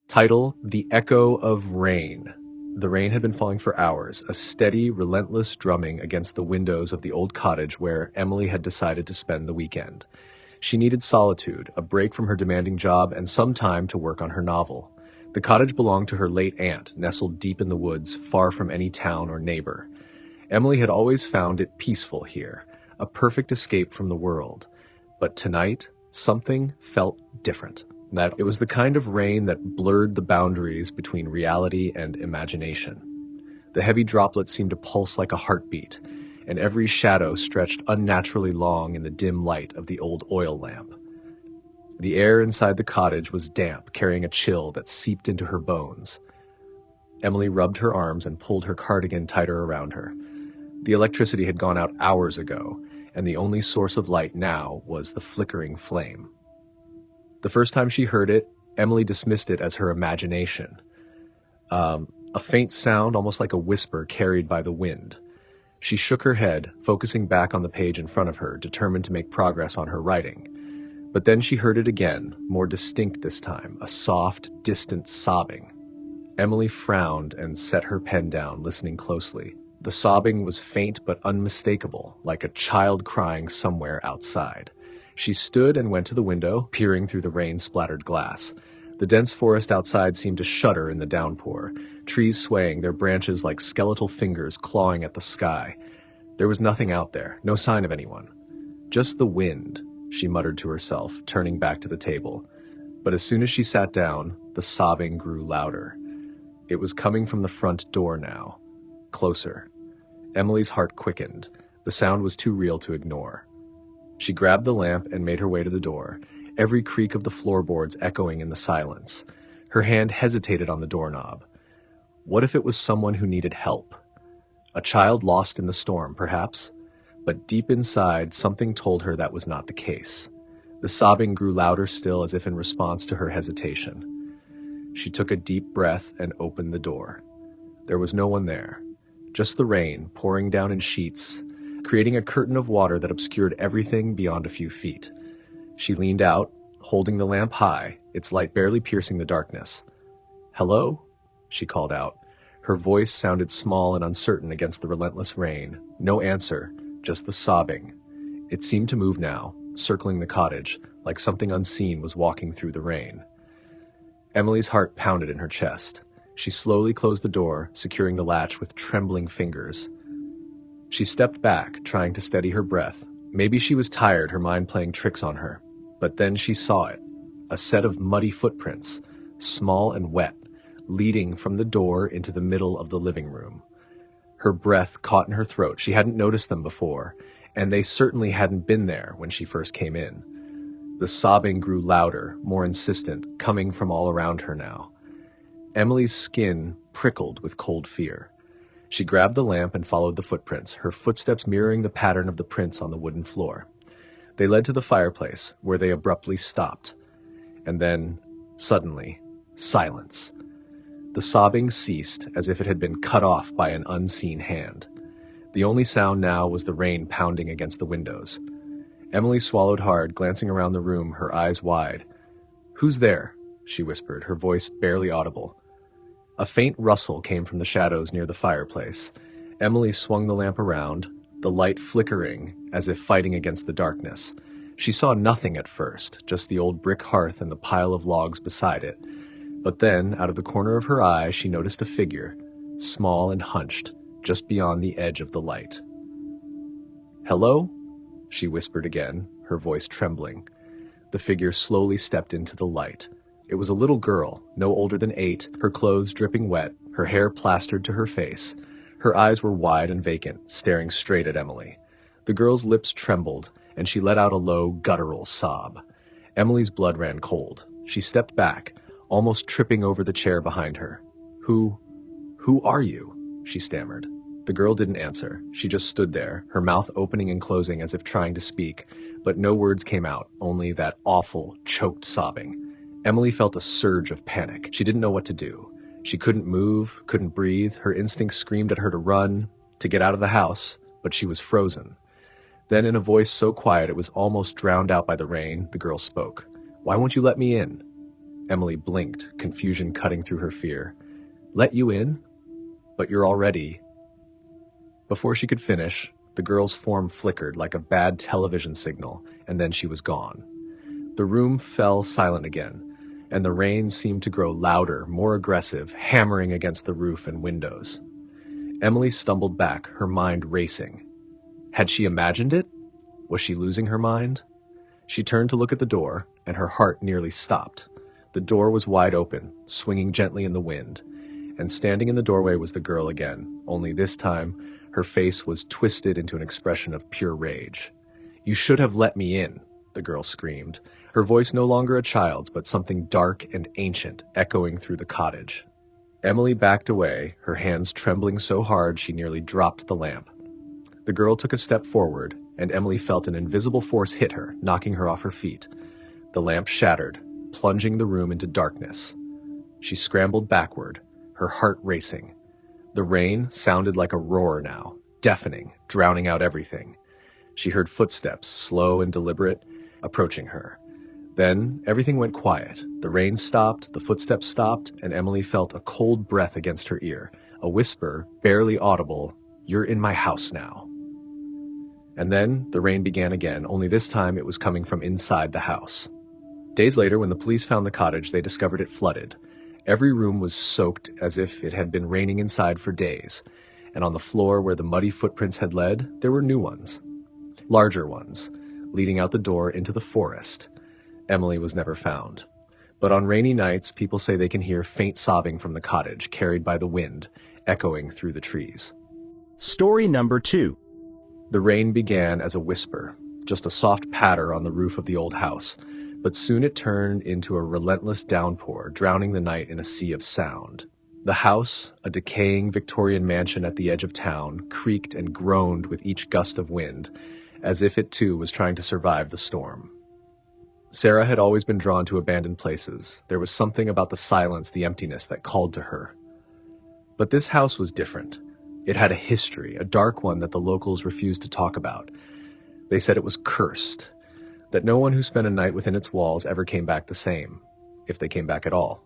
Title: The Echo of Rain. The rain had been falling for hours, a steady, relentless drumming against the windows of the old cottage where Emily had decided to spend the weekend. She needed solitude, a break from her demanding job, and some time to work on her novel. The cottage belonged to her late aunt, nestled deep in the woods, far from any town or neighbor. Emily had always found it peaceful here, a perfect escape from the world. But tonight, something felt different. That it was the kind of rain that blurred the boundaries between reality and imagination. The heavy droplets seemed to pulse like a heartbeat, and every shadow stretched unnaturally long in the dim light of the old oil lamp. The air inside the cottage was damp, carrying a chill that seeped into her bones. Emily rubbed her arms and pulled her cardigan tighter around her. The electricity had gone out hours ago, and the only source of light now was the flickering flame. The first time she heard it, Emily dismissed it as her imagination. A faint sound, almost like a whisper, carried by the wind. She shook her head, focusing back on the page in front of her, determined to make progress on her writing. But then she heard it again, more distinct this time, a soft, distant sobbing. Emily frowned and set her pen down, listening closely. The sobbing was faint but unmistakable, like a child crying somewhere outside. She stood and went to the window, peering through the rain-splattered glass. The dense forest outside seemed to shudder in the downpour, trees swaying, their branches like skeletal fingers clawing at the sky. There was nothing out there, no sign of anyone. Just the wind, she muttered to herself, turning back to the table. But as soon as she sat down, the sobbing grew louder. It was coming from the front door now. Closer. Emily's heart quickened. The sound was too real to ignore. She grabbed the lamp and made her way to the door, every creak of the floorboards echoing in the silence. Her hand hesitated on the doorknob. What if it was someone who needed help? A child lost in the storm, perhaps? But deep inside, something told her that was not the case. The sobbing grew louder still, as if in response to her hesitation. She took a deep breath and opened the door. There was no one there, just the rain pouring down in sheets, creating a curtain of water that obscured everything beyond a few feet. She leaned out, holding the lamp high, its light barely piercing the darkness. "Hello?" she called out. Her voice sounded small and uncertain against the relentless rain. No answer, just the sobbing. It seemed to move now, circling the cottage, like something unseen was walking through the rain. Emily's heart pounded in her chest. She slowly closed the door, securing the latch with trembling fingers. She stepped back, trying to steady her breath. Maybe she was tired, her mind playing tricks on her. But then she saw it. A set of muddy footprints, small and wet, leading from the door into the middle of the living room. Her breath caught in her throat. She hadn't noticed them before, and they certainly hadn't been there when she first came in. The sobbing grew louder, more insistent, coming from all around her now. Emily's skin prickled with cold fear. She grabbed the lamp and followed the footprints, her footsteps mirroring the pattern of the prints on the wooden floor. They led to the fireplace, where they abruptly stopped. And then, suddenly, silence. The sobbing ceased, as if it had been cut off by an unseen hand. The only sound now was the rain pounding against the windows. Emily swallowed hard, glancing around the room, her eyes wide. "Who's there?" she whispered, her voice barely audible. A faint rustle came from the shadows near the fireplace. Emily swung the lamp around, the light flickering as if fighting against the darkness. She saw nothing at first, just the old brick hearth and the pile of logs beside it. But then, out of the corner of her eye, she noticed a figure, small and hunched, just beyond the edge of the light. "Hello?" she whispered again, her voice trembling. The figure slowly stepped into the light. It was a little girl, no older than 8, her clothes dripping wet, her hair plastered to her face. Her eyes were wide and vacant, staring straight at Emily. The girl's lips trembled, and she let out a low, guttural sob. Emily's blood ran cold. She stepped back, almost tripping over the chair behind her. Who are you?" she stammered. The girl didn't answer. She just stood there, her mouth opening and closing as if trying to speak, but no words came out, only that awful, choked sobbing. Emily felt a surge of panic. She didn't know what to do. She couldn't move, couldn't breathe. Her instincts screamed at her to run, to get out of the house, but she was frozen. Then, in a voice so quiet it was almost drowned out by the rain, the girl spoke. "Why won't you let me in?" Emily blinked, confusion cutting through her fear. Let you in? But you're already... Before she could finish, the girl's form flickered like a bad television signal, and then she was gone. The room fell silent again, and the rain seemed to grow louder, more aggressive, hammering against the roof and windows. Emily stumbled back, her mind racing. Had she imagined it? Was she losing her mind? She turned to look at the door, and her heart nearly stopped. The door was wide open, swinging gently in the wind, and standing in the doorway was the girl again, only this time her face was twisted into an expression of pure rage. "You should have let me in," the girl screamed, her voice no longer a child's, but something dark and ancient echoing through the cottage. Emily backed away, her hands trembling so hard she nearly dropped the lamp. The girl took a step forward, and Emily felt an invisible force hit her, knocking her off her feet. The lamp shattered, plunging the room into darkness. She scrambled backward, her heart racing. The rain sounded like a roar now, deafening, drowning out everything. She heard footsteps, slow and deliberate, approaching her. Then everything went quiet. The rain stopped, the footsteps stopped, and Emily felt a cold breath against her ear, a whisper, barely audible, "You're in my house now." And then the rain began again, only this time it was coming from inside the house. Days later, when the police found the cottage, they discovered it flooded. Every room was soaked as if it had been raining inside for days, and on the floor where the muddy footprints had led, there were new ones. Larger ones, leading out the door into the forest. Emily was never found. But on rainy nights, people say they can hear faint sobbing from the cottage, carried by the wind, echoing through the trees. Story number 2. The rain began as a whisper, just a soft patter on the roof of the old house, but soon it turned into a relentless downpour, drowning the night in a sea of sound. The house, a decaying Victorian mansion at the edge of town, creaked and groaned with each gust of wind, as if it too was trying to survive the storm. Sarah had always been drawn to abandoned places. There was something about the silence, the emptiness, that called to her. But this house was different. It had a history, a dark one that the locals refused to talk about. They said it was cursed, that no one who spent a night within its walls ever came back the same, if they came back at all.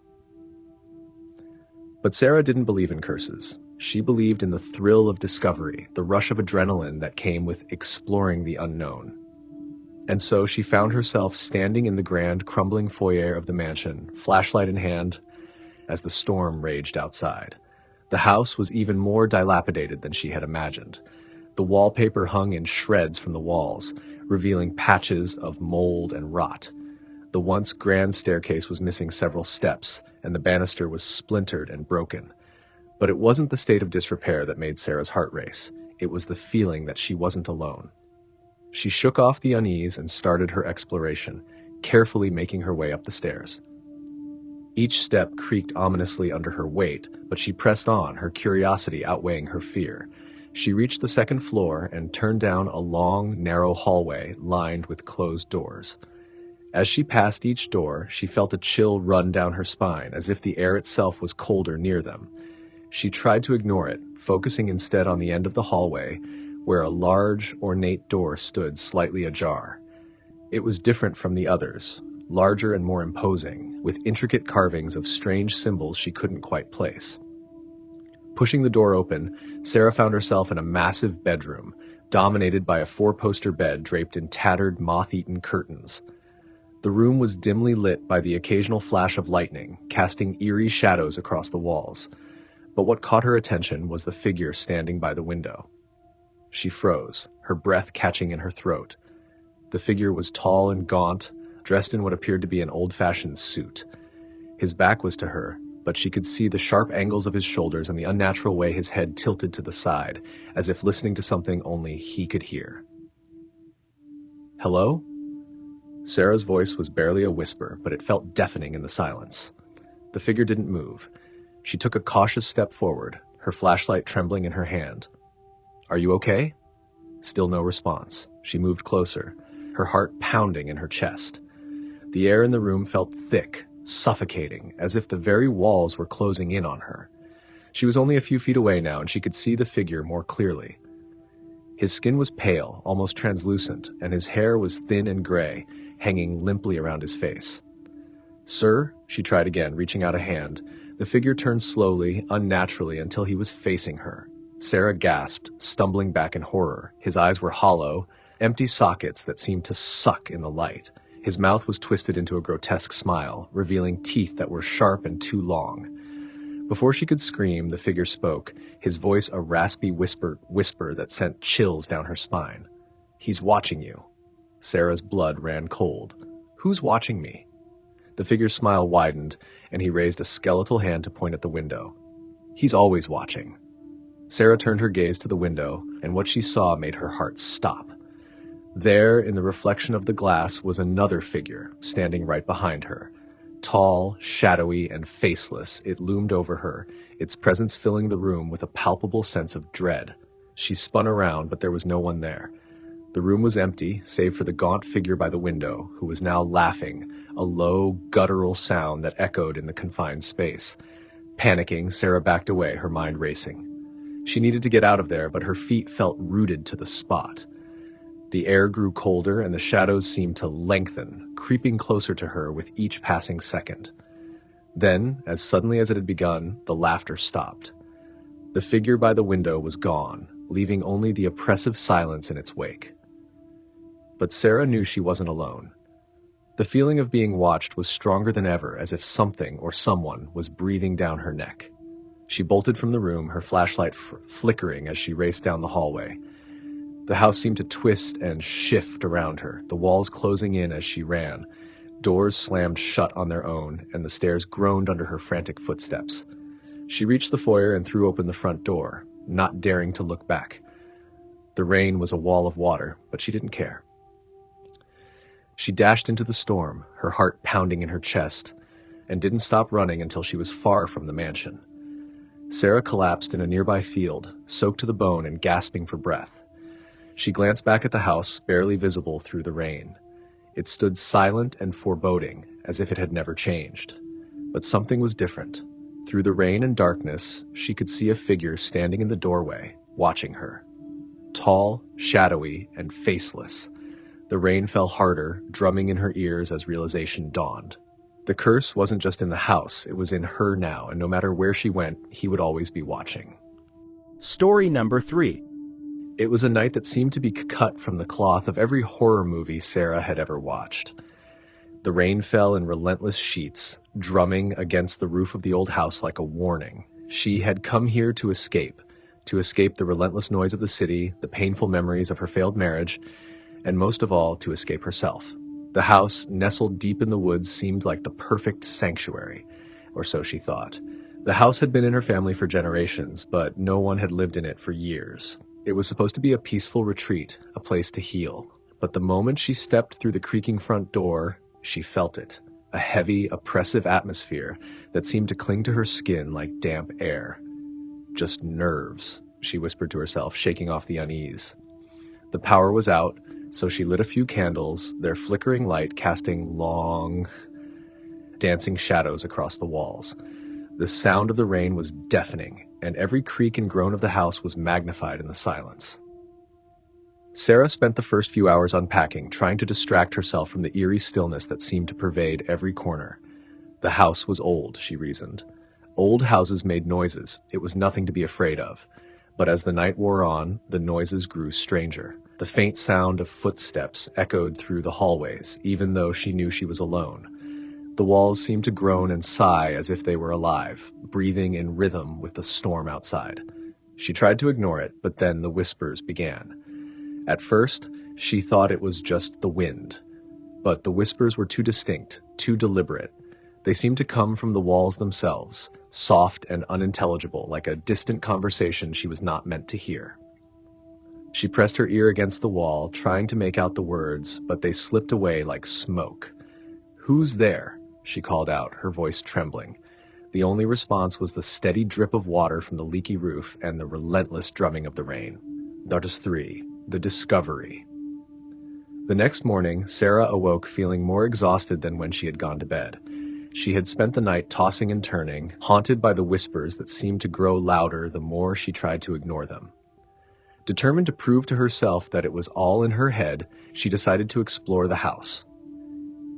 But Sarah didn't believe in curses. She believed in the thrill of discovery, the rush of adrenaline that came with exploring the unknown. And so she found herself standing in the grand, crumbling foyer of the mansion, flashlight in hand, as the storm raged outside. The house was even more dilapidated than she had imagined. The wallpaper hung in shreds from the walls, revealing patches of mold and rot. The once grand staircase was missing several steps, and the banister was splintered and broken. But it wasn't the state of disrepair that made Sarah's heart race. It was the feeling that she wasn't alone. She shook off the unease and started her exploration, carefully making her way up the stairs. Each step creaked ominously under her weight, but she pressed on, her curiosity outweighing her fear. She reached the second floor and turned down a long, narrow hallway lined with closed doors. As she passed each door, she felt a chill run down her spine, as if the air itself was colder near them. She tried to ignore it, focusing instead on the end of the hallway, where a large, ornate door stood slightly ajar. It was different from the others, larger and more imposing, with intricate carvings of strange symbols she couldn't quite place. Pushing the door open, Sarah found herself in a massive bedroom, dominated by a 4-poster bed draped in tattered, moth-eaten curtains. The room was dimly lit by the occasional flash of lightning, casting eerie shadows across the walls. But what caught her attention was the figure standing by the window. She froze, her breath catching in her throat. The figure was tall and gaunt, dressed in what appeared to be an old-fashioned suit. His back was to her, but she could see the sharp angles of his shoulders and the unnatural way his head tilted to the side, as if listening to something only he could hear. "Hello?" Sarah's voice was barely a whisper, but it felt deafening in the silence. The figure didn't move. She took a cautious step forward, her flashlight trembling in her hand. "Are you okay?" Still no response. She moved closer, her heart pounding in her chest. The air in the room felt thick, suffocating, as if the very walls were closing in on her. She was only a few feet away now, and she could see the figure more clearly. His skin was pale, almost translucent, and his hair was thin and gray, hanging limply around his face. "Sir?" She tried again, reaching out a hand. The figure turned slowly, unnaturally, until he was facing her. Sarah gasped, stumbling back in horror. His eyes were hollow, empty sockets that seemed to suck in the light. His mouth was twisted into a grotesque smile, revealing teeth that were sharp and too long. Before she could scream, the figure spoke, his voice a raspy whisper that sent chills down her spine. "He's watching you." Sarah's blood ran cold. "Who's watching me?" The figure's smile widened, and he raised a skeletal hand to point at the window. "He's always watching." Sarah turned her gaze to the window, and what she saw made her heart stop. There, in the reflection of the glass, was another figure, standing right behind her. Tall, shadowy, and faceless, it loomed over her, its presence filling the room with a palpable sense of dread. She spun around, but there was no one there. The room was empty, save for the gaunt figure by the window, who was now laughing, a low, guttural sound that echoed in the confined space. Panicking, Sarah backed away, her mind racing. She needed to get out of there, but her feet felt rooted to the spot. The air grew colder, and the shadows seemed to lengthen, creeping closer to her with each passing second. Then, as suddenly as it had begun, the laughter stopped. The figure by the window was gone, leaving only the oppressive silence in its wake. But Sarah knew she wasn't alone. The feeling of being watched was stronger than ever, as if something or someone was breathing down her neck. She bolted from the room, her flashlight flickering as she raced down the hallway. The house seemed to twist and shift around her, the walls closing in as she ran. Doors slammed shut on their own, and the stairs groaned under her frantic footsteps. She reached the foyer and threw open the front door, not daring to look back. The rain was a wall of water, but she didn't care. She dashed into the storm, her heart pounding in her chest, and didn't stop running until she was far from the mansion. Sarah collapsed in a nearby field, soaked to the bone and gasping for breath. She glanced back at the house, barely visible through the rain. It stood silent and foreboding, as if it had never changed. But something was different. Through the rain and darkness, she could see a figure standing in the doorway, watching her. Tall, shadowy, and faceless. The rain fell harder, drumming in her ears as realization dawned. The curse wasn't just in the house, it was in her now, and no matter where she went, he would always be watching. Story number 3. It was a night that seemed to be cut from the cloth of every horror movie Sarah had ever watched. The rain fell in relentless sheets, drumming against the roof of the old house like a warning. She had come here to escape the relentless noise of the city, the painful memories of her failed marriage, and most of all, to escape herself. The house, nestled deep in the woods, seemed like the perfect sanctuary, or so she thought. The house had been in her family for generations, but no one had lived in it for years. It was supposed to be a peaceful retreat, a place to heal. But the moment she stepped through the creaking front door, she felt it, a heavy, oppressive atmosphere that seemed to cling to her skin like damp air. "Just nerves," she whispered to herself, shaking off the unease. The power was out, so she lit a few candles, their flickering light casting long, dancing shadows across the walls. The sound of the rain was deafening, and every creak and groan of the house was magnified in the silence. Sarah spent the first few hours unpacking, trying to distract herself from the eerie stillness that seemed to pervade every corner. The house was old, she reasoned. Old houses made noises. It was nothing to be afraid of. But as the night wore on, the noises grew stranger. The faint sound of footsteps echoed through the hallways, even though she knew she was alone. The walls seemed to groan and sigh as if they were alive, breathing in rhythm with the storm outside. She tried to ignore it, but then the whispers began. At first, she thought it was just the wind. But the whispers were too distinct, too deliberate. They seemed to come from the walls themselves, soft and unintelligible, like a distant conversation she was not meant to hear. She pressed her ear against the wall, trying to make out the words, but they slipped away like smoke. "Who's there?" she called out, her voice trembling. The only response was the steady drip of water from the leaky roof and the relentless drumming of the rain. Narrators 3. The Discovery. The next morning, Sarah awoke feeling more exhausted than when she had gone to bed. She had spent the night tossing and turning, haunted by the whispers that seemed to grow louder the more she tried to ignore them. Determined to prove to herself that it was all in her head, she decided to explore the house.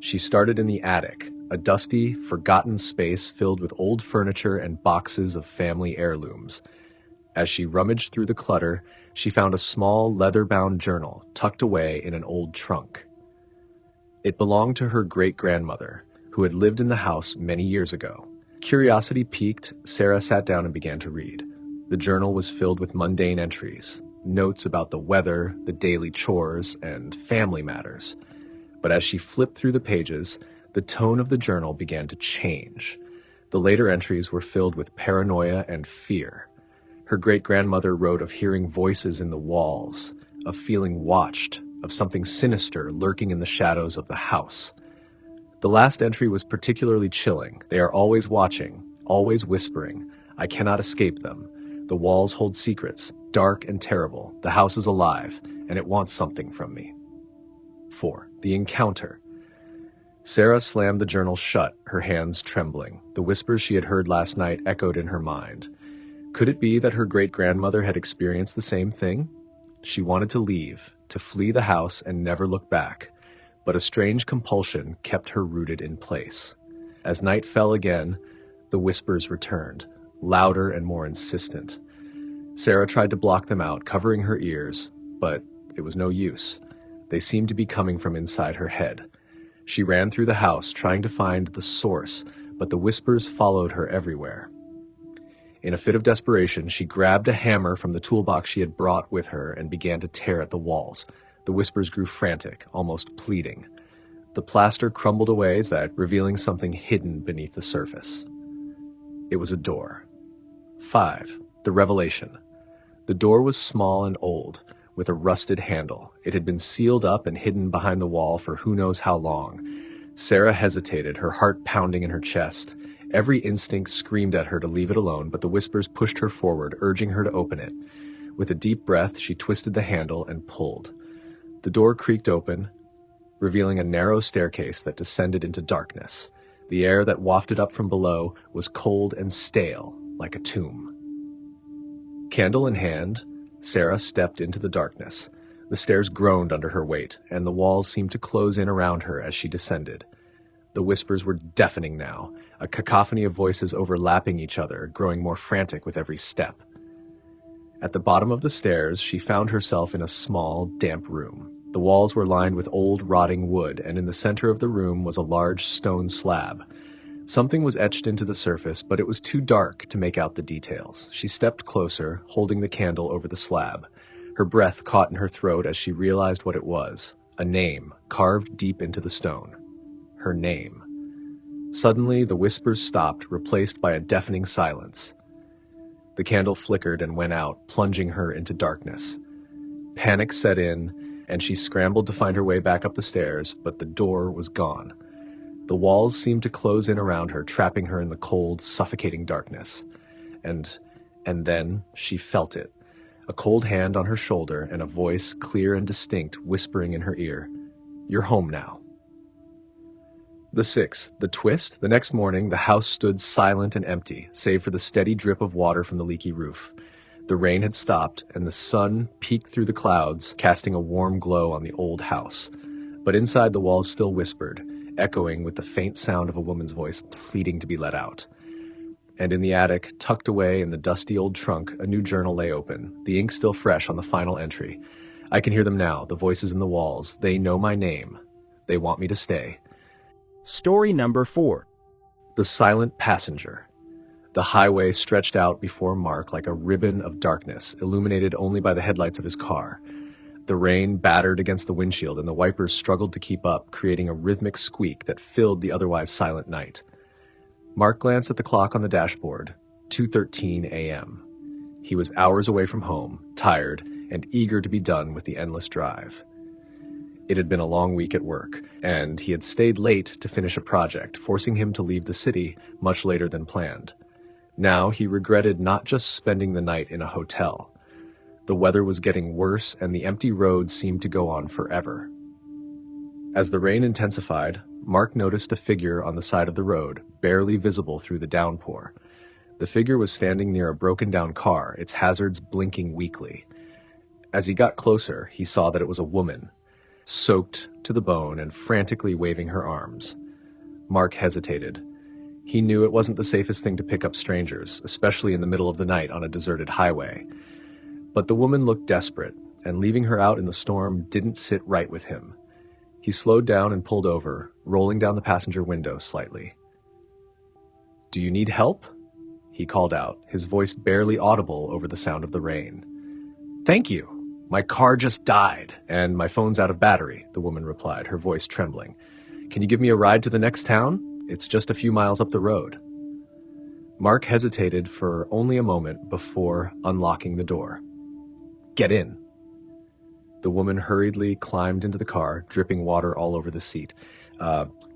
She started in the attic, a dusty, forgotten space filled with old furniture and boxes of family heirlooms. As she rummaged through the clutter, she found a small leather-bound journal tucked away in an old trunk. It belonged to her great-grandmother, who had lived in the house many years ago. Curiosity piqued, Sarah sat down and began to read. The journal was filled with mundane entries, notes about the weather, the daily chores, and family matters. But as she flipped through the pages, the tone of the journal began to change. The later entries were filled with paranoia and fear. Her great-grandmother wrote of hearing voices in the walls, of feeling watched, of something sinister lurking in the shadows of the house. The last entry was particularly chilling. They are always watching, always whispering. I cannot escape them. The walls hold secrets, dark and terrible. The house is alive, and it wants something from me. 4. The encounter. Sarah slammed the journal shut, her hands trembling. The whispers she had heard last night echoed in her mind. Could it be that her great-grandmother had experienced the same thing? She wanted to leave, to flee the house and never look back, but a strange compulsion kept her rooted in place. As night fell again, the whispers returned, louder and more insistent. Sarah tried to block them out, covering her ears, but it was no use. They seemed to be coming from inside her head. She ran through the house, trying to find the source, but the whispers followed her everywhere. In a fit of desperation, she grabbed a hammer from the toolbox she had brought with her and began to tear at the walls. The whispers grew frantic, almost pleading. The plaster crumbled away as that, revealing something hidden beneath the surface. It was a door. 5. The revelation. The door was small and old, with a rusted handle. It had been sealed up and hidden behind the wall for who knows how long. Sarah hesitated, her heart pounding in her chest. Every instinct screamed at her to leave it alone, but the whispers pushed her forward, urging her to open it. With a deep breath, she twisted the handle and pulled. The door creaked open, revealing a narrow staircase that descended into darkness. The air that wafted up from below was cold and stale, like a tomb. Candle in hand, Sarah stepped into the darkness. The stairs groaned under her weight, and the walls seemed to close in around her as she descended. The whispers were deafening now, a cacophony of voices overlapping each other, growing more frantic with every step. At the bottom of the stairs, she found herself in a small, damp room. The walls were lined with old, rotting wood, and in the center of the room was a large stone slab. Something was etched into the surface, but it was too dark to make out the details. She stepped closer, holding the candle over the slab. Her breath caught in her throat as she realized what it was, a name carved deep into the stone. Her name. Suddenly, the whispers stopped, replaced by a deafening silence. The candle flickered and went out, plunging her into darkness. Panic set in, and she scrambled to find her way back up the stairs, but the door was gone. The walls seemed to close in around her, trapping her in the cold, suffocating darkness. And then she felt it. A cold hand on her shoulder and a voice, clear and distinct, whispering in her ear, "You're home now." The 6th, the twist. The next morning, the house stood silent and empty, save for the steady drip of water from the leaky roof. The rain had stopped, and the sun peeked through the clouds, casting a warm glow on the old house. But inside, the walls still whispered, echoing with the faint sound of a woman's voice pleading to be let out. And in the attic, tucked away in the dusty old trunk, a new journal lay open, the ink still fresh on the final entry. I can hear them now, the voices in the walls. They know my name. They want me to stay. Story number 4. The silent passenger. The highway stretched out before Mark like a ribbon of darkness, illuminated only by the headlights of his car. The rain battered against the windshield, and the wipers struggled to keep up, creating a rhythmic squeak that filled the otherwise silent night. Mark glanced at the clock on the dashboard, 2:13 a.m. He was hours away from home, tired, and eager to be done with the endless drive. It had been a long week at work, and he had stayed late to finish a project, forcing him to leave the city much later than planned. Now he regretted not just spending the night in a hotel. The weather was getting worse, and the empty roads seemed to go on forever. As the rain intensified, Mark noticed a figure on the side of the road, barely visible through the downpour. The figure was standing near a broken-down car, its hazards blinking weakly. As he got closer, he saw that it was a woman, soaked to the bone and frantically waving her arms. Mark hesitated. He knew it wasn't the safest thing to pick up strangers, especially in the middle of the night on a deserted highway. But the woman looked desperate, and leaving her out in the storm didn't sit right with him. He slowed down and pulled over, rolling down the passenger window slightly. "Do you need help?" he called out, his voice barely audible over the sound of the rain. "Thank you. My car just died, and my phone's out of battery," the woman replied, her voice trembling. "Can you give me a ride to the next town? It's just a few miles up the road." Mark hesitated for only a moment before unlocking the door. "Get in." The woman hurriedly climbed into the car, dripping water all over the seat.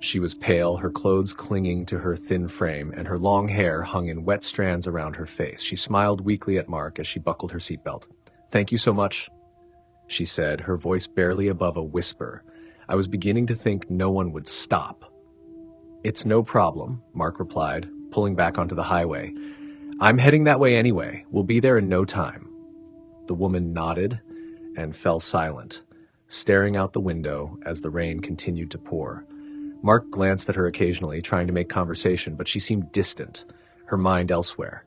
She was pale, her clothes clinging to her thin frame, and her long hair hung in wet strands around her face. She smiled weakly at Mark as she buckled her seatbelt. "Thank you so much," she said, her voice barely above a whisper. I was beginning to think no one would stop. "It's no problem," Mark replied, pulling back onto the highway. "I'm heading that way anyway. We'll be there in no time." The woman nodded and fell silent, staring out the window as the rain continued to pour. Mark glanced at her occasionally, trying to make conversation, but she seemed distant, her mind elsewhere.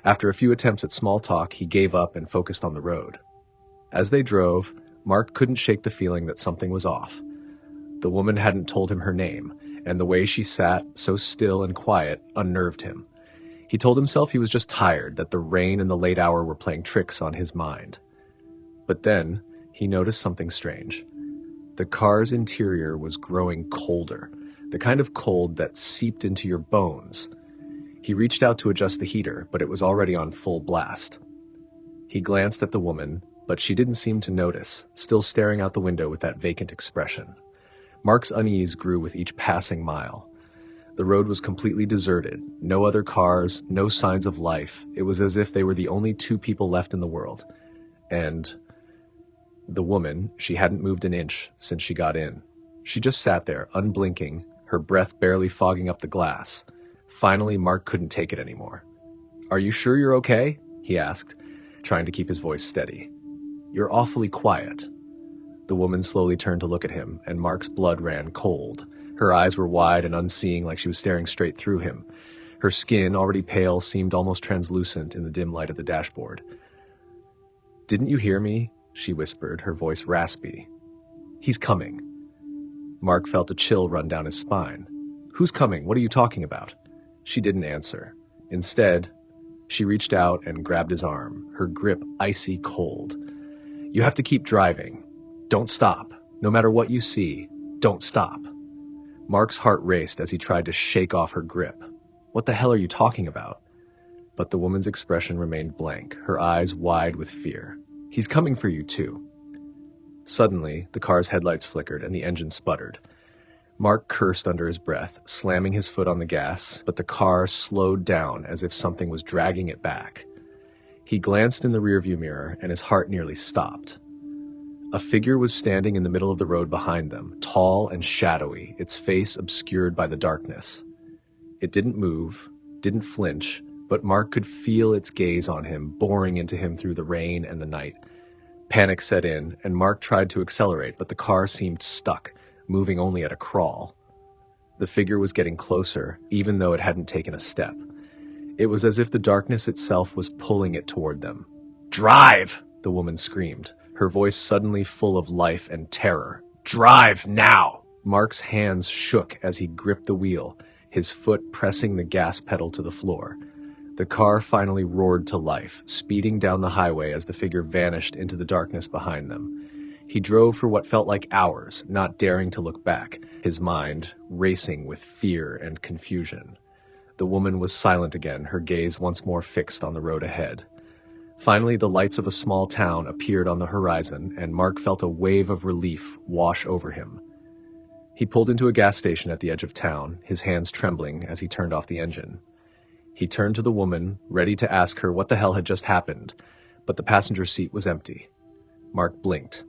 After a few attempts at small talk, he gave up and focused on the road. As they drove, Mark couldn't shake the feeling that something was off. The woman hadn't told him her name, and the way she sat, so still and quiet, unnerved him. He told himself he was just tired, that the rain and the late hour were playing tricks on his mind. But then, he noticed something strange. The car's interior was growing colder, the kind of cold that seeped into your bones. He reached out to adjust the heater, but it was already on full blast. He glanced at the woman, but she didn't seem to notice, still staring out the window with that vacant expression. Mark's unease grew with each passing mile. The road was completely deserted, no other cars, no signs of life. It was as if they were the only two people left in the world. And the woman, she hadn't moved an inch since she got in. She just sat there, unblinking, her breath barely fogging up the glass. Finally, Mark couldn't take it anymore. "Are you sure you're okay?" he asked, trying to keep his voice steady. "You're awfully quiet." The woman slowly turned to look at him, and Mark's blood ran cold. Her eyes were wide and unseeing, like she was staring straight through him. Her skin, already pale, seemed almost translucent in the dim light of the dashboard. "Didn't you hear me?" she whispered, her voice raspy. "He's coming." Mark felt a chill run down his spine. "Who's coming? What are you talking about?" She didn't answer. Instead, she reached out and grabbed his arm, her grip icy cold. "You have to keep driving. Don't stop. No matter what you see, don't stop." Mark's heart raced as he tried to shake off her grip. "What the hell are you talking about?" But the woman's expression remained blank, her eyes wide with fear. "He's coming for you, too." Suddenly, the car's headlights flickered and the engine sputtered. Mark cursed under his breath, slamming his foot on the gas, but the car slowed down as if something was dragging it back. He glanced in the rearview mirror and his heart nearly stopped. A figure was standing in the middle of the road behind them, tall and shadowy, its face obscured by the darkness. It didn't move, didn't flinch, but Mark could feel its gaze on him, boring into him through the rain and the night. Panic set in, and Mark tried to accelerate, but the car seemed stuck, moving only at a crawl. The figure was getting closer, even though it hadn't taken a step. It was as if the darkness itself was pulling it toward them. "Drive!" the woman screamed, her voice suddenly full of life and terror. "Drive now!" Mark's hands shook as he gripped the wheel, his foot pressing the gas pedal to the floor. The car finally roared to life, speeding down the highway as the figure vanished into the darkness behind them. He drove for what felt like hours, not daring to look back, his mind racing with fear and confusion. The woman was silent again, her gaze once more fixed on the road ahead. Finally, the lights of a small town appeared on the horizon, and Mark felt a wave of relief wash over him. He pulled into a gas station at the edge of town, his hands trembling as he turned off the engine. He turned to the woman, ready to ask her what the hell had just happened, but the passenger seat was empty. Mark blinked,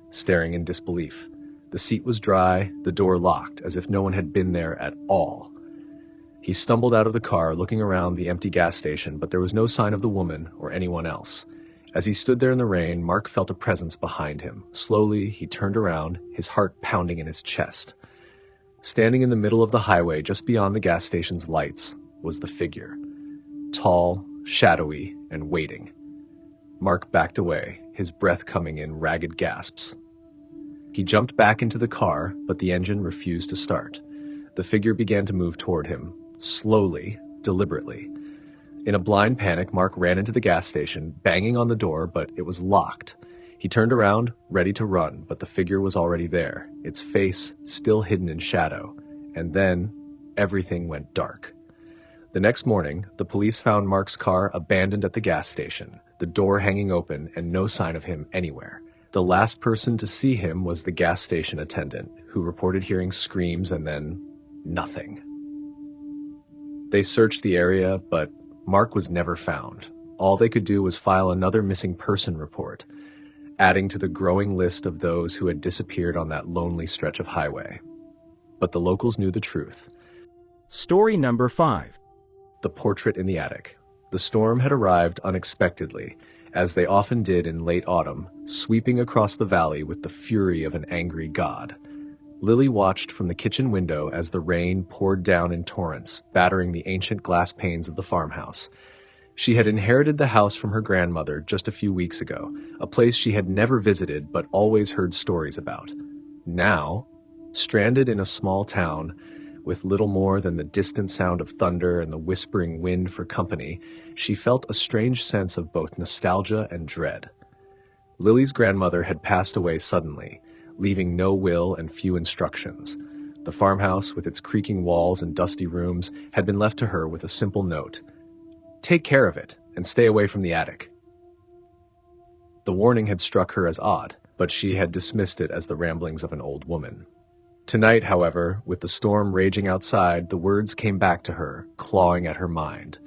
staring in disbelief. The seat was dry, the door locked, as if no one had been there at all. He stumbled out of the car, looking around the empty gas station, but there was no sign of the woman or anyone else. As he stood there in the rain, Mark felt a presence behind him. Slowly, he turned around, his heart pounding in his chest. Standing in the middle of the highway just beyond the gas station's lights was the figure. Tall, shadowy, and waiting. Mark backed away, his breath coming in ragged gasps. He jumped back into the car, but the engine refused to start. The figure began to move toward him, slowly, deliberately. In a blind panic, Mark ran into the gas station, banging on the door, but it was locked. He turned around, ready to run, but the figure was already there, its face still hidden in shadow. And then, everything went dark. The next morning, the police found Mark's car abandoned at the gas station, the door hanging open and no sign of him anywhere. The last person to see him was the gas station attendant, who reported hearing screams and then nothing. They searched the area, but Mark was never found. All they could do was file another missing person report, adding to the growing list of those who had disappeared on that lonely stretch of highway. But the locals knew the truth. Story number 5. The portrait in the attic. The storm had arrived unexpectedly, as they often did in late autumn, sweeping across the valley with the fury of an angry god. Lily watched from the kitchen window as the rain poured down in torrents, battering the ancient glass panes of the farmhouse. She had inherited the house from her grandmother just a few weeks ago, a place she had never visited but always heard stories about. Now, stranded in a small town, with little more than the distant sound of thunder and the whispering wind for company, she felt a strange sense of both nostalgia and dread. Lily's grandmother had passed away suddenly, leaving no will and few instructions. The farmhouse, with its creaking walls and dusty rooms, had been left to her with a simple note: "Take care of it, and stay away from the attic." The warning had struck her as odd, but she had dismissed it as the ramblings of an old woman. Tonight, however, with the storm raging outside, the words came back to her, clawing at her mind.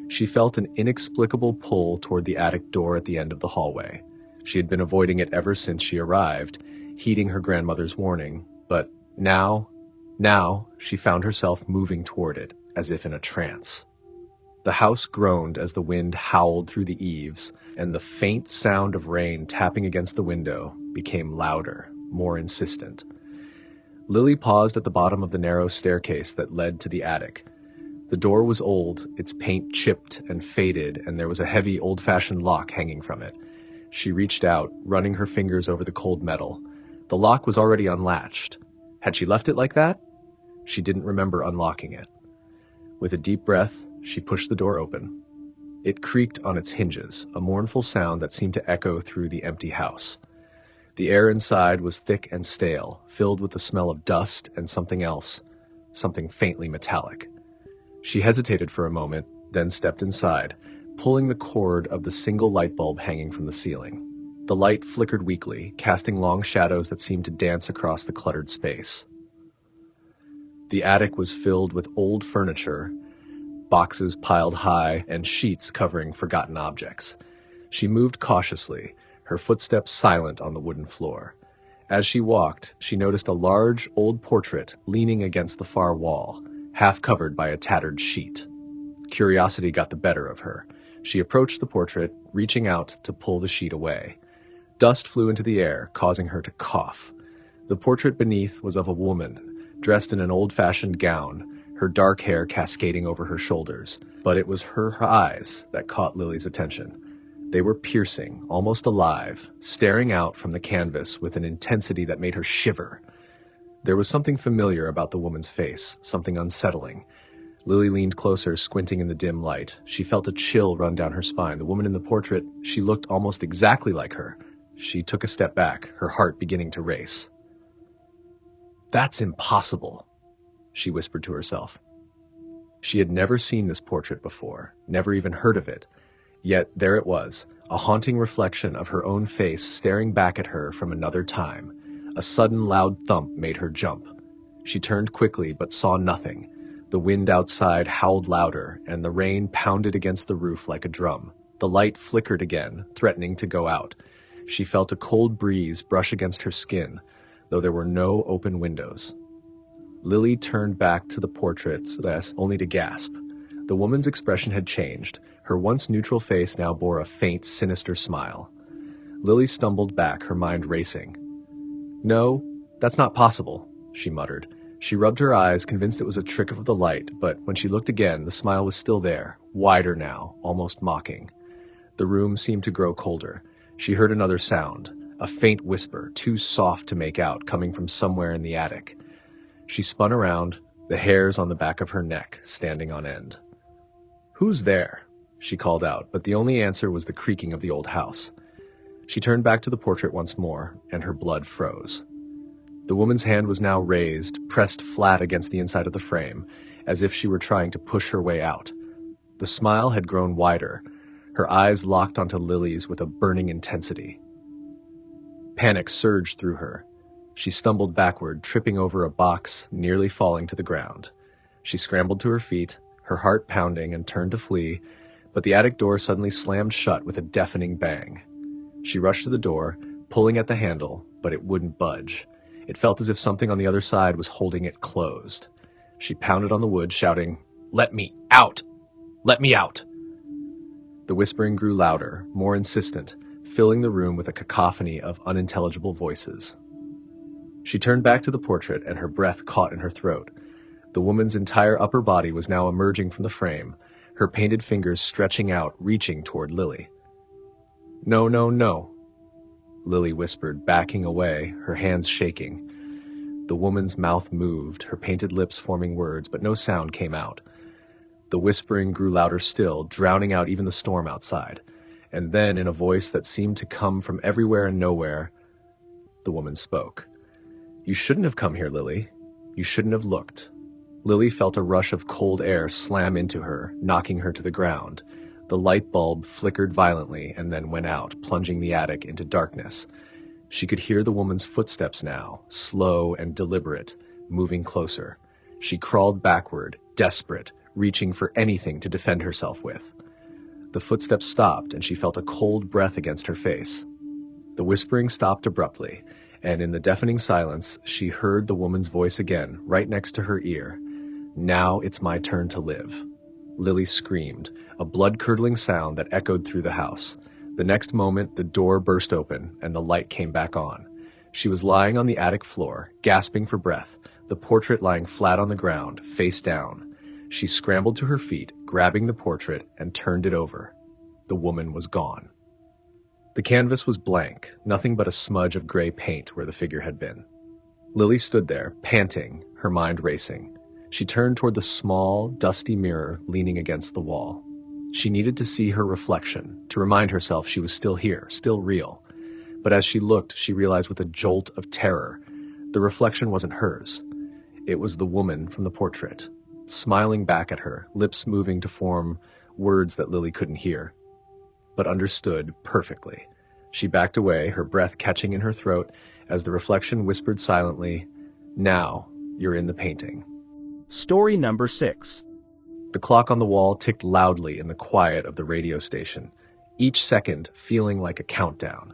She felt an inexplicable pull toward the attic door at the end of the hallway. She had been avoiding it ever since she arrived, heeding her grandmother's warning, but now she found herself moving toward it, as if in a trance. The house groaned as the wind howled through the eaves, and the faint sound of rain tapping against the window became louder, more insistent. Lily paused at the bottom of the narrow staircase that led to the attic. The door was old, its paint chipped and faded, and there was a heavy, old-fashioned lock hanging from it. She reached out, running her fingers over the cold metal. The lock was already unlatched. Had she left it like that? She didn't remember unlocking it. With a deep breath, she pushed the door open. It creaked on its hinges, a mournful sound that seemed to echo through the empty house. The air inside was thick and stale, filled with the smell of dust and something else, something faintly metallic. She hesitated for a moment, then stepped inside, pulling the cord of the single light bulb hanging from the ceiling. The light flickered weakly, casting long shadows that seemed to dance across the cluttered space. The attic was filled with old furniture, boxes piled high, and sheets covering forgotten objects. She moved cautiously, her footsteps silent on the wooden floor. As she walked, she noticed a large, old portrait leaning against the far wall, half covered by a tattered sheet. Curiosity got the better of her. She approached the portrait, reaching out to pull the sheet away. Dust flew into the air, causing her to cough. The portrait beneath was of a woman, dressed in an old-fashioned gown, her dark hair cascading over her shoulders. But it was her eyes that caught Lily's attention. They were piercing, almost alive, staring out from the canvas with an intensity that made her shiver. There was something familiar about the woman's face, something unsettling. Lily leaned closer, squinting in the dim light. She felt a chill run down her spine. The woman in the portrait, she looked almost exactly like her. She took a step back, her heart beginning to race. "That's impossible," she whispered to herself. She had never seen this portrait before, never even heard of it. Yet there it was, a haunting reflection of her own face staring back at her from another time. A sudden loud thump made her jump. She turned quickly but saw nothing. The wind outside howled louder, and the rain pounded against the roof like a drum. The light flickered again, threatening to go out. She felt a cold breeze brush against her skin, though there were no open windows. Lily turned back to the portrait's desk only to gasp. The woman's expression had changed. Her once neutral face now bore a faint, sinister smile. Lily stumbled back, her mind racing. "No, that's not possible," she muttered. She rubbed her eyes, convinced it was a trick of the light, but when she looked again, the smile was still there, wider now, almost mocking. The room seemed to grow colder. She heard another sound, a faint whisper, too soft to make out, coming from somewhere in the attic. She spun around, the hairs on the back of her neck standing on end. "Who's there?" she called out, but the only answer was the creaking of the old house. She turned back to the portrait once more, and her blood froze. The woman's hand was now raised, pressed flat against the inside of the frame, as if she were trying to push her way out. The smile had grown wider, her eyes locked onto Lily's with a burning intensity. Panic surged through her. She stumbled backward, tripping over a box, nearly falling to the ground. She scrambled to her feet, her heart pounding, and turned to flee, but the attic door suddenly slammed shut with a deafening bang. She rushed to the door, pulling at the handle, but it wouldn't budge. It felt as if something on the other side was holding it closed. She pounded on the wood, shouting, "Let me out! Let me out!" The whispering grew louder, more insistent, filling the room with a cacophony of unintelligible voices. She turned back to the portrait, and her breath caught in her throat. The woman's entire upper body was now emerging from the frame, her painted fingers stretching out, reaching toward Lily. "No, no, no," Lily whispered, backing away, her hands shaking. The woman's mouth moved, her painted lips forming words, but no sound came out. The whispering grew louder still, drowning out even the storm outside. And then, in a voice that seemed to come from everywhere and nowhere, the woman spoke. "You shouldn't have come here, Lily. You shouldn't have looked." Lily felt a rush of cold air slam into her, knocking her to the ground. The light bulb flickered violently and then went out, plunging the attic into darkness. She could hear the woman's footsteps now, slow and deliberate, moving closer. She crawled backward, desperate, reaching for anything to defend herself with. The footsteps stopped, and she felt a cold breath against her face. The whispering stopped abruptly, and in the deafening silence, she heard the woman's voice again, right next to her ear. "Now it's my turn to live." Lily screamed, a blood-curdling sound that echoed through the house. The next moment, the door burst open, and the light came back on. She was lying on the attic floor, gasping for breath, the portrait lying flat on the ground, face down. She scrambled to her feet, grabbing the portrait, and turned it over. The woman was gone. The canvas was blank, nothing but a smudge of gray paint where the figure had been. Lily stood there, panting, her mind racing. She turned toward the small, dusty mirror leaning against the wall. She needed to see her reflection, to remind herself she was still here, still real. But as she looked, she realized with a jolt of terror, the reflection wasn't hers. It was the woman from the portrait, smiling back at her, lips moving to form words that Lily couldn't hear, but understood perfectly. She backed away, her breath catching in her throat, as the reflection whispered silently, "Now you're in the painting." Story number 6. The clock on the wall ticked loudly in the quiet of the radio station, each second feeling like a countdown.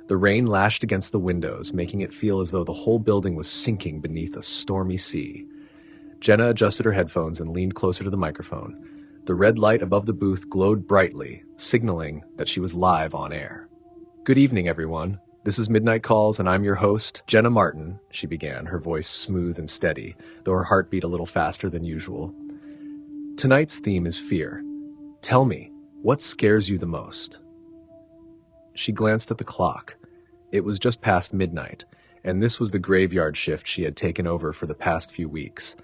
The rain lashed against the windows, making it feel as though the whole building was sinking beneath a stormy sea. Jenna adjusted her headphones and leaned closer to the microphone. The red light above the booth glowed brightly, signaling that she was live on air. "Good evening, everyone. This is Midnight Calls, and I'm your host, Jenna Martin," she began, her voice smooth and steady, though her heart beat a little faster than usual. "Tonight's theme is fear. Tell me, what scares you the most?" She glanced at the clock. It was just past midnight, and this was the graveyard shift she had taken over for the past few weeks.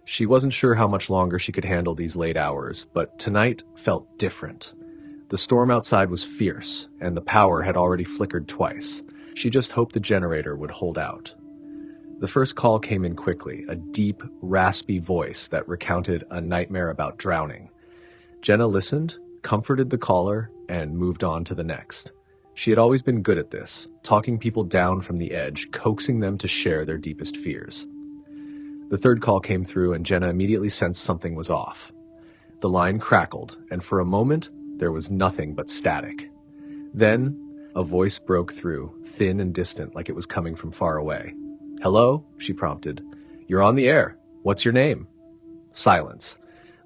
She wasn't sure how much longer she could handle these late hours, but tonight felt different. The storm outside was fierce, and the power had already flickered twice. She just hoped the generator would hold out. The first call came in quickly, a deep, raspy voice that recounted a nightmare about drowning. Jenna listened, comforted the caller, and moved on to the next. She had always been good at this, talking people down from the edge, coaxing them to share their deepest fears. The third call came through, and Jenna immediately sensed something was off. The line crackled, and for a moment, there was nothing but static. Then, a voice broke through, thin and distant like it was coming from far away. "Hello?" she prompted. "You're on the air. What's your name?" Silence.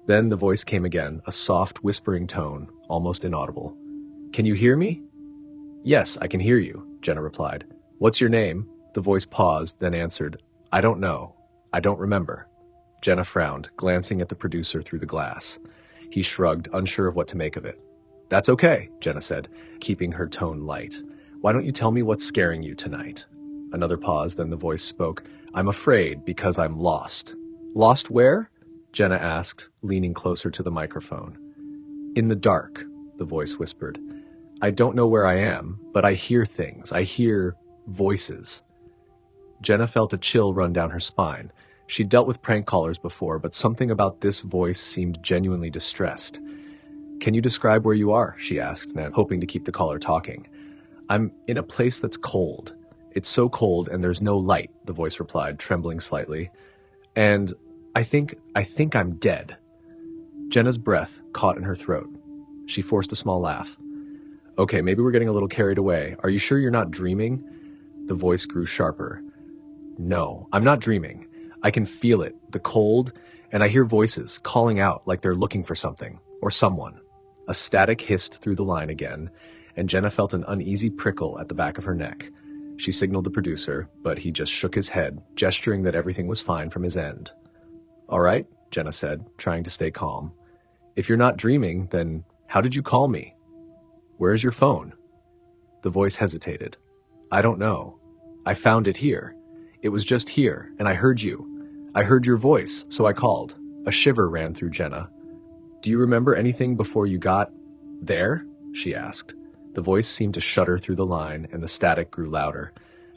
Then the voice came again, a soft, whispering tone, almost inaudible. "Can you hear me?" "Yes, I can hear you," Jenna replied. "What's your name?" The voice paused, then answered, "I don't know. I don't remember. Jenna frowned, glancing at the producer through the glass. He shrugged, unsure of what to make of it. That's okay, Jenna said, keeping her tone light. Why don't you tell me what's scaring you tonight? Another pause, then the voice spoke. I'm afraid because I'm lost. Lost where? Jenna asked, leaning closer to the microphone. In the dark, the voice whispered. I don't know where I am, but I hear things. I hear voices. Jenna felt a chill run down her spine. She'd dealt with prank callers before, but something about this voice seemed genuinely distressed. Can you describe where you are? She asked, now hoping to keep the caller talking. I'm in a place that's cold. It's so cold and there's no light, the voice replied, trembling slightly. And I think I'm dead. Jenna's breath caught in her throat. She forced a small laugh. Okay, maybe we're getting a little carried away. Are you sure you're not dreaming? The voice grew sharper. No, I'm not dreaming. I can feel it, the cold, and I hear voices calling out like they're looking for something or someone. A static hissed through the line again, and Jenna felt an uneasy prickle at the back of her neck. She signaled the producer, but he just shook his head, gesturing that everything was fine from his end. All right, Jenna said, trying to stay calm. If you're not dreaming, then how did you call me? Where's your phone? The voice hesitated. I don't know. I found it here. It was just here, and I heard you. I heard your voice, so I called. A shiver ran through Jenna. Do you remember anything before you got there? She asked. The voice seemed to shudder through the line, and the static grew louder.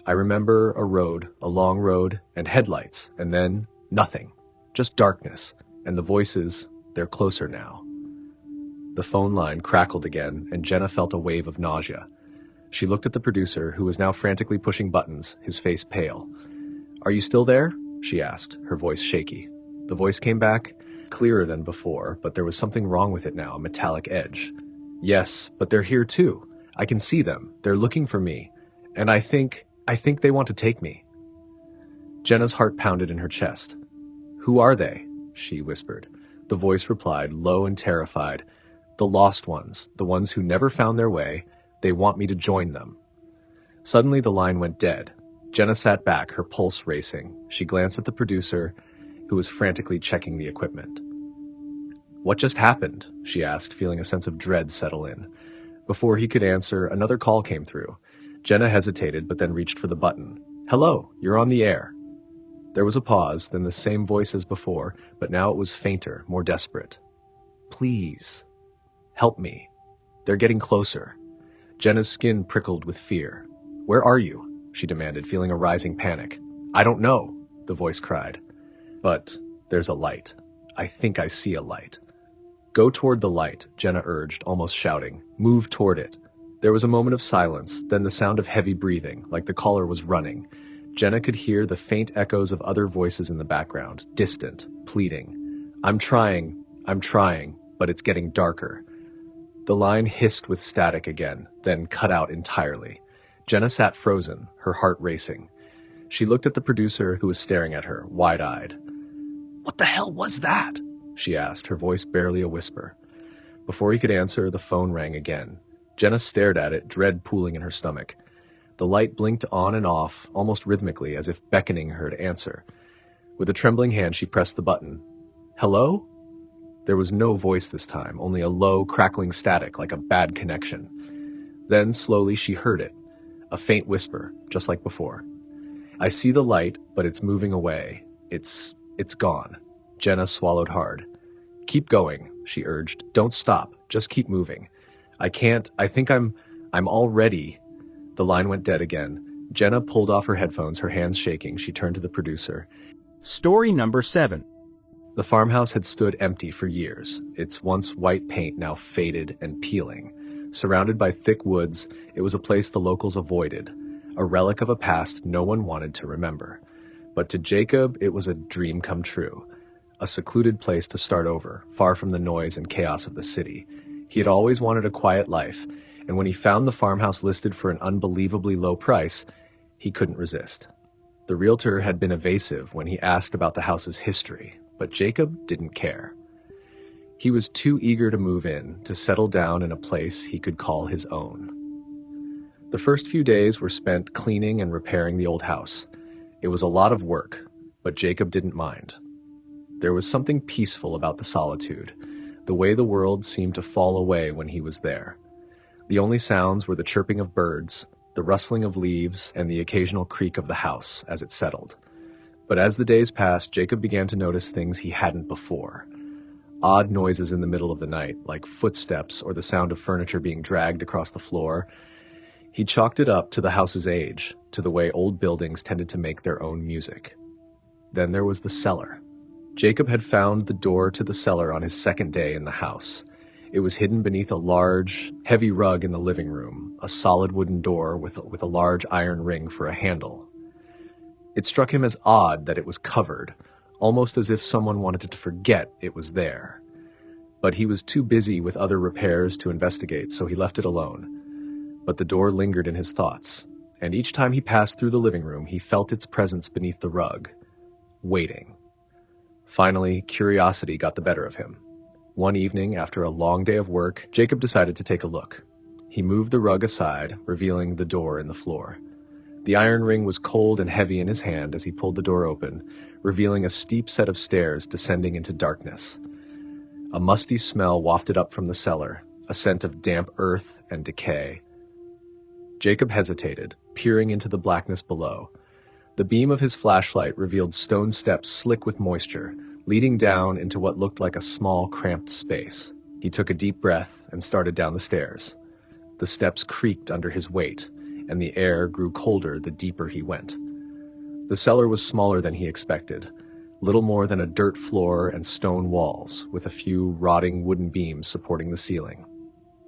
I remember a road, a long road, and headlights, and then nothing. Just darkness, and the voices, they're closer now. The phone line crackled again, and Jenna felt a wave of nausea. She looked at the producer, who was now frantically pushing buttons, his face pale. Are you still there? She asked, her voice shaky. The voice came back, clearer than before, but there was something wrong with it now, a metallic edge. Yes, but they're here too. I can see them. They're looking for me. And I think they want to take me. Jenna's heart pounded in her chest. Who are they? She whispered. The voice replied, low and terrified. The lost ones, the ones who never found their way. They want me to join them. Suddenly the line went dead. Jenna sat back, her pulse racing. She glanced at the producer, who was frantically checking the equipment. What just happened? She asked, feeling a sense of dread settle in. Before he could answer, another call came through. Jenna hesitated, but then reached for the button. Hello, you're on the air. There was a pause, then the same voice as before, but now it was fainter, more desperate. Please, help me. They're getting closer. Jenna's skin prickled with fear. Where are you? She demanded, feeling a rising panic. I don't know, the voice cried. But there's a light. I think I see a light. Go toward the light, Jenna urged, almost shouting. Move toward it. There was a moment of silence, then the sound of heavy breathing, like the caller was running. Jenna could hear the faint echoes of other voices in the background, distant, pleading. I'm trying, but it's getting darker. The line hissed with static again, then cut out entirely. Jenna sat frozen, her heart racing. She looked at the producer, who was staring at her, wide-eyed. What the hell was that? She asked, her voice barely a whisper. Before he could answer, the phone rang again. Jenna stared at it, dread pooling in her stomach. The light blinked on and off, almost rhythmically, as if beckoning her to answer. With a trembling hand, she pressed the button. Hello? There was no voice this time, only a low, crackling static like a bad connection. Then, slowly, she heard it. A faint whisper, just like before. I see the light, but it's moving away. It's gone. Jenna swallowed hard. Keep going, she urged. Don't stop. Just keep moving. I think I'm already... The line went dead again. Jenna pulled off her headphones, her hands shaking. She turned to the producer. Story number 7. The farmhouse had stood empty for years, its once white paint now faded and peeling. Surrounded by thick woods, it was a place the locals avoided, a relic of a past no one wanted to remember. But to Jacob, it was a dream come true, a secluded place to start over, far from the noise and chaos of the city. He had always wanted a quiet life, and when he found the farmhouse listed for an unbelievably low price, he couldn't resist. The realtor had been evasive when he asked about the house's history, but Jacob didn't care. He was too eager to move in, to settle down in a place he could call his own. The first few days were spent cleaning and repairing the old house. It was a lot of work. But Jacob didn't mind. There was something peaceful about the solitude, the way the world seemed to fall away when he was there. The only sounds were the chirping of birds, the rustling of leaves, and the occasional creak of the house as it settled. But as the days passed, Jacob began to notice things he hadn't before. Odd noises in the middle of the night, like footsteps or the sound of furniture being dragged across the floor. He chalked it up to the house's age, to the way old buildings tended to make their own music. Then there was the cellar. Jacob had found the door to the cellar on his second day in the house. It was hidden beneath a large, heavy rug in the living room, a solid wooden door with a large iron ring for a handle. It struck him as odd that it was covered, almost as if someone wanted to forget it was there. But he was too busy with other repairs to investigate, so he left it alone. But the door lingered in his thoughts, and each time he passed through the living room, he felt its presence beneath the rug, waiting. Finally, curiosity got the better of him. One evening, after a long day of work, Jacob decided to take a look. He moved the rug aside, revealing the door in the floor. The iron ring was cold and heavy in his hand as he pulled the door open, revealing a steep set of stairs descending into darkness. A musty smell wafted up from the cellar, a scent of damp earth and decay. Jacob hesitated, peering into the blackness below. The beam of his flashlight revealed stone steps slick with moisture, leading down into what looked like a small, cramped space. He took a deep breath and started down the stairs. The steps creaked under his weight, and the air grew colder the deeper he went. The cellar was smaller than he expected, little more than a dirt floor and stone walls, with a few rotting wooden beams supporting the ceiling.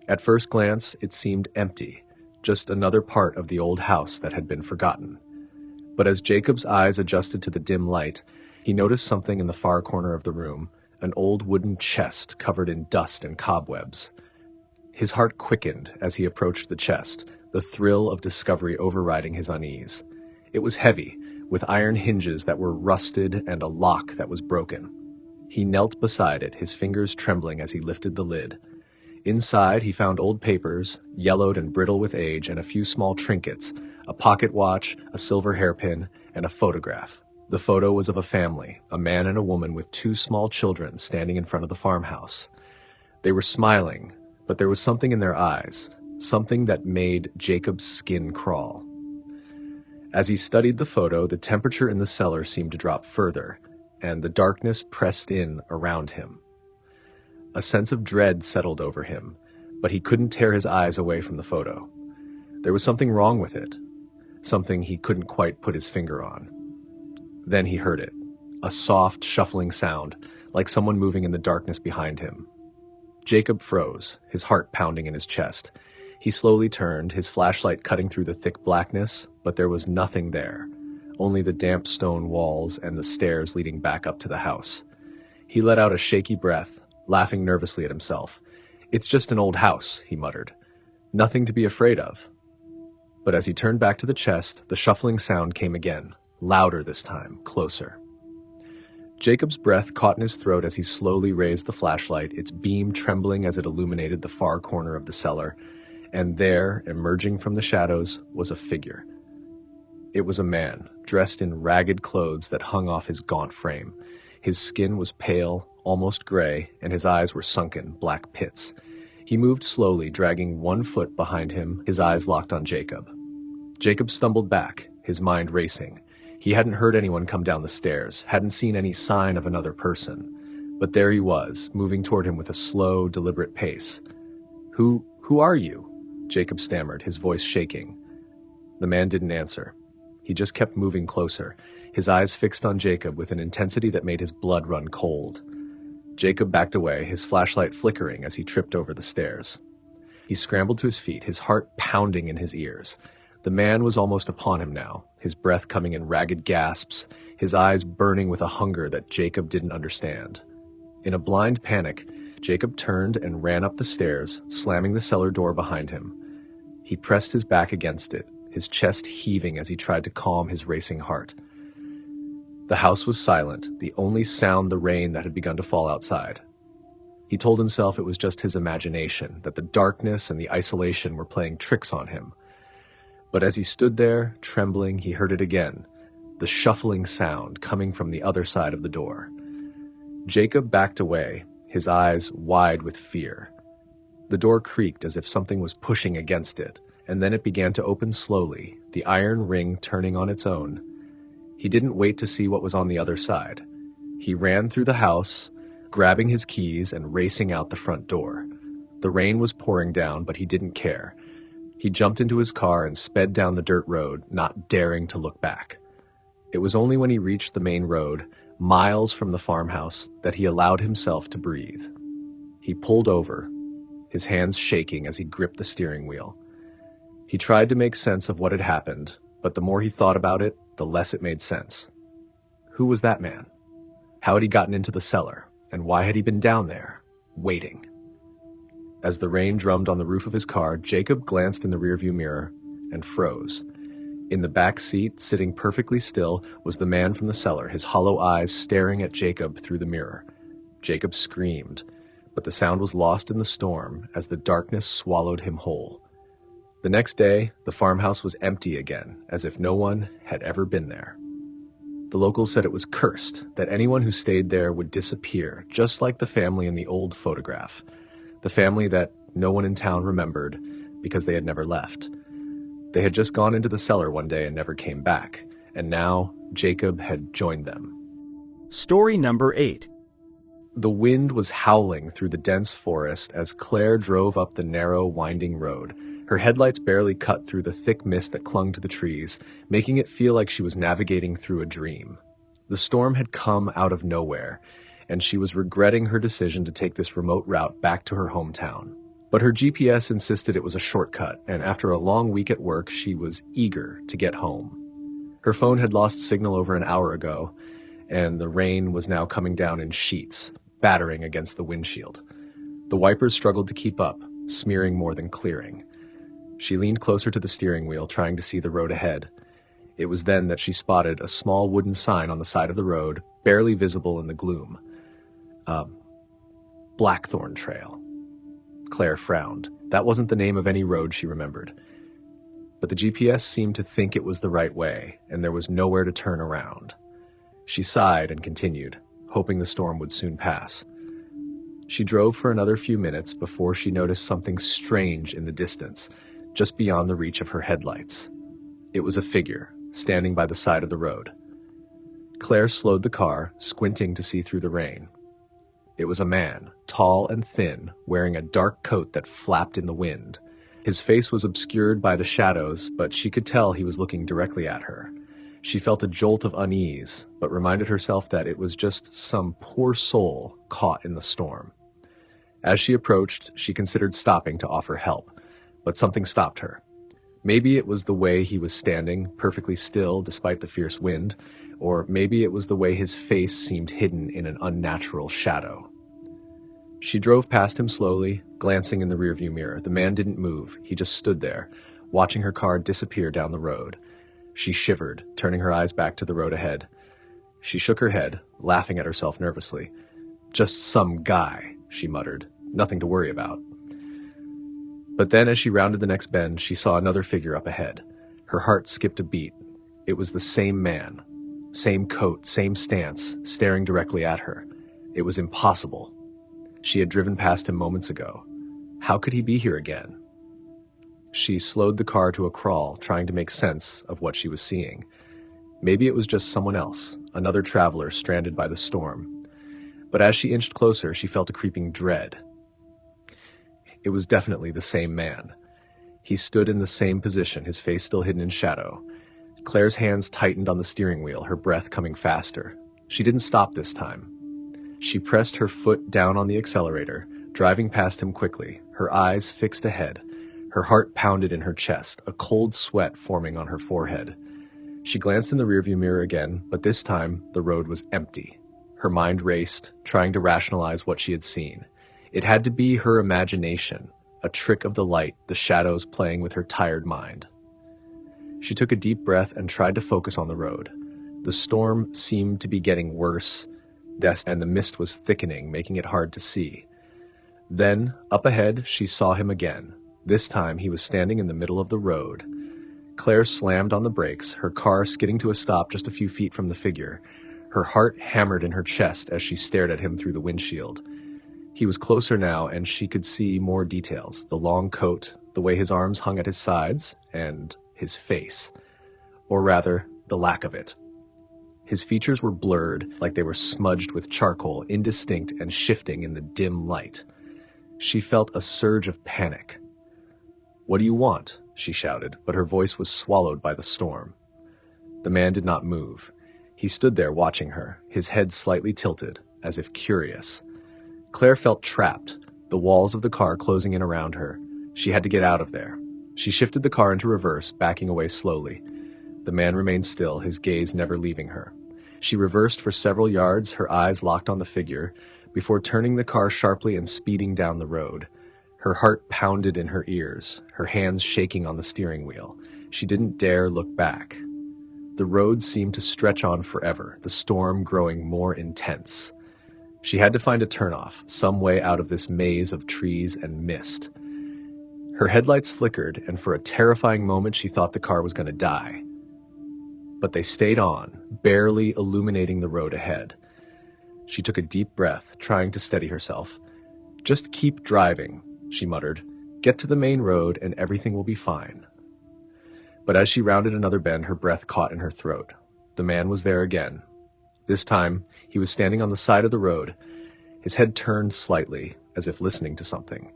At first glance, it seemed empty, just another part of the old house that had been forgotten. But as Jacob's eyes adjusted to the dim light, he noticed something in the far corner of the room, an old wooden chest covered in dust and cobwebs. His heart quickened as he approached the chest, the thrill of discovery overriding his unease. It was heavy, with iron hinges that were rusted and a lock that was broken. He knelt beside it, his fingers trembling as he lifted the lid. Inside, he found old papers, yellowed and brittle with age, and a few small trinkets, a pocket watch, a silver hairpin, and a photograph. The photo was of a family, a man and a woman with two small children standing in front of the farmhouse. They were smiling, but there was something in their eyes, something that made Jacob's skin crawl. As he studied the photo, the temperature in the cellar seemed to drop further, and the darkness pressed in around him. A sense of dread settled over him, but he couldn't tear his eyes away from the photo. There was something wrong with it, something he couldn't quite put his finger on. Then he heard it, a soft, shuffling sound, like someone moving in the darkness behind him. Jacob froze, his heart pounding in his chest. He slowly turned, his flashlight cutting through the thick blackness, but there was nothing there, only the damp stone walls and the stairs leading back up to the house. He let out a shaky breath, laughing nervously at himself. "It's just an old house," he muttered. "Nothing to be afraid of." But as he turned back to the chest, the shuffling sound came again, louder this time, closer. Jacob's breath caught in his throat as he slowly raised the flashlight, its beam trembling as it illuminated the far corner of the cellar, and there, emerging from the shadows, was a figure. It was a man, dressed in ragged clothes that hung off his gaunt frame. His skin was pale, almost gray, and his eyes were sunken, black pits. He moved slowly, dragging one foot behind him, his eyes locked on Jacob. Jacob stumbled back, his mind racing. He hadn't heard anyone come down the stairs, hadn't seen any sign of another person. But there he was, moving toward him with a slow, deliberate pace. Who are you?" Jacob stammered, his voice shaking. The man didn't answer. He just kept moving closer, his eyes fixed on Jacob with an intensity that made his blood run cold. Jacob backed away, his flashlight flickering as he tripped over the stairs. He scrambled to his feet, his heart pounding in his ears. The man was almost upon him now, his breath coming in ragged gasps, his eyes burning with a hunger that Jacob didn't understand. In a blind panic, Jacob turned and ran up the stairs, slamming the cellar door behind him. He pressed his back against it, his chest heaving as he tried to calm his racing heart. The house was silent, the only sound the rain that had begun to fall outside. He told himself it was just his imagination, that the darkness and the isolation were playing tricks on him. But as he stood there, trembling, he heard it again, the shuffling sound coming from the other side of the door. Jacob backed away, his eyes wide with fear. The door creaked as if something was pushing against it, and then it began to open slowly, the iron ring turning on its own. He didn't wait to see what was on the other side. He ran through the house, grabbing his keys and racing out the front door. The rain was pouring down, but he didn't care. He jumped into his car and sped down the dirt road, not daring to look back. It was only when he reached the main road, miles from the farmhouse, that he allowed himself to breathe. He pulled over, his hands shaking as he gripped the steering wheel. He tried to make sense of what had happened, but the more he thought about it, the less it made sense. Who was that man? How had he gotten into the cellar? And why had he been down there, waiting? As the rain drummed on the roof of his car, Jacob glanced in the rearview mirror and froze. In the back seat, sitting perfectly still, was the man from the cellar, his hollow eyes staring at Jacob through the mirror. Jacob screamed, but the sound was lost in the storm as the darkness swallowed him whole. The next day, the farmhouse was empty again, as if no one had ever been there. The locals said it was cursed, that anyone who stayed there would disappear, just like the family in the old photograph. The family that no one in town remembered because they had never left. They had just gone into the cellar one day and never came back, and now Jacob had joined them. Story number 8. The wind was howling through the dense forest as Claire drove up the narrow, winding road. Her headlights barely cut through the thick mist that clung to the trees, making it feel like she was navigating through a dream. The storm had come out of nowhere, and she was regretting her decision to take this remote route back to her hometown. But her GPS insisted it was a shortcut, and after a long week at work, she was eager to get home. Her phone had lost signal over an hour ago, and the rain was now coming down in sheets, battering against the windshield. The wipers struggled to keep up, smearing more than clearing. She leaned closer to the steering wheel, trying to see the road ahead. It was then that she spotted a small wooden sign on the side of the road, barely visible in the gloom. Blackthorn Trail. Claire frowned. That wasn't the name of any road she remembered. But the GPS seemed to think it was the right way, and there was nowhere to turn around. She sighed and continued, hoping the storm would soon pass. She drove for another few minutes before she noticed something strange in the distance, just beyond the reach of her headlights. It was a figure, standing by the side of the road. Claire slowed the car, squinting to see through the rain. It was a man, tall and thin, wearing a dark coat that flapped in the wind. His face was obscured by the shadows, but she could tell he was looking directly at her. She felt a jolt of unease, but reminded herself that it was just some poor soul caught in the storm. As she approached, she considered stopping to offer help, but something stopped her. Maybe it was the way he was standing, perfectly still despite the fierce wind, or maybe it was the way his face seemed hidden in an unnatural shadow. She drove past him slowly, glancing in the rearview mirror. The man didn't move. He just stood there, watching her car disappear down the road. She shivered, turning her eyes back to the road ahead. She shook her head, laughing at herself nervously. "Just some guy," she muttered. "Nothing to worry about." But then as she rounded the next bend, she saw another figure up ahead. Her heart skipped a beat. It was the same man. Same coat, same stance, staring directly at her. It was impossible. She had driven past him moments ago. How could he be here again? She slowed the car to a crawl, trying to make sense of what she was seeing. Maybe it was just someone else, another traveler stranded by the storm. But as she inched closer, she felt a creeping dread. It was definitely the same man. He stood in the same position, his face still hidden in shadow. Claire's hands tightened on the steering wheel, her breath coming faster. She didn't stop this time. She pressed her foot down on the accelerator, driving past him quickly, her eyes fixed ahead. Her heart pounded in her chest, a cold sweat forming on her forehead. She glanced in the rearview mirror again, but this time the road was empty. Her mind raced, trying to rationalize what she had seen. It had to be her imagination, a trick of the light, the shadows playing with her tired mind. She took a deep breath and tried to focus on the road. The storm seemed to be getting worse, and the mist was thickening, making it hard to see. Then, up ahead, she saw him again. This time he was standing in the middle of the road. Claire slammed on the brakes, her car skidding to a stop just a few feet from the figure. Her heart hammered in her chest as she stared at him through the windshield. He was closer now, and she could see more details. The long coat, the way his arms hung at his sides, and his face. Or rather, the lack of it. His features were blurred, like they were smudged with charcoal, indistinct and shifting in the dim light. She felt a surge of panic. "What do you want?" she shouted, but her voice was swallowed by the storm. The man did not move. He stood there watching her, his head slightly tilted, as if curious. Claire felt trapped, the walls of the car closing in around her. She had to get out of there. She shifted the car into reverse, backing away slowly. The man remained still, his gaze never leaving her. She reversed for several yards, her eyes locked on the figure, before turning the car sharply and speeding down the road. Her heart pounded in her ears, her hands shaking on the steering wheel. She didn't dare look back. The road seemed to stretch on forever, the storm growing more intense. She had to find a turnoff, some way out of this maze of trees and mist. Her headlights flickered, and for a terrifying moment she thought the car was going to die. But they stayed on, barely illuminating the road ahead. She took a deep breath, trying to steady herself. "Just keep driving," she muttered. "Get to the main road and everything will be fine." But as she rounded another bend, her breath caught in her throat. The man was there again. This time, he was standing on the side of the road, his head turned slightly, as if listening to something.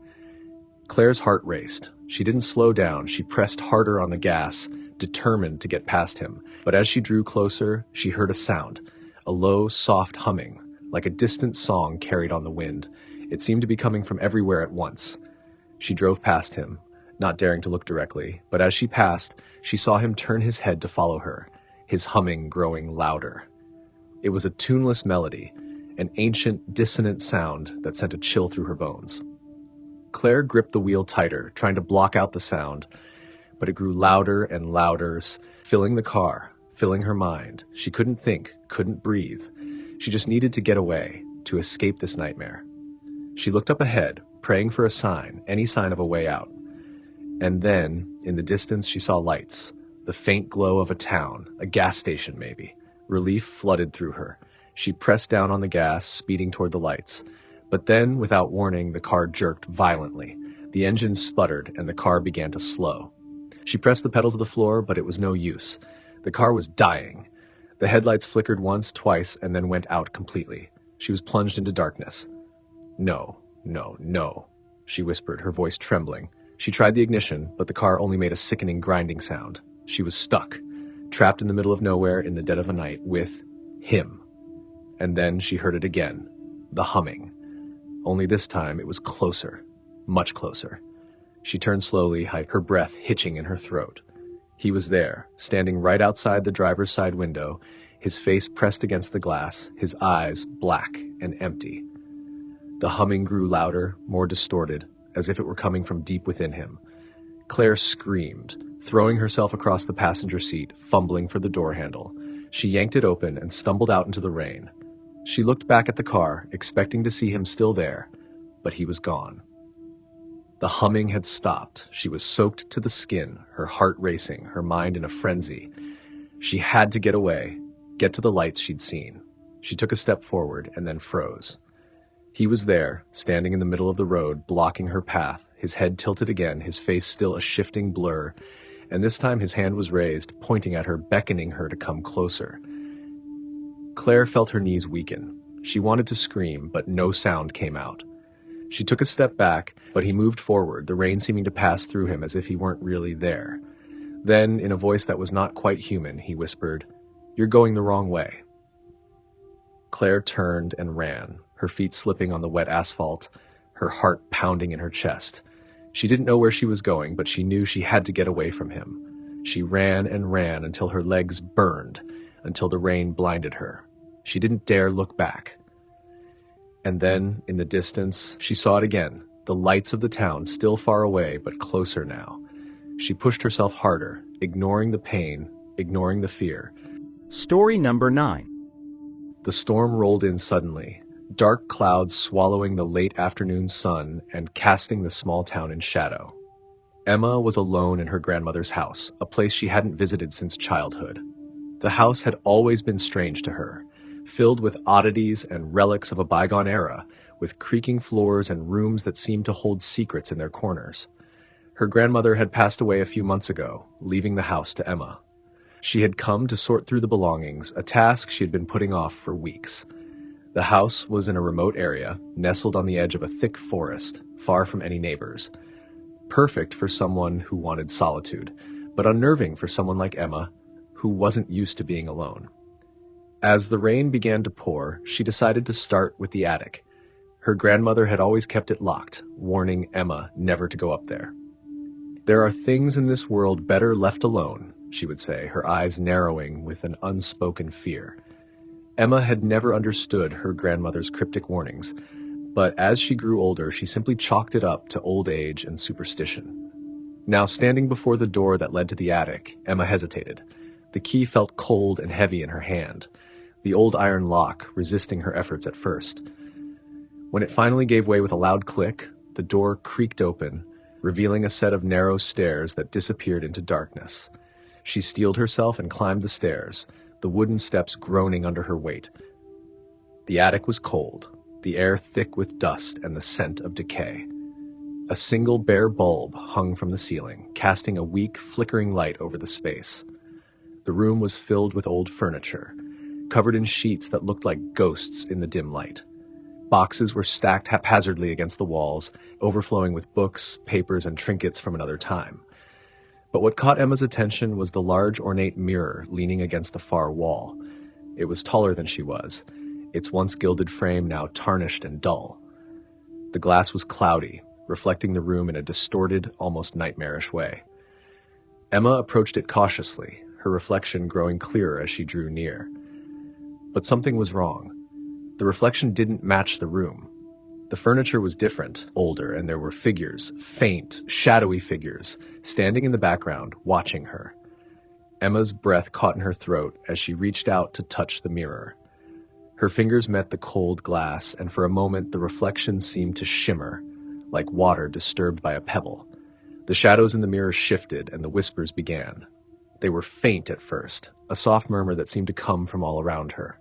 Claire's heart raced. She didn't slow down. She pressed harder on the gas, determined to get past him. But as she drew closer, she heard a sound, a low, soft humming, like a distant song carried on the wind. It seemed to be coming from everywhere at once. She drove past him, not daring to look directly, but as she passed, she saw him turn his head to follow her, his humming growing louder. It was a tuneless melody, an ancient, dissonant sound that sent a chill through her bones. Claire gripped the wheel tighter, trying to block out the sound, but it grew louder and louder, filling the car, filling her mind. She couldn't think, couldn't breathe. She just needed to get away, to escape this nightmare. She looked up ahead, praying for a sign, any sign of a way out. And then, in the distance, she saw lights, the faint glow of a town, a gas station maybe. Relief flooded through her. She pressed down on the gas, speeding toward the lights. But then, without warning, the car jerked violently. The engine sputtered, and the car began to slow. She pressed the pedal to the floor, but it was no use. The car was dying. The headlights flickered once, twice, and then went out completely. She was plunged into darkness. "No, no, no," she whispered, her voice trembling. She tried the ignition, but the car only made a sickening grinding sound. She was stuck, trapped in the middle of nowhere in the dead of the night with him. And then she heard it again, the humming. Only this time it was closer, much closer. She turned slowly, her breath hitching in her throat. He was there, standing right outside the driver's side window, his face pressed against the glass, his eyes black and empty. The humming grew louder, more distorted, as if it were coming from deep within him. Claire screamed, throwing herself across the passenger seat, fumbling for the door handle. She yanked it open and stumbled out into the rain. She looked back at the car, expecting to see him still there, but he was gone. The humming had stopped. She was soaked to the skin, her heart racing, her mind in a frenzy. She had to get away, get to the lights she'd seen. She took a step forward and then froze. He was there, standing in the middle of the road, blocking her path, his head tilted again, his face still a shifting blur, and this time his hand was raised, pointing at her, beckoning her to come closer. Claire felt her knees weaken. She wanted to scream, but no sound came out. She took a step back, but he moved forward, the rain seeming to pass through him as if he weren't really there. Then, in a voice that was not quite human, he whispered, "You're going the wrong way." Claire turned and ran, her feet slipping on the wet asphalt, her heart pounding in her chest. She didn't know where she was going, but she knew she had to get away from him. She ran and ran until her legs burned, until the rain blinded her. She didn't dare look back. And then, in the distance, she saw it again, the lights of the town still far away, but closer now. She pushed herself harder, ignoring the pain, ignoring the fear. Story number 9. The storm rolled in suddenly, dark clouds swallowing the late afternoon sun and casting the small town in shadow. Emma was alone in her grandmother's house, a place she hadn't visited since childhood. The house had always been strange to her, filled with oddities and relics of a bygone era, with creaking floors and rooms that seemed to hold secrets in their corners. Her grandmother had passed away a few months ago, leaving the house to Emma. She had come to sort through the belongings, a task she had been putting off for weeks. The house was in a remote area, nestled on the edge of a thick forest, far from any neighbors. Perfect for someone who wanted solitude, but unnerving for someone like Emma, who wasn't used to being alone. As the rain began to pour, she decided to start with the attic. Her grandmother had always kept it locked, warning Emma never to go up there. "There are things in this world better left alone," she would say, her eyes narrowing with an unspoken fear. Emma had never understood her grandmother's cryptic warnings, but as she grew older, she simply chalked it up to old age and superstition. Now, standing before the door that led to the attic, Emma hesitated. The key felt cold and heavy in her hand, the old iron lock resisting her efforts at first. When it finally gave way with a loud click, the door creaked open, revealing a set of narrow stairs that disappeared into darkness. She steeled herself and climbed the stairs, the wooden steps groaning under her weight. The attic was cold, the air thick with dust and the scent of decay. A single bare bulb hung from the ceiling, casting a weak, flickering light over the space. The room was filled with old furniture, covered in sheets that looked like ghosts in the dim light. Boxes were stacked haphazardly against the walls, overflowing with books, papers, and trinkets from another time. But what caught Emma's attention was the large ornate mirror leaning against the far wall. It was taller than she was, its once gilded frame now tarnished and dull. The glass was cloudy, reflecting the room in a distorted, almost nightmarish way. Emma approached it cautiously, her reflection growing clearer as she drew near. But something was wrong. The reflection didn't match the room. The furniture was different, older, and there were figures, faint, shadowy figures, standing in the background, watching her. Emma's breath caught in her throat as she reached out to touch the mirror. Her fingers met the cold glass, and for a moment the reflection seemed to shimmer, like water disturbed by a pebble. The shadows in the mirror shifted, and the whispers began. They were faint at first, a soft murmur that seemed to come from all around her.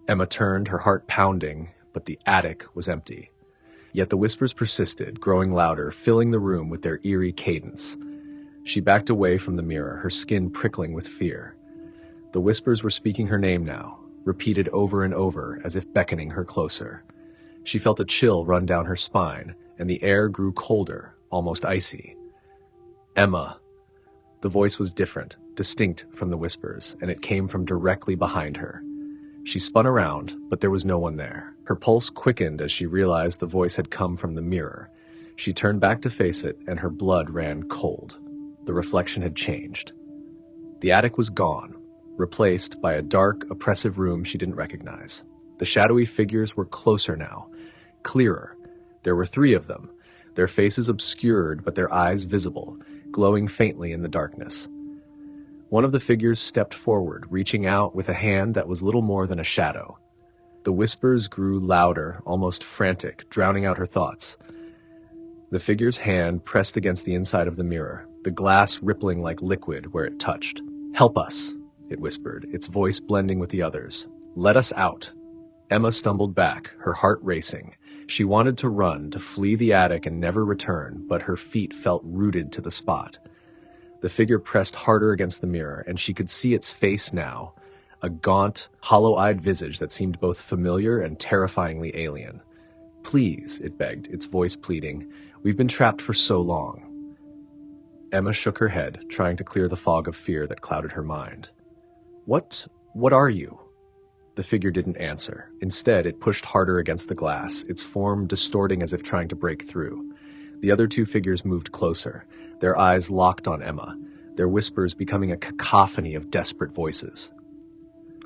Emma turned, her heart pounding, but the attic was empty. Yet the whispers persisted, growing louder, filling the room with their eerie cadence. She backed away from the mirror, her skin prickling with fear. The whispers were speaking her name now, repeated over and over as if beckoning her closer. She felt a chill run down her spine, and the air grew colder, almost icy. "Emma." The voice was different, distinct from the whispers, and it came from directly behind her. She spun around, but there was no one there. Her pulse quickened as she realized the voice had come from the mirror. She turned back to face it, and her blood ran cold. The reflection had changed. The attic was gone, replaced by a dark, oppressive room she didn't recognize. The shadowy figures were closer now, clearer. There were 3 of them, their faces obscured but their eyes visible, glowing faintly in the darkness. One of the figures stepped forward, reaching out with a hand that was little more than a shadow. The whispers grew louder, almost frantic, drowning out her thoughts. The figure's hand pressed against the inside of the mirror, the glass rippling like liquid where it touched. "Help us," it whispered, its voice blending with the others. "Let us out." Emma stumbled back, her heart racing. She wanted to run, to flee the attic and never return, but her feet felt rooted to the spot. The figure pressed harder against the mirror, and she could see its face now, a gaunt, hollow-eyed visage that seemed both familiar and terrifyingly alien. "Please," it begged, its voice pleading, "we've been trapped for so long." Emma shook her head, trying to clear the fog of fear that clouded her mind. What are you?" The figure didn't answer. Instead, it pushed harder against the glass, its form distorting as if trying to break through. The other 2 figures moved closer, their eyes locked on Emma, their whispers becoming a cacophony of desperate voices.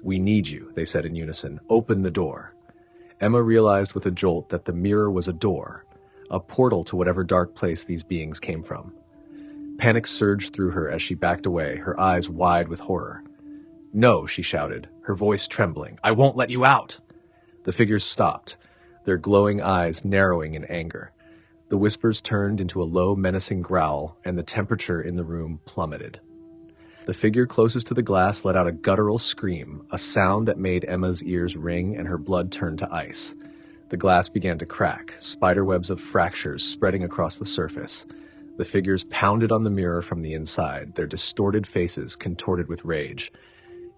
"We need you," they said in unison. "Open the door." Emma realized with a jolt that the mirror was a door, a portal to whatever dark place these beings came from. Panic surged through her as she backed away, her eyes wide with horror. "No," she shouted, her voice trembling. "I won't let you out." The figures stopped, their glowing eyes narrowing in anger. The whispers turned into a low, menacing growl, and the temperature in the room plummeted. The figure closest to the glass let out a guttural scream, a sound that made Emma's ears ring and her blood turn to ice. The glass began to crack, spiderwebs of fractures spreading across the surface. The figures pounded on the mirror from the inside, their distorted faces contorted with rage.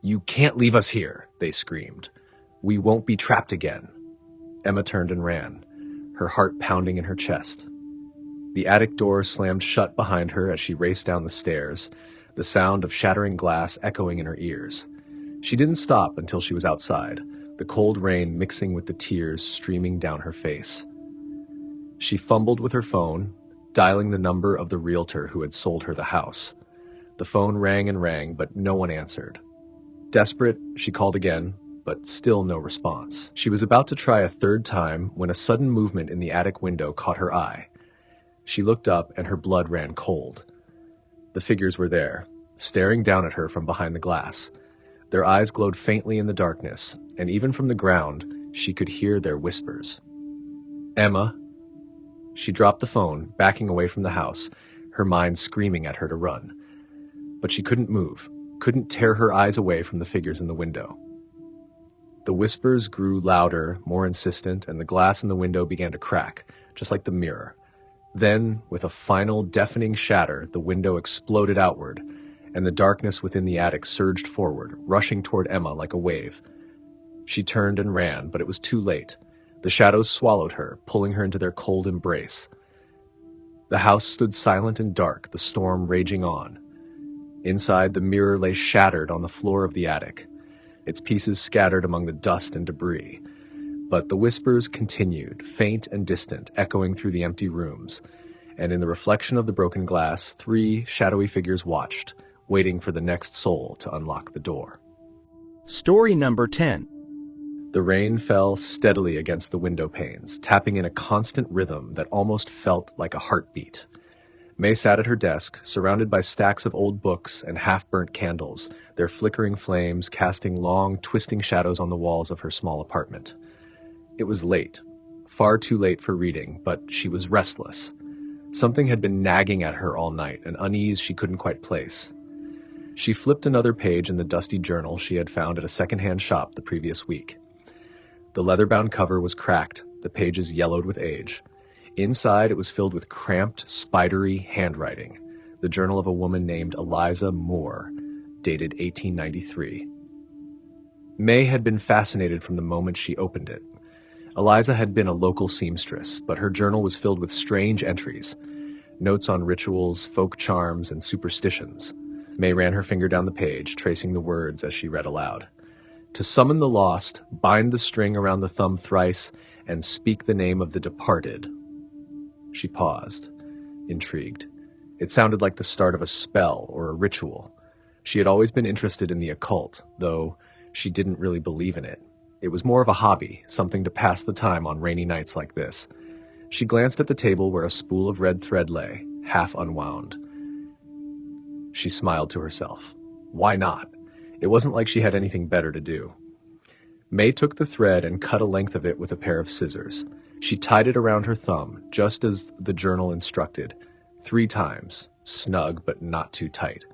"You can't leave us here," they screamed. "We won't be trapped again." Emma turned and ran, her heart pounding in her chest. The attic door slammed shut behind her as she raced down the stairs, the sound of shattering glass echoing in her ears. She didn't stop until she was outside, the cold rain mixing with the tears streaming down her face. She fumbled with her phone, dialing the number of the realtor who had sold her the house. The phone rang and rang, but no one answered. Desperate, she called again, but still no response. She was about to try a third time when a sudden movement in the attic window caught her eye. She looked up and her blood ran cold. The figures were there, staring down at her from behind the glass. Their eyes glowed faintly in the darkness, and even from the ground, she could hear their whispers. "Emma." She dropped the phone, backing away from the house, her mind screaming at her to run. But she couldn't move, couldn't tear her eyes away from the figures in the window. The whispers grew louder, more insistent, and the glass in the window began to crack, just like the mirror. Then, with a final deafening shatter, the window exploded outward, and the darkness within the attic surged forward, rushing toward Emma like a wave. She turned and ran, but it was too late. The shadows swallowed her, pulling her into their cold embrace. The house stood silent and dark, the storm raging on. Inside, the mirror lay shattered on the floor of the attic, its pieces scattered among the dust and debris. But the whispers continued, faint and distant, echoing through the empty rooms. And in the reflection of the broken glass, 3 shadowy figures watched, waiting for the next soul to unlock the door. Story number 10. The rain fell steadily against the window panes, tapping in a constant rhythm that almost felt like a heartbeat. May sat at her desk, surrounded by stacks of old books and half-burnt candles, their flickering flames casting long, twisting shadows on the walls of her small apartment. It was late, far too late for reading, but she was restless. Something had been nagging at her all night, an unease she couldn't quite place. She flipped another page in the dusty journal she had found at a second-hand shop the previous week. The leather-bound cover was cracked, the pages yellowed with age. Inside, it was filled with cramped, spidery handwriting, the journal of a woman named Eliza Moore, dated 1893. May had been fascinated from the moment she opened it. Eliza had been a local seamstress, but her journal was filled with strange entries, notes on rituals, folk charms, and superstitions. May ran her finger down the page, tracing the words as she read aloud. "To summon the lost, bind the string around the thumb thrice, and speak the name of the departed." She paused, intrigued. It sounded like the start of a spell or a ritual. She had always been interested in the occult, though she didn't really believe in it. It was more of a hobby, something to pass the time on rainy nights like this. She glanced at the table where a spool of red thread lay, half unwound. She smiled to herself. Why not? It wasn't like she had anything better to do. May took the thread and cut a length of it with a pair of scissors. She tied it around her thumb, just as the journal instructed, 3 times, snug but not too tight.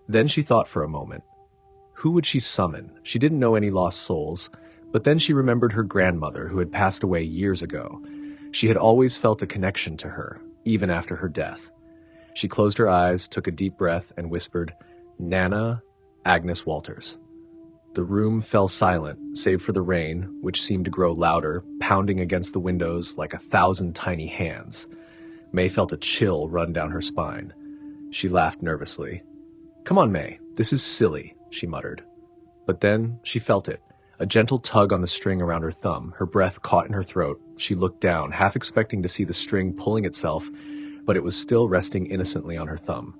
Then she thought for a moment. Who would she summon? She didn't know any lost souls, but then she remembered her grandmother who had passed away years ago. She had always felt a connection to her, even after her death. She closed her eyes, took a deep breath, and whispered, "Nana Agnes Walters." The room fell silent, save for the rain, which seemed to grow louder, pounding against the windows like 1,000 tiny hands. May felt a chill run down her spine. She laughed nervously. "Come on, May, this is silly," she muttered. But then she felt it, a gentle tug on the string around her thumb, her breath caught in her throat. She looked down, half expecting to see the string pulling itself, but it was still resting innocently on her thumb.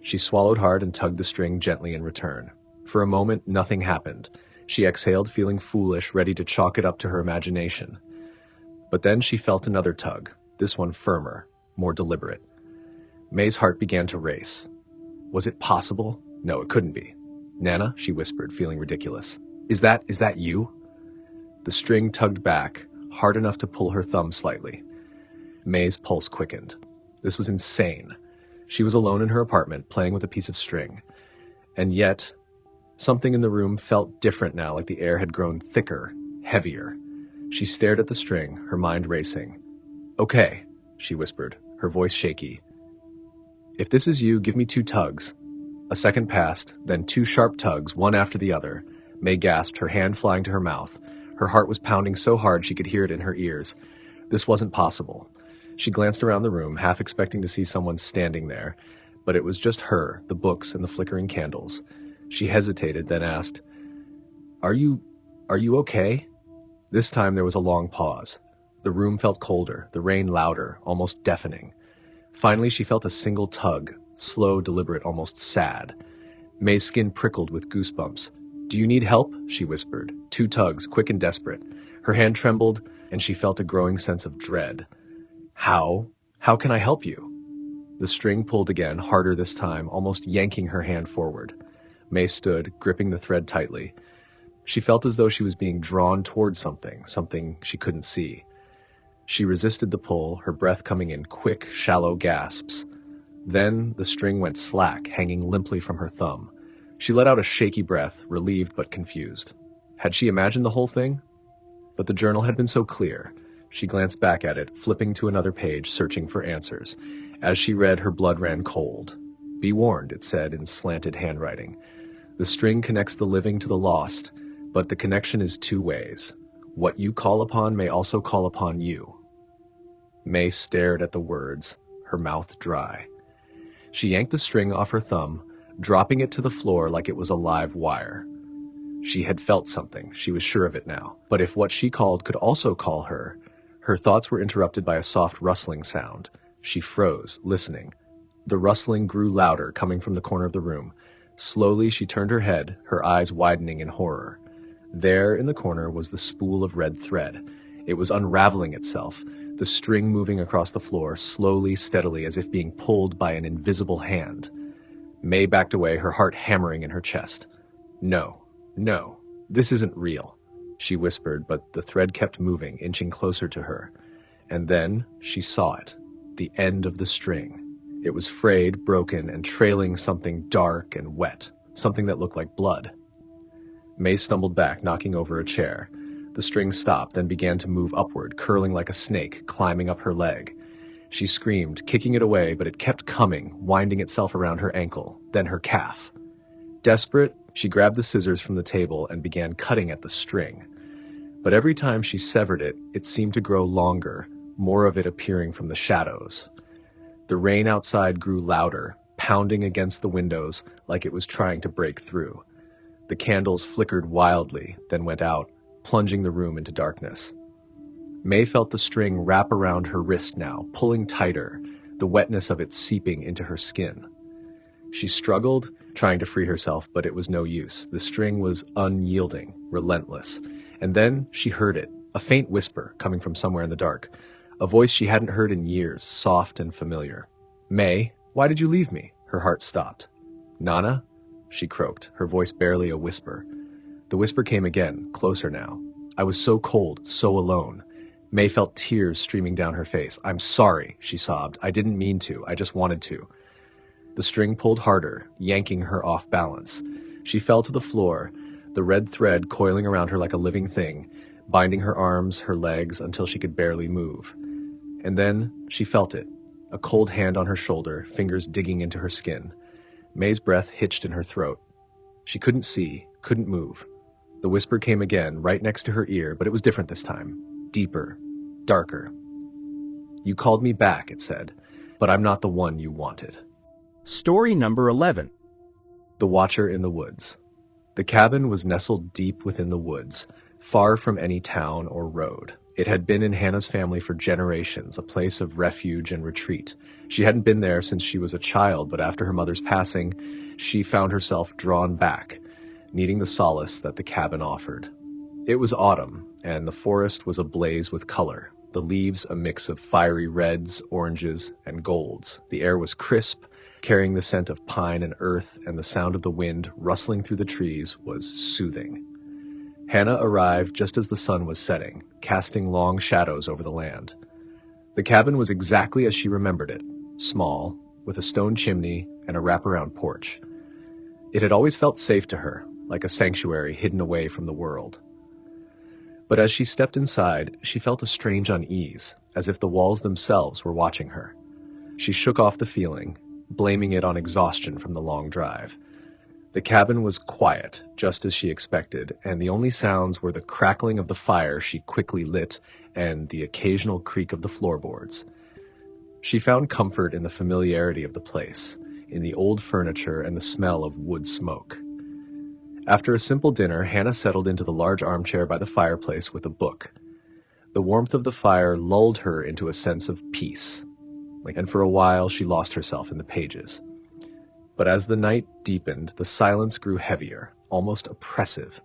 She swallowed hard and tugged the string gently in return. For a moment, nothing happened. She exhaled, feeling foolish, ready to chalk it up to her imagination. But then she felt another tug, this one firmer, more deliberate. May's heart began to race. Was it possible? No, it couldn't be. "Nana," she whispered, feeling ridiculous. Is that you?" The string tugged back, hard enough to pull her thumb slightly. May's pulse quickened. This was insane. She was alone in her apartment, playing with a piece of string. And yet, something in the room felt different now, like the air had grown thicker, heavier. She stared at the string, her mind racing. "Okay," she whispered, her voice shaky. "If this is you, give me 2 tugs." A second passed, then 2 sharp tugs, one after the other. May gasped, her hand flying to her mouth. Her heart was pounding so hard she could hear it in her ears. This wasn't possible. She glanced around the room, half expecting to see someone standing there, but it was just her, the books, and the flickering candles. She hesitated, then asked, Are you okay?" This time there was a long pause. The room felt colder, the rain louder, almost deafening. Finally she felt a single tug, slow, deliberate, almost sad. May's skin prickled with goosebumps. "Do you need help?" she whispered. 2 tugs, quick and desperate. Her hand trembled, and she felt a growing sense of dread. How can I help you?" The string pulled again, harder this time, almost yanking her hand forward. May stood, gripping the thread tightly. She felt as though she was being drawn toward something she couldn't see. She resisted the pull, her breath coming in quick, shallow gasps. Then the string went slack, hanging limply from her thumb. She let out a shaky breath, relieved but confused. Had she imagined the whole thing? But the journal had been so clear. She glanced back at it, flipping to another page, searching for answers. As she read, her blood ran cold. "Be warned," it said in slanted handwriting. "The string connects the living to the lost, but the connection is 2 ways. What you call upon may also call upon you." May stared at the words, her mouth dry. She yanked the string off her thumb, dropping it to the floor like it was a live wire. She had felt something, she was sure of it now. But if what she called could also call her thoughts were interrupted by a soft rustling sound. She froze, listening. The rustling grew louder, coming from the corner of the room. Slowly she turned her head, her eyes widening in horror. There in the corner was the spool of red thread. It was unraveling itself, the string moving across the floor, slowly, steadily, as if being pulled by an invisible hand. May backed away, her heart hammering in her chest. No, this isn't real," she whispered, but the thread kept moving, inching closer to her. And then she saw it, the end of the string. It was frayed, broken, and trailing something dark and wet, something that looked like blood. May stumbled back, knocking over a chair. The string stopped, then began to move upward, curling like a snake, climbing up her leg. She screamed, kicking it away, but it kept coming, winding itself around her ankle, then her calf. Desperate, she grabbed the scissors from the table and began cutting at the string. But every time she severed it, it seemed to grow longer, more of it appearing from the shadows. The rain outside grew louder, pounding against the windows like it was trying to break through. The candles flickered wildly, then went out, plunging the room into darkness. May felt the string wrap around her wrist now, pulling tighter, the wetness of it seeping into her skin. She struggled, trying to free herself, but it was no use. The string was unyielding, relentless. And then she heard it, a faint whisper coming from somewhere in the dark, a voice she hadn't heard in years, soft and familiar. "May, why did you leave me?" Her heart stopped. "Nana?" she croaked, her voice barely a whisper. The whisper came again, closer now. "I was so cold, so alone." May felt tears streaming down her face. "I'm sorry," she sobbed. "I didn't mean to. I just wanted to." The string pulled harder, yanking her off balance. She fell to the floor, the red thread coiling around her like a living thing, binding her arms, her legs, until she could barely move. And then she felt it, a cold hand on her shoulder, fingers digging into her skin. May's breath hitched in her throat. She couldn't see, couldn't move. The whisper came again, right next to her ear, but it was different this time. Deeper, darker. "You called me back," it said, "but I'm not the one you wanted." Story number 11. The Watcher in the Woods. The cabin was nestled deep within the woods, far from any town or road. It had been in Hannah's family for generations, a place of refuge and retreat. She hadn't been there since she was a child, but after her mother's passing, she found herself drawn back, needing the solace that the cabin offered. It was autumn, and the forest was ablaze with color, the leaves a mix of fiery reds, oranges, and golds. The air was crisp, carrying the scent of pine and earth, and the sound of the wind rustling through the trees was soothing. Hannah arrived just as the sun was setting, casting long shadows over the land. The cabin was exactly as she remembered it, small, with a stone chimney and a wraparound porch. It had always felt safe to her, like a sanctuary hidden away from the world. But as she stepped inside, she felt a strange unease, as if the walls themselves were watching her. She shook off the feeling, blaming it on exhaustion from the long drive. The cabin was quiet, just as she expected, and the only sounds were the crackling of the fire she quickly lit and the occasional creak of the floorboards. She found comfort in the familiarity of the place, in the old furniture and the smell of wood smoke. After a simple dinner, Hannah settled into the large armchair by the fireplace with a book. The warmth of the fire lulled her into a sense of peace, and for a while she lost herself in the pages. But as the night deepened, the silence grew heavier, almost oppressive.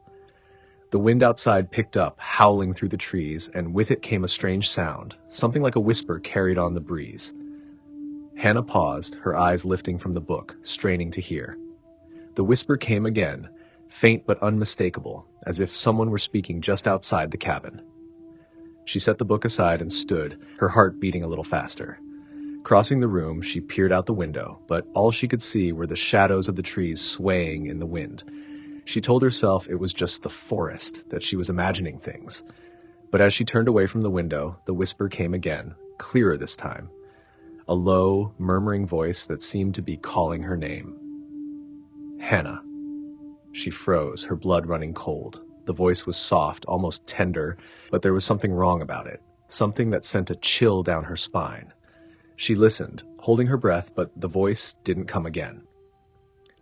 The wind outside picked up, howling through the trees, and with it came a strange sound, something like a whisper carried on the breeze. Hannah paused, her eyes lifting from the book, straining to hear. The whisper came again, faint but unmistakable, as if someone were speaking just outside the cabin. She set the book aside and stood, her heart beating a little faster. Crossing the room, she peered out the window, but all she could see were the shadows of the trees swaying in the wind. She told herself it was just the forest, that she was imagining things. But as she turned away from the window, the whisper came again, clearer this time. A low, murmuring voice that seemed to be calling her name. Hannah. She froze, her blood running cold. The voice was soft, almost tender, but there was something wrong about it, something that sent a chill down her spine. She listened, holding her breath, but the voice didn't come again.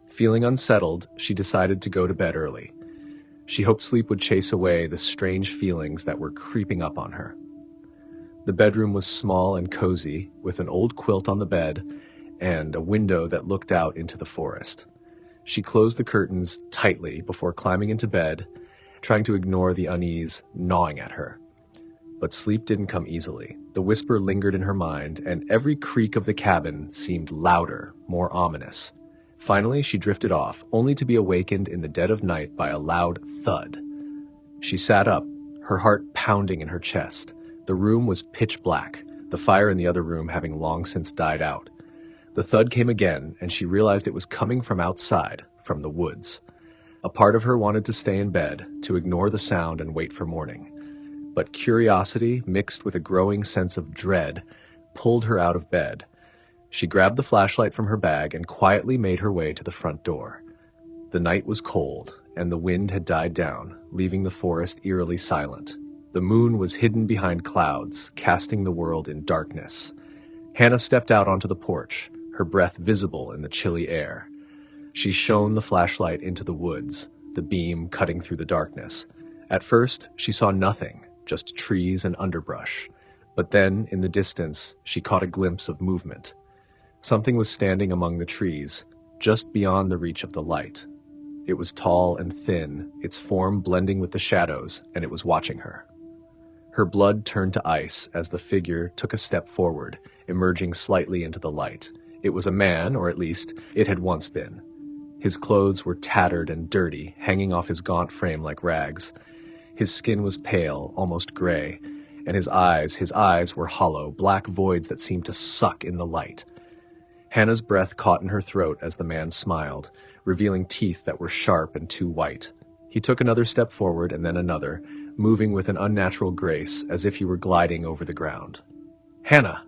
Feeling unsettled, she decided to go to bed early. She hoped sleep would chase away the strange feelings that were creeping up on her. The bedroom was small and cozy, with an old quilt on the bed and a window that looked out into the forest. She closed the curtains tightly before climbing into bed, trying to ignore the unease gnawing at her. But sleep didn't come easily. The whisper lingered in her mind, and every creak of the cabin seemed louder, more ominous. Finally, she drifted off, only to be awakened in the dead of night by a loud thud. She sat up, her heart pounding in her chest. The room was pitch black, the fire in the other room having long since died out. The thud came again, and she realized it was coming from outside, from the woods. A part of her wanted to stay in bed, to ignore the sound and wait for morning. But curiosity, mixed with a growing sense of dread, pulled her out of bed. She grabbed the flashlight from her bag and quietly made her way to the front door. The night was cold, and the wind had died down, leaving the forest eerily silent. The moon was hidden behind clouds, casting the world in darkness. Hannah stepped out onto the porch, her breath visible in the chilly air. She shone the flashlight into the woods, the beam cutting through the darkness. At first, she saw nothing, just trees and underbrush. But then, in the distance, she caught a glimpse of movement. Something was standing among the trees, just beyond the reach of the light. It was tall and thin, its form blending with the shadows, and it was watching her. Her blood turned to ice as the figure took a step forward, emerging slightly into the light. It was a man, or at least, it had once been. His clothes were tattered and dirty, hanging off his gaunt frame like rags. His skin was pale, almost gray, and his eyes were hollow, black voids that seemed to suck in the light. Hannah's breath caught in her throat as the man smiled, revealing teeth that were sharp and too white. He took another step forward and then another, moving with an unnatural grace as if he were gliding over the ground. "Hannah!"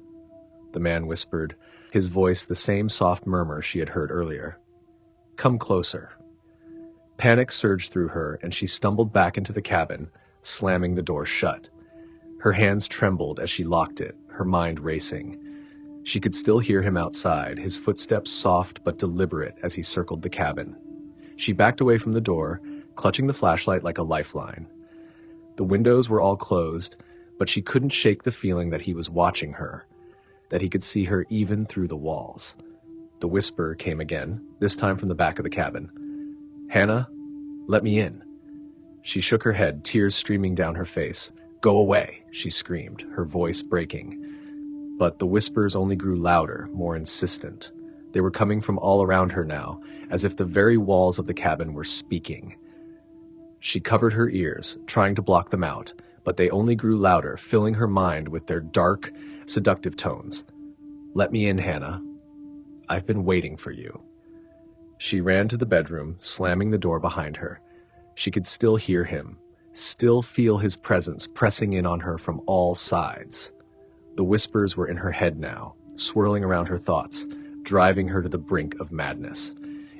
the man whispered, his voice the same soft murmur she had heard earlier. "Come closer." Panic surged through her, and she stumbled back into the cabin, slamming the door shut. Her hands trembled as she locked it, her mind racing. She could still hear him outside, his footsteps soft but deliberate as he circled the cabin. She backed away from the door, clutching the flashlight like a lifeline. The windows were all closed, but she couldn't shake the feeling that he was watching her, that he could see her even through the walls. The whisper came again, this time from the back of the cabin. "Hannah, let me in." She shook her head, tears streaming down her face. "Go away," she screamed, her voice breaking. But the whispers only grew louder, more insistent. They were coming from all around her now, as if the very walls of the cabin were speaking. She covered her ears, trying to block them out, but they only grew louder, filling her mind with their dark, seductive tones. "Let me in, Hannah. I've been waiting for you." She ran to the bedroom, slamming the door behind her. She could still hear him, still feel his presence pressing in on her from all sides. The whispers were in her head now, swirling around her thoughts, driving her to the brink of madness.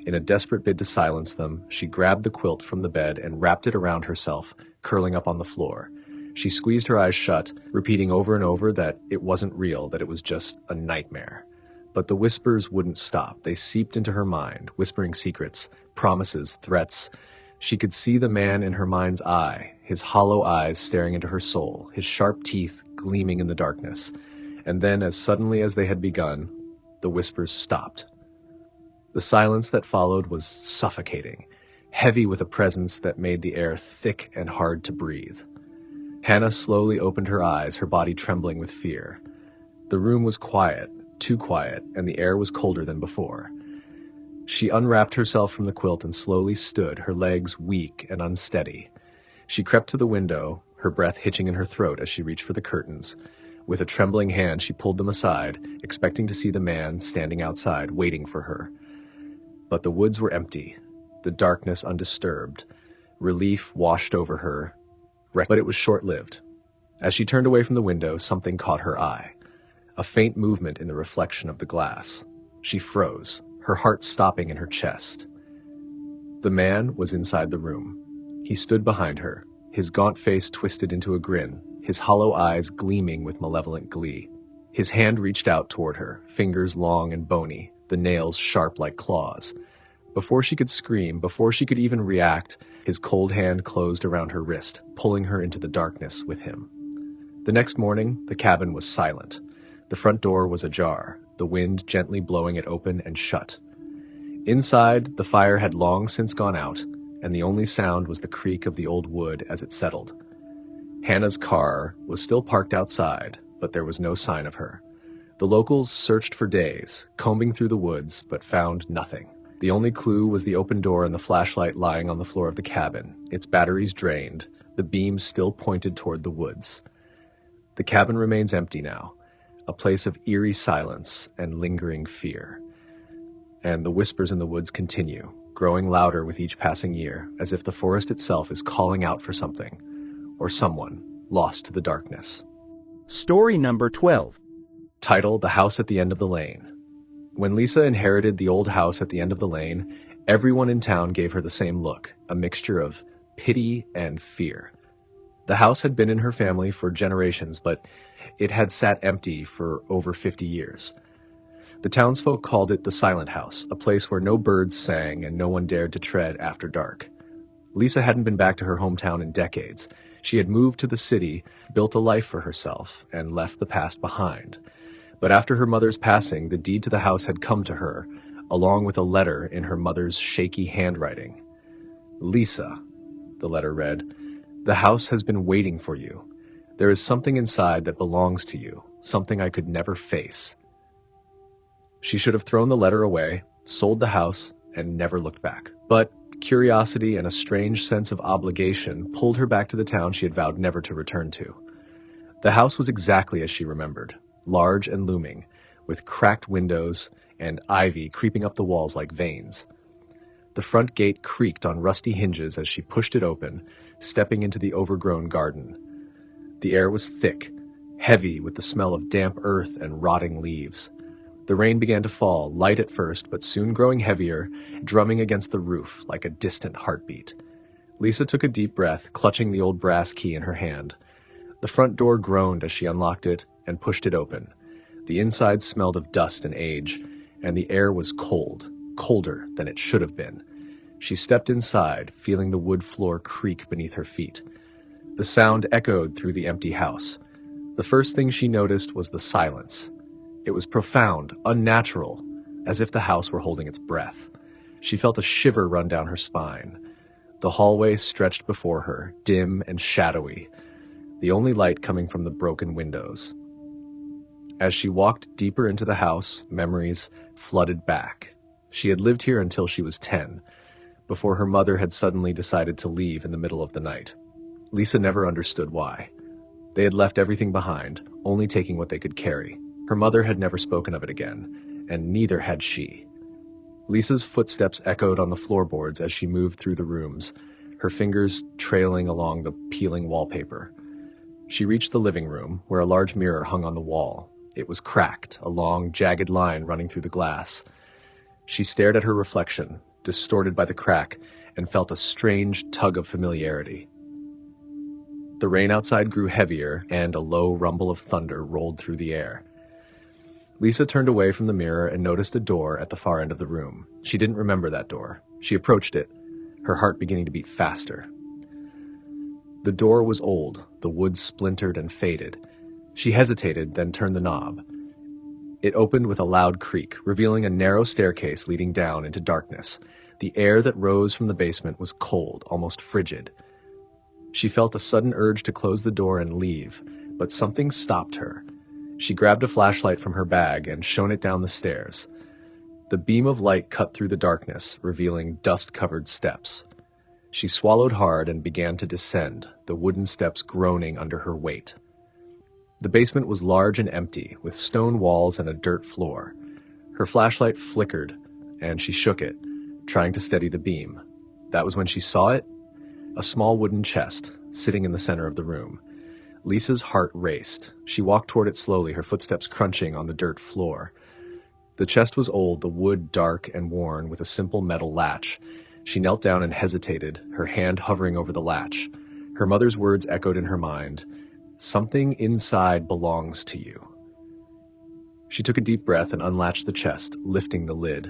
In a desperate bid to silence them, she grabbed the quilt from the bed and wrapped it around herself, curling up on the floor. She squeezed her eyes shut, repeating over and over that it wasn't real, that it was just a nightmare. But the whispers wouldn't stop. They seeped into her mind, whispering secrets, promises, threats. She could see the man in her mind's eye, his hollow eyes staring into her soul, his sharp teeth gleaming in the darkness. And then, as suddenly as they had begun, the whispers stopped. The silence that followed was suffocating, heavy with a presence that made the air thick and hard to breathe. Hannah slowly opened her eyes, her body trembling with fear. The room was quiet, too quiet, and the air was colder than before. She unwrapped herself from the quilt and slowly stood, her legs weak and unsteady. She crept to the window, her breath hitching in her throat as she reached for the curtains. With a trembling hand, she pulled them aside, expecting to see the man standing outside, waiting for her. But the woods were empty, the darkness undisturbed. Relief washed over her, but it was short-lived. As she turned away from the window, something caught her eye. A faint movement in the reflection of the glass. She froze, her heart stopping in her chest. The man was inside the room. He stood behind her, his gaunt face twisted into a grin, his hollow eyes gleaming with malevolent glee. His hand reached out toward her, fingers long and bony, the nails sharp like claws. Before she could scream, before she could even react, his cold hand closed around her wrist, pulling her into the darkness with him. The next morning, the cabin was silent. The front door was ajar, the wind gently blowing it open and shut. Inside, the fire had long since gone out, and the only sound was the creak of the old wood as it settled. Hannah's car was still parked outside, but there was no sign of her. The locals searched for days, combing through the woods, but found nothing. The only clue was the open door and the flashlight lying on the floor of the cabin, its batteries drained, the beams still pointed toward the woods. The cabin remains empty now, a place of eerie silence and lingering fear. And the whispers in the woods continue, growing louder with each passing year, as if the forest itself is calling out for something, or someone lost to the darkness. Story number 12. Title: The House at the End of the Lane. When Lisa inherited the old house at the end of the lane, everyone in town gave her the same look, a mixture of pity and fear. The house had been in her family for generations, but it had sat empty for over 50 years. The townsfolk called it the Silent House, a place where no birds sang and no one dared to tread after dark. Lisa hadn't been back to her hometown in decades. She had moved to the city, built a life for herself, and left the past behind. But after her mother's passing, the deed to the house had come to her, along with a letter in her mother's shaky handwriting. "Lisa," the letter read, "the house has been waiting for you. There is something inside that belongs to you, something I could never face." She should have thrown the letter away, sold the house, and never looked back. But curiosity and a strange sense of obligation pulled her back to the town she had vowed never to return to. The house was exactly as she remembered, large and looming, with cracked windows and ivy creeping up the walls like veins. The front gate creaked on rusty hinges as she pushed it open, stepping into the overgrown garden. The air was thick, heavy with the smell of damp earth and rotting leaves. The rain began to fall, light at first, but soon growing heavier, drumming against the roof like a distant heartbeat. Lisa took a deep breath, clutching the old brass key in her hand. The front door groaned as she unlocked it and pushed it open. The inside smelled of dust and age, and the air was cold, colder than it should have been. She stepped inside, feeling the wood floor creak beneath her feet. The sound echoed through the empty house. The first thing she noticed was the silence. It was profound, unnatural, as if the house were holding its breath. She felt a shiver run down her spine. The hallway stretched before her, dim and shadowy, the only light coming from the broken windows. As she walked deeper into the house, memories flooded back. She had lived here until she was 10, before her mother had suddenly decided to leave in the middle of the night. Lisa never understood why. They had left everything behind, only taking what they could carry. Her mother had never spoken of it again, and neither had she. Lisa's footsteps echoed on the floorboards as she moved through the rooms, her fingers trailing along the peeling wallpaper. She reached the living room, where a large mirror hung on the wall. It was cracked, a long, jagged line running through the glass. She stared at her reflection, distorted by the crack, and felt a strange tug of familiarity. The rain outside grew heavier, and a low rumble of thunder rolled through the air. Lisa turned away from the mirror and noticed a door at the far end of the room. She didn't remember that door. She approached it, her heart beginning to beat faster. The door was old, the wood splintered and faded. She hesitated, then turned the knob. It opened with a loud creak, revealing a narrow staircase leading down into darkness. The air that rose from the basement was cold, almost frigid. She felt a sudden urge to close the door and leave, but something stopped her. She grabbed a flashlight from her bag and shone it down the stairs. The beam of light cut through the darkness, revealing dust-covered steps. She swallowed hard and began to descend, the wooden steps groaning under her weight. The basement was large and empty, with stone walls and a dirt floor. Her flashlight flickered, and she shook it, trying to steady the beam. That was when she saw it, a small wooden chest, sitting in the center of the room. Lisa's heart raced. She walked toward it slowly, her footsteps crunching on the dirt floor. The chest was old, the wood dark and worn, with a simple metal latch. She knelt down and hesitated, her hand hovering over the latch. Her mother's words echoed in her mind. "Something inside belongs to you." She took a deep breath and unlatched the chest, lifting the lid.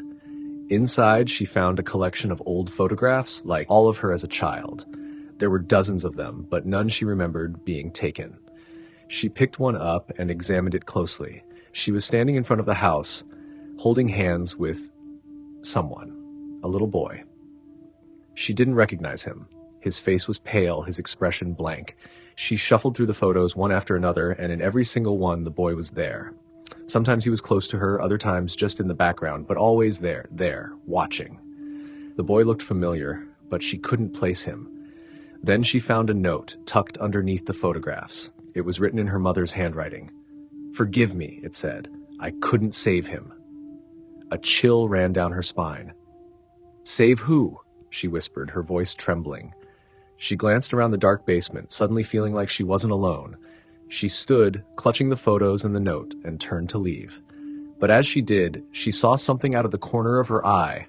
Inside, she found a collection of old photographs, like all of her as a child. There were dozens of them, but none she remembered being taken. She picked one up and examined it closely. She was standing in front of the house, holding hands with someone, a little boy. She didn't recognize him. His face was pale, his expression blank. She shuffled through the photos one after another, and in every single one, the boy was there. Sometimes he was close to her, other times just in the background, but always there, watching. The boy looked familiar, but she couldn't place him. Then she found a note tucked underneath the photographs. It was written in her mother's handwriting. "Forgive me," it said. "I couldn't save him." A chill ran down her spine. "Save who?" she whispered, her voice trembling. She glanced around the dark basement, suddenly feeling like she wasn't alone. She stood, clutching the photos and the note, and turned to leave. But as she did, she saw something out of the corner of her eye.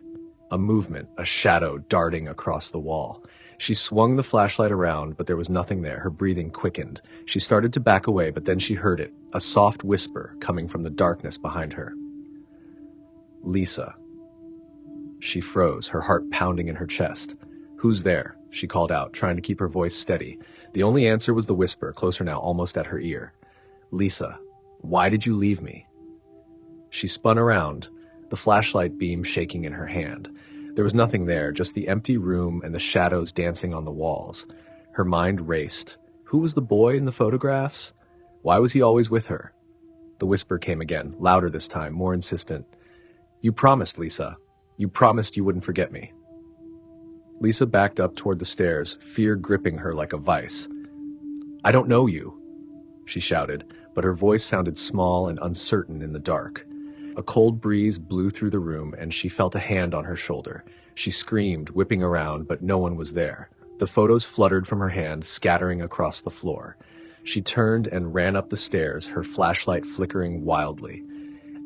A movement, a shadow darting across the wall. She swung the flashlight around, but there was nothing there. Her breathing quickened. She started to back away, but then she heard it, a soft whisper coming from the darkness behind her. "Lisa." She froze, her heart pounding in her chest. "Who's there?" she called out, trying to keep her voice steady. The only answer was the whisper, closer now, almost at her ear. "Lisa, why did you leave me?" She spun around, the flashlight beam shaking in her hand. There was nothing there, just the empty room and the shadows dancing on the walls. Her mind raced. Who was the boy in the photographs? Why was he always with her? The whisper came again, louder this time, more insistent. "You promised, Lisa. You promised you wouldn't forget me." Lisa backed up toward the stairs, fear gripping her like a vice. "I don't know you," she shouted, but her voice sounded small and uncertain in the dark. A cold breeze blew through the room, and she felt a hand on her shoulder. She screamed, whipping around, but no one was there. The photos fluttered from her hand, scattering across the floor. She turned and ran up the stairs, her flashlight flickering wildly.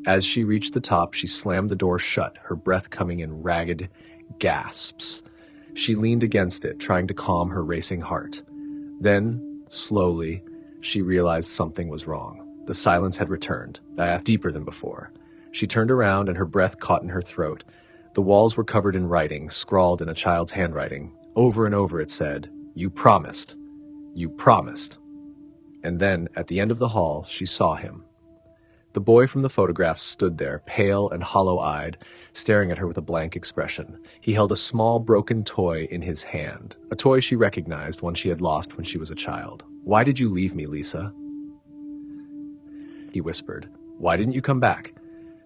As she reached the top, she slammed the door shut, her breath coming in ragged gasps. She leaned against it, trying to calm her racing heart. Then, slowly, she realized something was wrong. The silence had returned, deeper than before. She turned around and her breath caught in her throat. The walls were covered in writing, scrawled in a child's handwriting. Over and over it said, "You promised. You promised." And then, at the end of the hall, she saw him. The boy from the photographs stood there, pale and hollow-eyed, staring at her with a blank expression. He held a small, broken toy in his hand, a toy she recognized, one she had lost when she was a child. "Why did you leave me, Lisa?" He whispered. "Why didn't you come back?"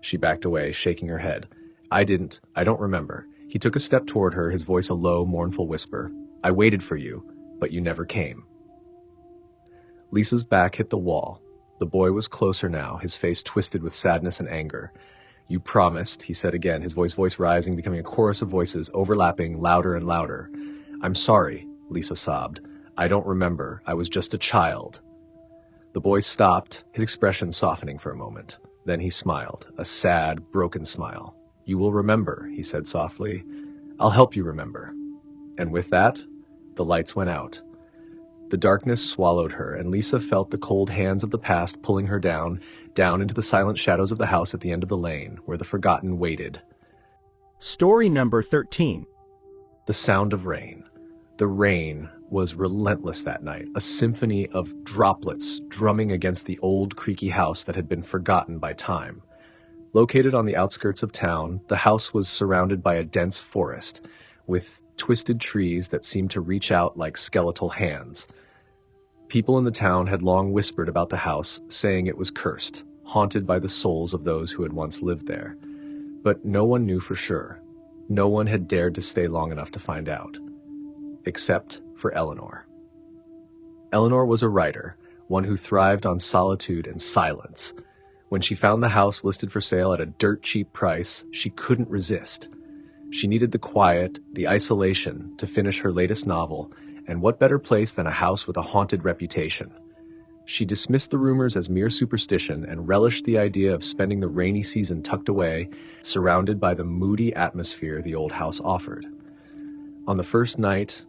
She backed away, shaking her head. "I didn't. I don't remember." He took a step toward her, his voice a low, mournful whisper. "I waited for you, but you never came." Lisa's back hit the wall. The boy was closer now, his face twisted with sadness and anger. "You promised," he said again, his voice rising, becoming a chorus of voices, overlapping, louder and louder. "I'm sorry," Lisa sobbed. "I don't remember. I was just a child." The boy stopped, his expression softening for a moment. Then he smiled, a sad, broken smile. "You will remember," he said softly. "I'll help you remember." And with that, the lights went out. The darkness swallowed her, and Lisa felt the cold hands of the past pulling her down into the silent shadows of the house at the end of the lane, where the forgotten waited. Story number 13. The sound of rain. The rain was relentless that night, a symphony of droplets drumming against the old creaky house that had been forgotten by time. Located on the outskirts of town, the house was surrounded by a dense forest, with twisted trees that seemed to reach out like skeletal hands. People in the town had long whispered about the house, saying it was cursed, haunted by the souls of those who had once lived there. But no one knew for sure. No one had dared to stay long enough to find out. Except for Eleanor. Eleanor was a writer, one who thrived on solitude and silence. When she found the house listed for sale at a dirt-cheap price, she couldn't resist. She needed the quiet, the isolation, to finish her latest novel, and what better place than a house with a haunted reputation? She dismissed the rumors as mere superstition and relished the idea of spending the rainy season tucked away, surrounded by the moody atmosphere the old house offered. On the first night,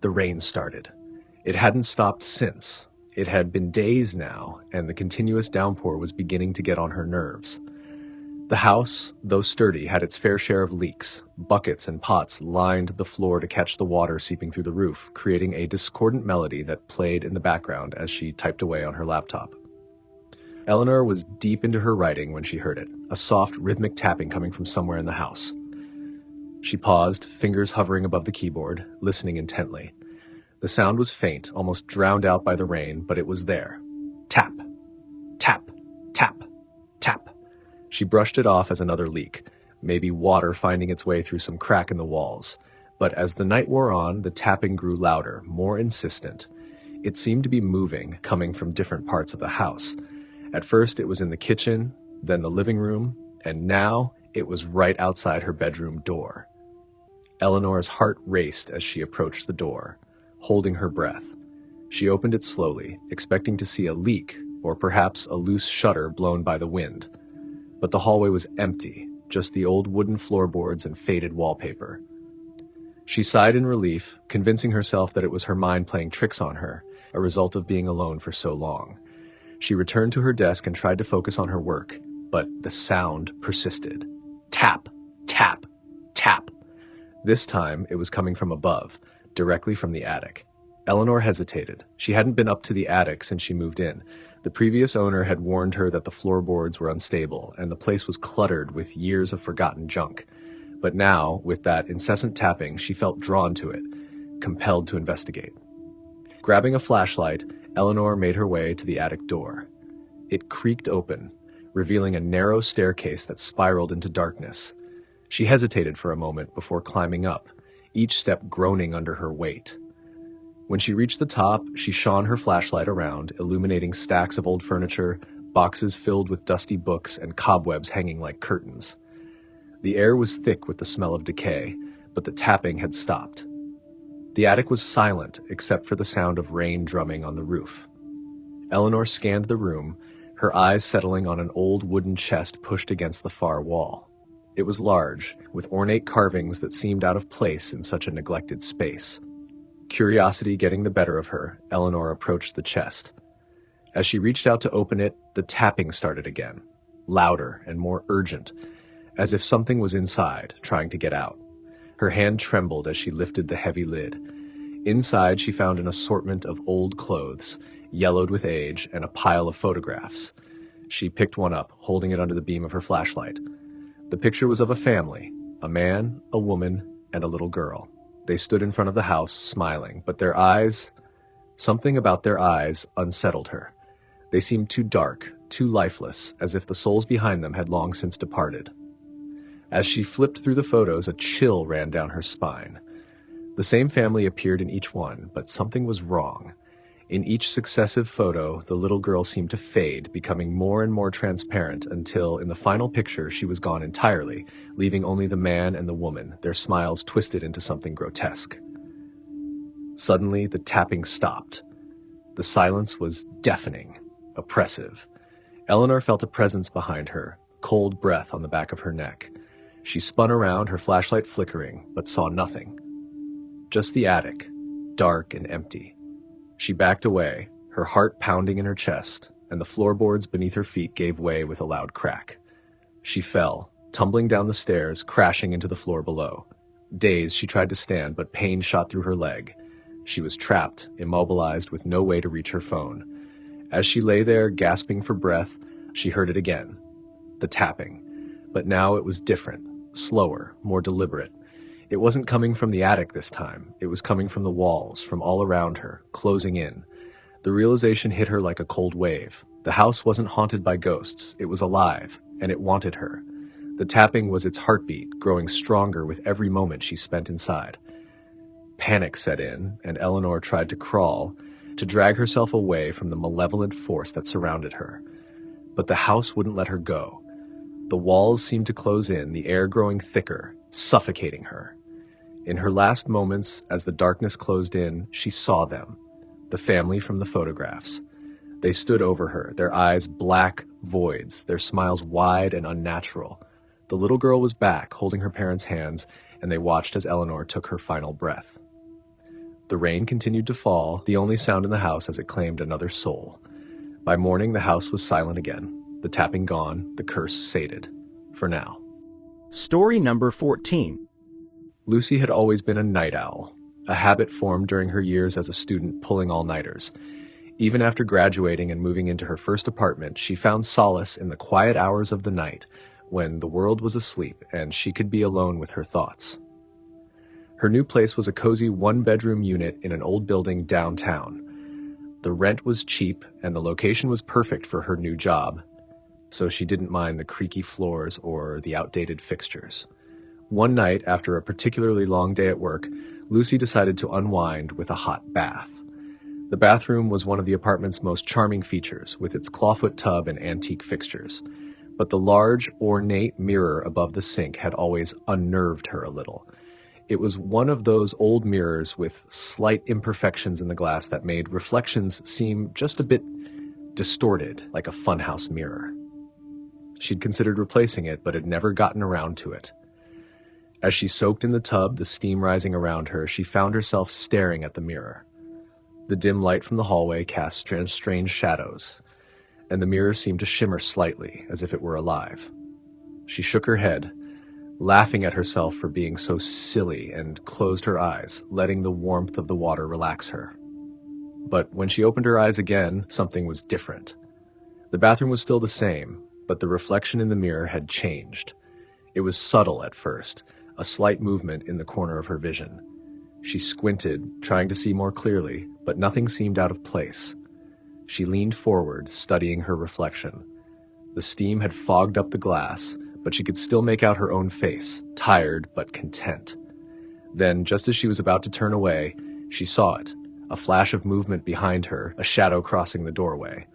the rain started. It hadn't stopped since. It had been days now, and the continuous downpour was beginning to get on her nerves. The house, though sturdy, had its fair share of leaks. Buckets and pots lined the floor to catch the water seeping through the roof, creating a discordant melody that played in the background as she typed away on her laptop. Eleanor was deep into her writing when she heard it, a soft, rhythmic tapping coming from somewhere in the house. She paused, fingers hovering above the keyboard, listening intently. The sound was faint, almost drowned out by the rain, but it was there. Tap, tap, tap, tap. She brushed it off as another leak, maybe water finding its way through some crack in the walls. But as the night wore on, the tapping grew louder, more insistent. It seemed to be moving, coming from different parts of the house. At first it was in the kitchen, then the living room, and now it was right outside her bedroom door. Eleanor's heart raced as she approached the door, holding her breath. She opened it slowly, expecting to see a leak, or perhaps a loose shutter blown by the wind. But the hallway was empty, just the old wooden floorboards and faded wallpaper. She sighed in relief, convincing herself that it was her mind playing tricks on her, a result of being alone for so long. She returned to her desk and tried to focus on her work, but the sound persisted. Tap, tap, tap. This time it was coming from above, directly from the attic. Eleanor hesitated. She hadn't been up to the attic since she moved in. The previous owner had warned her that the floorboards were unstable, and the place was cluttered with years of forgotten junk. But now, with that incessant tapping, she felt drawn to it, compelled to investigate. Grabbing a flashlight, Eleanor made her way to the attic door. It creaked open, revealing a narrow staircase that spiraled into darkness. She hesitated for a moment before climbing up, each step groaning under her weight. When she reached the top, she shone her flashlight around, illuminating stacks of old furniture, boxes filled with dusty books, and cobwebs hanging like curtains. The air was thick with the smell of decay, but the tapping had stopped. The attic was silent, except for the sound of rain drumming on the roof. Eleanor scanned the room, her eyes settling on an old wooden chest pushed against the far wall. It was large, with ornate carvings that seemed out of place in such a neglected space. Curiosity getting the better of her, Eleanor approached the chest. As she reached out to open it, the tapping started again, louder and more urgent, as if something was inside, trying to get out. Her hand trembled as she lifted the heavy lid. Inside, she found an assortment of old clothes, yellowed with age, and a pile of photographs. She picked one up, holding it under the beam of her flashlight. The picture was of a family, a man, a woman, and a little girl. They stood in front of the house, smiling, but their eyes, something about their eyes, unsettled her. They seemed too dark, too lifeless, as if the souls behind them had long since departed. As she flipped through the photos, a chill ran down her spine. The same family appeared in each one, but something was wrong. In each successive photo, the little girl seemed to fade, becoming more and more transparent until, in the final picture, she was gone entirely, leaving only the man and the woman, their smiles twisted into something grotesque. Suddenly, the tapping stopped. The silence was deafening, oppressive. Eleanor felt a presence behind her, cold breath on the back of her neck. She spun around, her flashlight flickering, but saw nothing. Just the attic, dark and empty. She backed away, her heart pounding in her chest, and the floorboards beneath her feet gave way with a loud crack. She fell, tumbling down the stairs, crashing into the floor below. Dazed, she tried to stand, but pain shot through her leg. She was trapped, immobilized, with no way to reach her phone. As she lay there, gasping for breath, she heard it again. The tapping. But now it was different, slower, more deliberate. It wasn't coming from the attic this time. It was coming from the walls, from all around her, closing in. The realization hit her like a cold wave. The house wasn't haunted by ghosts. It was alive, and it wanted her. The tapping was its heartbeat, growing stronger with every moment she spent inside. Panic set in, and Eleanor tried to crawl, to drag herself away from the malevolent force that surrounded her. But the house wouldn't let her go. The walls seemed to close in, the air growing thicker, suffocating her. In her last moments, as the darkness closed in, she saw them, the family from the photographs. They stood over her, their eyes black voids, their smiles wide and unnatural. The little girl was back, holding her parents' hands, and they watched as Eleanor took her final breath. The rain continued to fall, the only sound in the house as it claimed another soul. By morning, the house was silent again. The tapping gone, the curse sated. For now. Story number 14. Lucy had always been a night owl, a habit formed during her years as a student pulling all-nighters. Even after graduating and moving into her first apartment, she found solace in the quiet hours of the night, when the world was asleep and she could be alone with her thoughts. Her new place was a cozy one-bedroom unit in an old building downtown. The rent was cheap and the location was perfect for her new job, so she didn't mind the creaky floors or the outdated fixtures. One night, after a particularly long day at work, Lucy decided to unwind with a hot bath. The bathroom was one of the apartment's most charming features, with its clawfoot tub and antique fixtures. But the large, ornate mirror above the sink had always unnerved her a little. It was one of those old mirrors with slight imperfections in the glass that made reflections seem just a bit distorted, like a funhouse mirror. She'd considered replacing it, but had never gotten around to it. As she soaked in the tub, the steam rising around her, she found herself staring at the mirror. The dim light from the hallway cast strange shadows, and the mirror seemed to shimmer slightly, as if it were alive. She shook her head, laughing at herself for being so silly, and closed her eyes, letting the warmth of the water relax her. But when she opened her eyes again, something was different. The bathroom was still the same, but the reflection in the mirror had changed. It was subtle at first, a slight movement in the corner of her vision. She squinted, trying to see more clearly, but nothing seemed out of place. She leaned forward, studying her reflection. The steam had fogged up the glass, but she could still make out her own face, tired but content. Then, just as she was about to turn away, she saw it, a flash of movement behind her, a shadow crossing the doorway.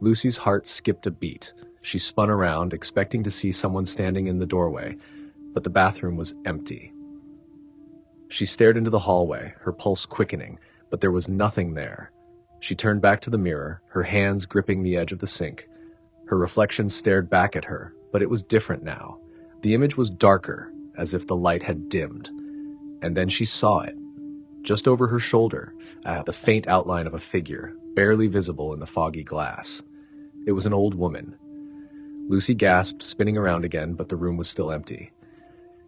Lucy's heart skipped a beat. She spun around, expecting to see someone standing in the doorway, but the bathroom was empty. She stared into the hallway, her pulse quickening, but there was nothing there. She turned back to the mirror, her hands gripping the edge of the sink. Her reflection stared back at her, but it was different now. The image was darker, as if the light had dimmed. And then she saw it. Just over her shoulder, the faint outline of a figure, barely visible in the foggy glass. It was an old woman. Lucy gasped, spinning around again, but the room was still empty.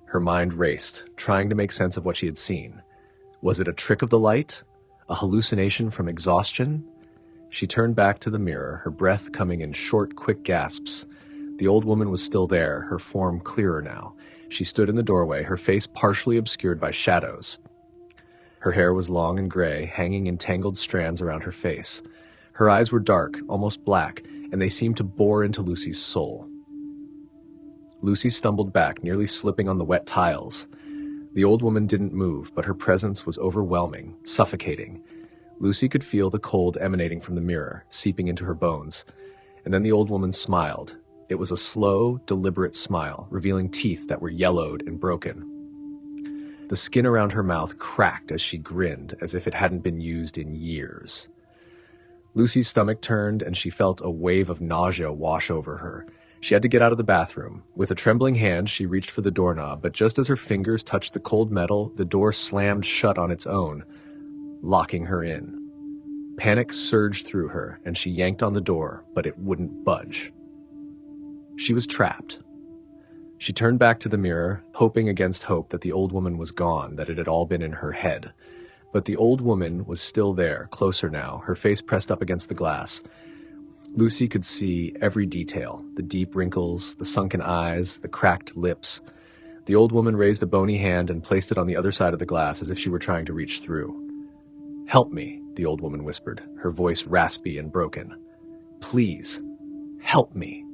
Her mind raced, trying to make sense of what she had seen. Was it a trick of the light? A hallucination from exhaustion? She turned back to the mirror, her breath coming in short, quick gasps. The old woman was still there, her form clearer now. She stood in the doorway, her face partially obscured by shadows. Her hair was long and gray, hanging in tangled strands around her face. Her eyes were dark, almost black, and they seemed to bore into Lucy's soul. Lucy stumbled back, nearly slipping on the wet tiles. The old woman didn't move, but her presence was overwhelming, suffocating. Lucy could feel the cold emanating from the mirror, seeping into her bones. And then the old woman smiled. It was a slow, deliberate smile, revealing teeth that were yellowed and broken. The skin around her mouth cracked as she grinned, as if it hadn't been used in years. Lucy's stomach turned, and she felt a wave of nausea wash over her. She had to get out of the bathroom. With a trembling hand, she reached for the doorknob, but just as her fingers touched the cold metal, the door slammed shut on its own, locking her in. Panic surged through her, and she yanked on the door, but it wouldn't budge. She was trapped. She turned back to the mirror, hoping against hope that the old woman was gone, that it had all been in her head. But the old woman was still there, closer now, her face pressed up against the glass. Lucy could see every detail, the deep wrinkles, the sunken eyes, the cracked lips. The old woman raised a bony hand and placed it on the other side of the glass as if she were trying to reach through. "Help me," the old woman whispered, her voice raspy and broken. "Please, help me."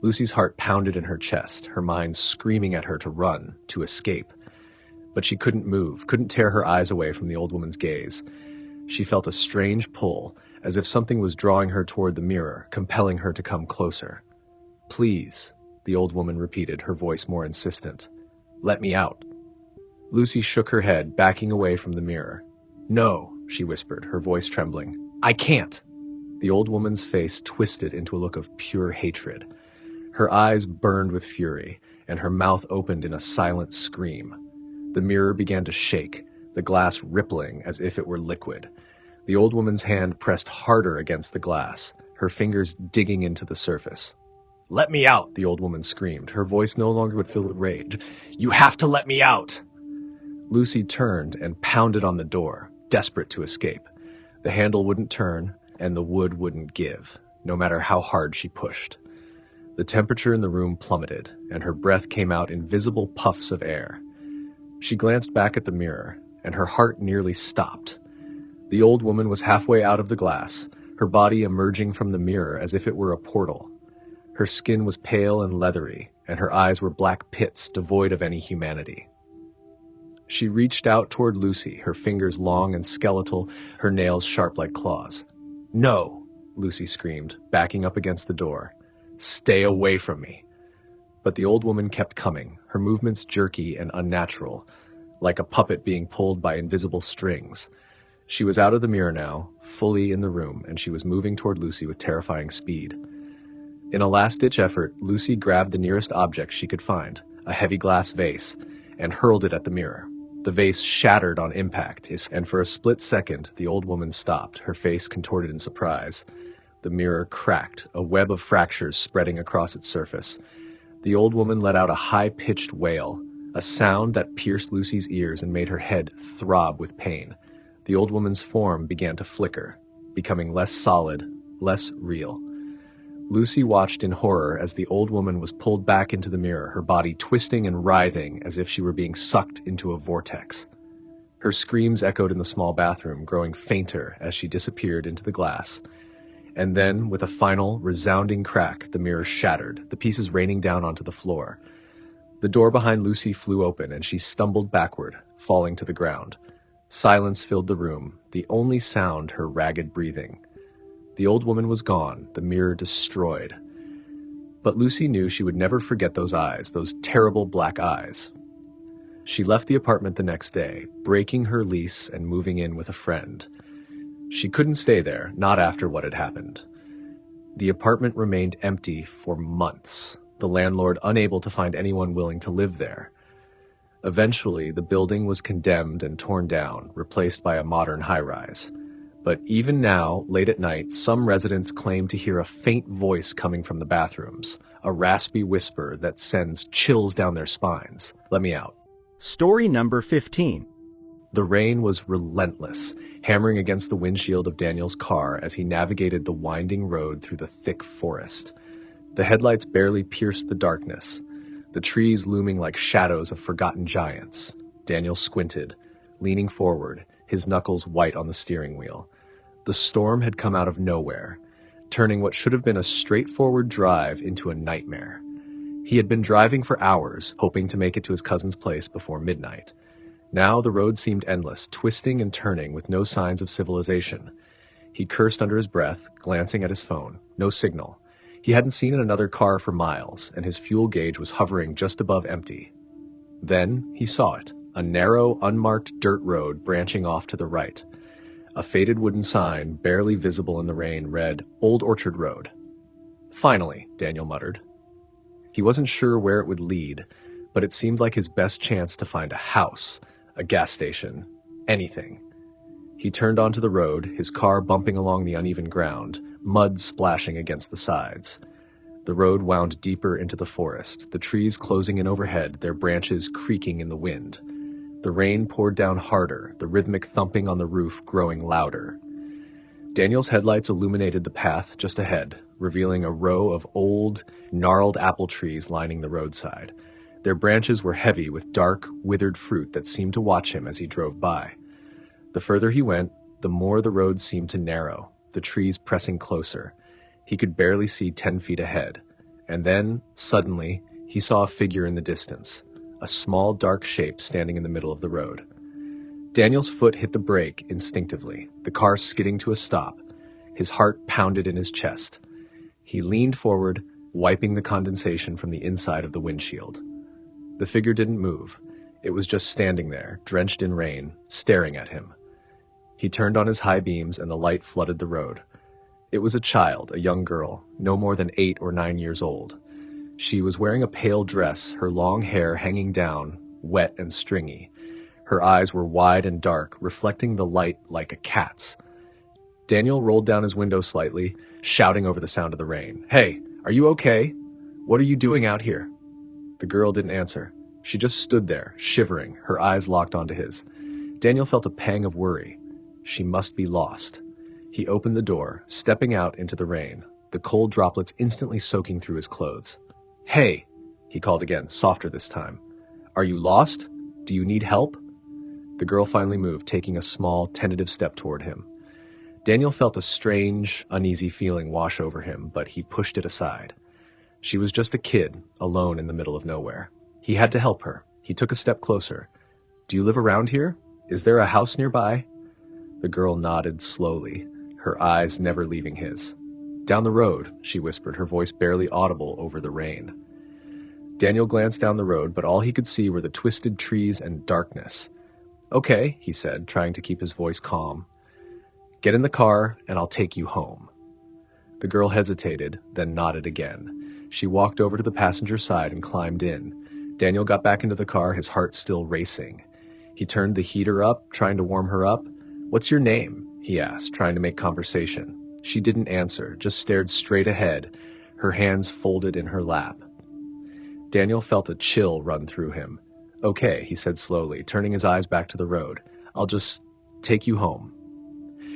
Lucy's heart pounded in her chest, her mind screaming at her to run, to escape. But she couldn't move, couldn't tear her eyes away from the old woman's gaze. She felt a strange pull, as if something was drawing her toward the mirror, compelling her to come closer. "Please," the old woman repeated, her voice more insistent. "Let me out." Lucy shook her head, backing away from the mirror. "No," she whispered, her voice trembling. "I can't." The old woman's face twisted into a look of pure hatred. Her eyes burned with fury, and her mouth opened in a silent scream. The mirror began to shake, the glass rippling as if it were liquid. The old woman's hand pressed harder against the glass, her fingers digging into the surface. "Let me out," the old woman screamed, her voice no longer would fill with rage. "You have to let me out!" Lucy turned and pounded on the door, desperate to escape. The handle wouldn't turn, and the wood wouldn't give, no matter how hard she pushed. The temperature in the room plummeted, and her breath came out in visible puffs of air. She glanced back at the mirror, and her heart nearly stopped. The old woman was halfway out of the glass, her body emerging from the mirror as if it were a portal. Her skin was pale and leathery, and her eyes were black pits devoid of any humanity. She reached out toward Lucy, her fingers long and skeletal, her nails sharp like claws. "No!" Lucy screamed, backing up against the door. "Stay away from me." But the old woman kept coming, her movements jerky and unnatural, like a puppet being pulled by invisible strings. She was out of the mirror now, fully in the room, and she was moving toward Lucy with terrifying speed. In a last-ditch effort, Lucy grabbed the nearest object she could find, a heavy glass vase, and hurled it at the mirror. The vase shattered on impact, and for a split second, the old woman stopped, her face contorted in surprise. The mirror cracked, a web of fractures spreading across its surface. The old woman let out a high-pitched wail, a sound that pierced Lucy's ears and made her head throb with pain. The old woman's form began to flicker, becoming less solid, less real. Lucy watched in horror as the old woman was pulled back into the mirror, her body twisting and writhing as if she were being sucked into a vortex. Her screams echoed in the small bathroom, growing fainter as she disappeared into the glass. And then, with a final, resounding crack, the mirror shattered, the pieces raining down onto the floor. The door behind Lucy flew open, and she stumbled backward, falling to the ground. Silence filled the room, the only sound her ragged breathing. The old woman was gone, the mirror destroyed. But Lucy knew she would never forget those eyes, those terrible black eyes. She left the apartment the next day, breaking her lease and moving in with a friend. She couldn't stay there, not after what had happened. The apartment remained empty for months, the landlord unable to find anyone willing to live there. Eventually, the building was condemned and torn down, replaced by a modern high-rise. But even now, late at night, some residents claim to hear a faint voice coming from the bathrooms, a raspy whisper that sends chills down their spines. Let me out. Story number 15. The rain was relentless, hammering against the windshield of Daniel's car as he navigated the winding road through the thick forest. The headlights barely pierced the darkness, the trees looming like shadows of forgotten giants. Daniel squinted, leaning forward, his knuckles white on the steering wheel. The storm had come out of nowhere, turning what should have been a straightforward drive into a nightmare. He had been driving for hours, hoping to make it to his cousin's place before midnight. Now the road seemed endless, twisting and turning with no signs of civilization. He cursed under his breath, glancing at his phone. No signal. He hadn't seen another car for miles, and his fuel gauge was hovering just above empty. Then he saw it, a narrow, unmarked dirt road branching off to the right. A faded wooden sign, barely visible in the rain, read, "Old Orchard Road." "Finally," Daniel muttered. He wasn't sure where it would lead, but it seemed like his best chance to find a house, a gas station, anything. He turned onto the road, his car bumping along the uneven ground, mud splashing against the sides. The road wound deeper into the forest, the trees closing in overhead, their branches creaking in the wind. The rain poured down harder, the rhythmic thumping on the roof growing louder. Daniel's headlights illuminated the path just ahead, revealing a row of old, gnarled apple trees lining the roadside. Their branches were heavy with dark, withered fruit that seemed to watch him as he drove by. The further he went, the more the road seemed to narrow, the trees pressing closer. He could barely see 10 feet ahead. And then, suddenly, he saw a figure in the distance, a small, dark shape standing in the middle of the road. Daniel's foot hit the brake instinctively, the car skidding to a stop. His heart pounded in his chest. He leaned forward, wiping the condensation from the inside of the windshield. The figure didn't move. It was just standing there, drenched in rain, staring at him. He turned on his high beams and the light flooded the road. It was a child, a young girl, no more than 8 or 9 years old. She was wearing a pale dress, her long hair hanging down, wet and stringy. Her eyes were wide and dark, reflecting the light like a cat's. Daniel rolled down his window slightly, shouting over the sound of the rain. "Hey, are you okay? What are you doing out here?" The girl didn't answer. She just stood there, shivering, her eyes locked onto his. Daniel felt a pang of worry. She must be lost. He opened the door, stepping out into the rain, the cold droplets instantly soaking through his clothes. "Hey," he called again, softer this time. "Are you lost? Do you need help?" The girl finally moved, taking a small, tentative step toward him. Daniel felt a strange, uneasy feeling wash over him, but he pushed it aside. She was just a kid, alone in the middle of nowhere. He had to help her. He took a step closer. "Do you live around here? Is there a house nearby?" The girl nodded slowly, her eyes never leaving his. "Down the road," she whispered, her voice barely audible over the rain. Daniel glanced down the road, but all he could see were the twisted trees and darkness. "Okay," he said, trying to keep his voice calm. "Get in the car, and I'll take you home." The girl hesitated, then nodded again. She walked over to the passenger side and climbed in. Daniel got back into the car, his heart still racing. He turned the heater up, trying to warm her up. "What's your name?" he asked, trying to make conversation. She didn't answer, just stared straight ahead, her hands folded in her lap. Daniel felt a chill run through him. "Okay," he said slowly, turning his eyes back to the road. "I'll just take you home."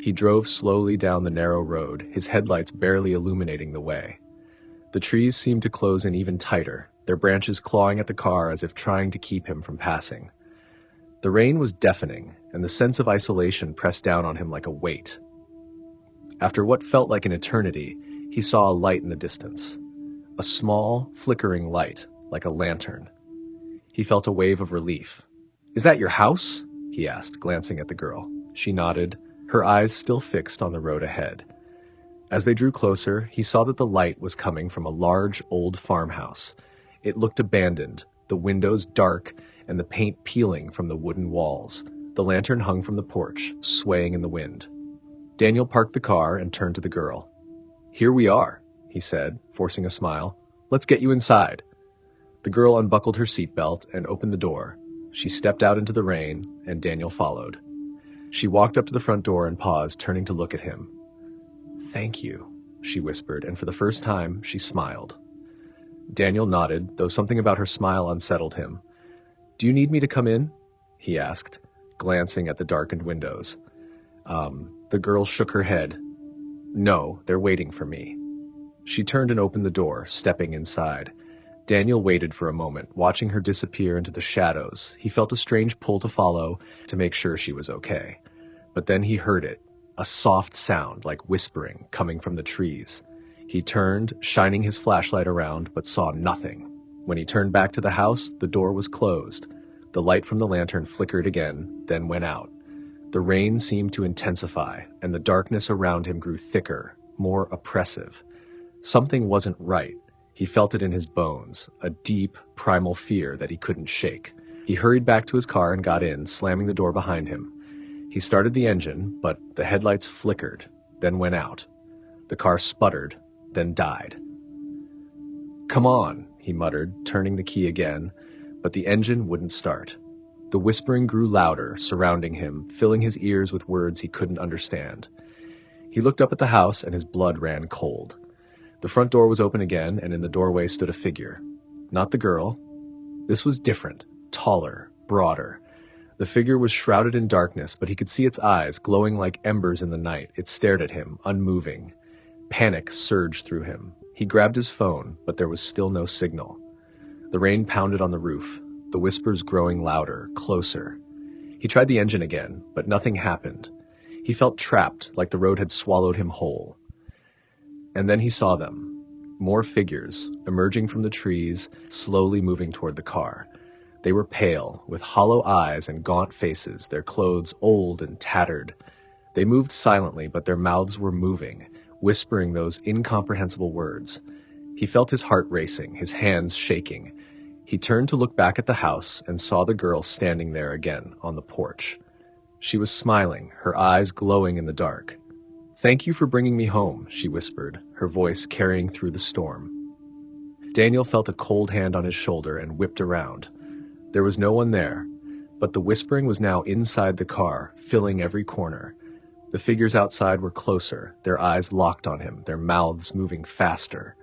He drove slowly down the narrow road, his headlights barely illuminating the way. The trees seemed to close in even tighter, their branches clawing at the car as if trying to keep him from passing. The rain was deafening, and the sense of isolation pressed down on him like a weight. After what felt like an eternity, he saw a light in the distance. A small, flickering light, like a lantern. He felt a wave of relief. "Is that your house?" he asked, glancing at the girl. She nodded, her eyes still fixed on the road ahead. As they drew closer, he saw that the light was coming from a large, old farmhouse. It looked abandoned, the windows dark, and the paint peeling from the wooden walls. The lantern hung from the porch, swaying in the wind. Daniel parked the car and turned to the girl. "Here we are," he said, forcing a smile. "Let's get you inside." The girl unbuckled her seatbelt and opened the door. She stepped out into the rain, and Daniel followed. She walked up to the front door and paused, turning to look at him. "Thank you," she whispered, and for the first time, she smiled. Daniel nodded, though something about her smile unsettled him. "Do you need me to come in?" he asked, glancing at the darkened windows. The girl shook her head. "No, they're waiting for me." She turned and opened the door, stepping inside. Daniel waited for a moment, watching her disappear into the shadows. He felt a strange pull to follow, to make sure she was okay. But then he heard it, a soft sound like whispering coming from the trees. He turned, shining his flashlight around, but saw nothing. When he turned back to the house, the door was closed. The light from the lantern flickered again, then went out. The rain seemed to intensify, and the darkness around him grew thicker, more oppressive. Something wasn't right. He felt it in his bones, a deep, primal fear that he couldn't shake. He hurried back to his car and got in, slamming the door behind him. He started the engine, but the headlights flickered, then went out. The car sputtered, then died. "Come on," he muttered, turning the key again, but the engine wouldn't start. The whispering grew louder, surrounding him, filling his ears with words he couldn't understand. He looked up at the house and his blood ran cold. The front door was open again, and in the doorway stood a figure. Not the girl. This was different, taller, broader. The figure was shrouded in darkness, but he could see its eyes, glowing like embers in the night. It stared at him, unmoving. Panic surged through him. He grabbed his phone, but there was still no signal. The rain pounded on the roof, the whispers growing louder, closer. He tried the engine again, but nothing happened. He felt trapped, like the road had swallowed him whole. And then he saw them. More figures, emerging from the trees, slowly moving toward the car. They were pale, with hollow eyes and gaunt faces, their clothes old and tattered. They moved silently, but their mouths were moving, whispering those incomprehensible words. He felt his heart racing, his hands shaking. He turned to look back at the house and saw the girl standing there again on the porch. She was smiling, her eyes glowing in the dark. "Thank you for bringing me home," she whispered, her voice carrying through the storm. Daniel felt a cold hand on his shoulder and whipped around. There was no one there, but the whispering was now inside the car, filling every corner. The figures outside were closer, their eyes locked on him, their mouths moving faster.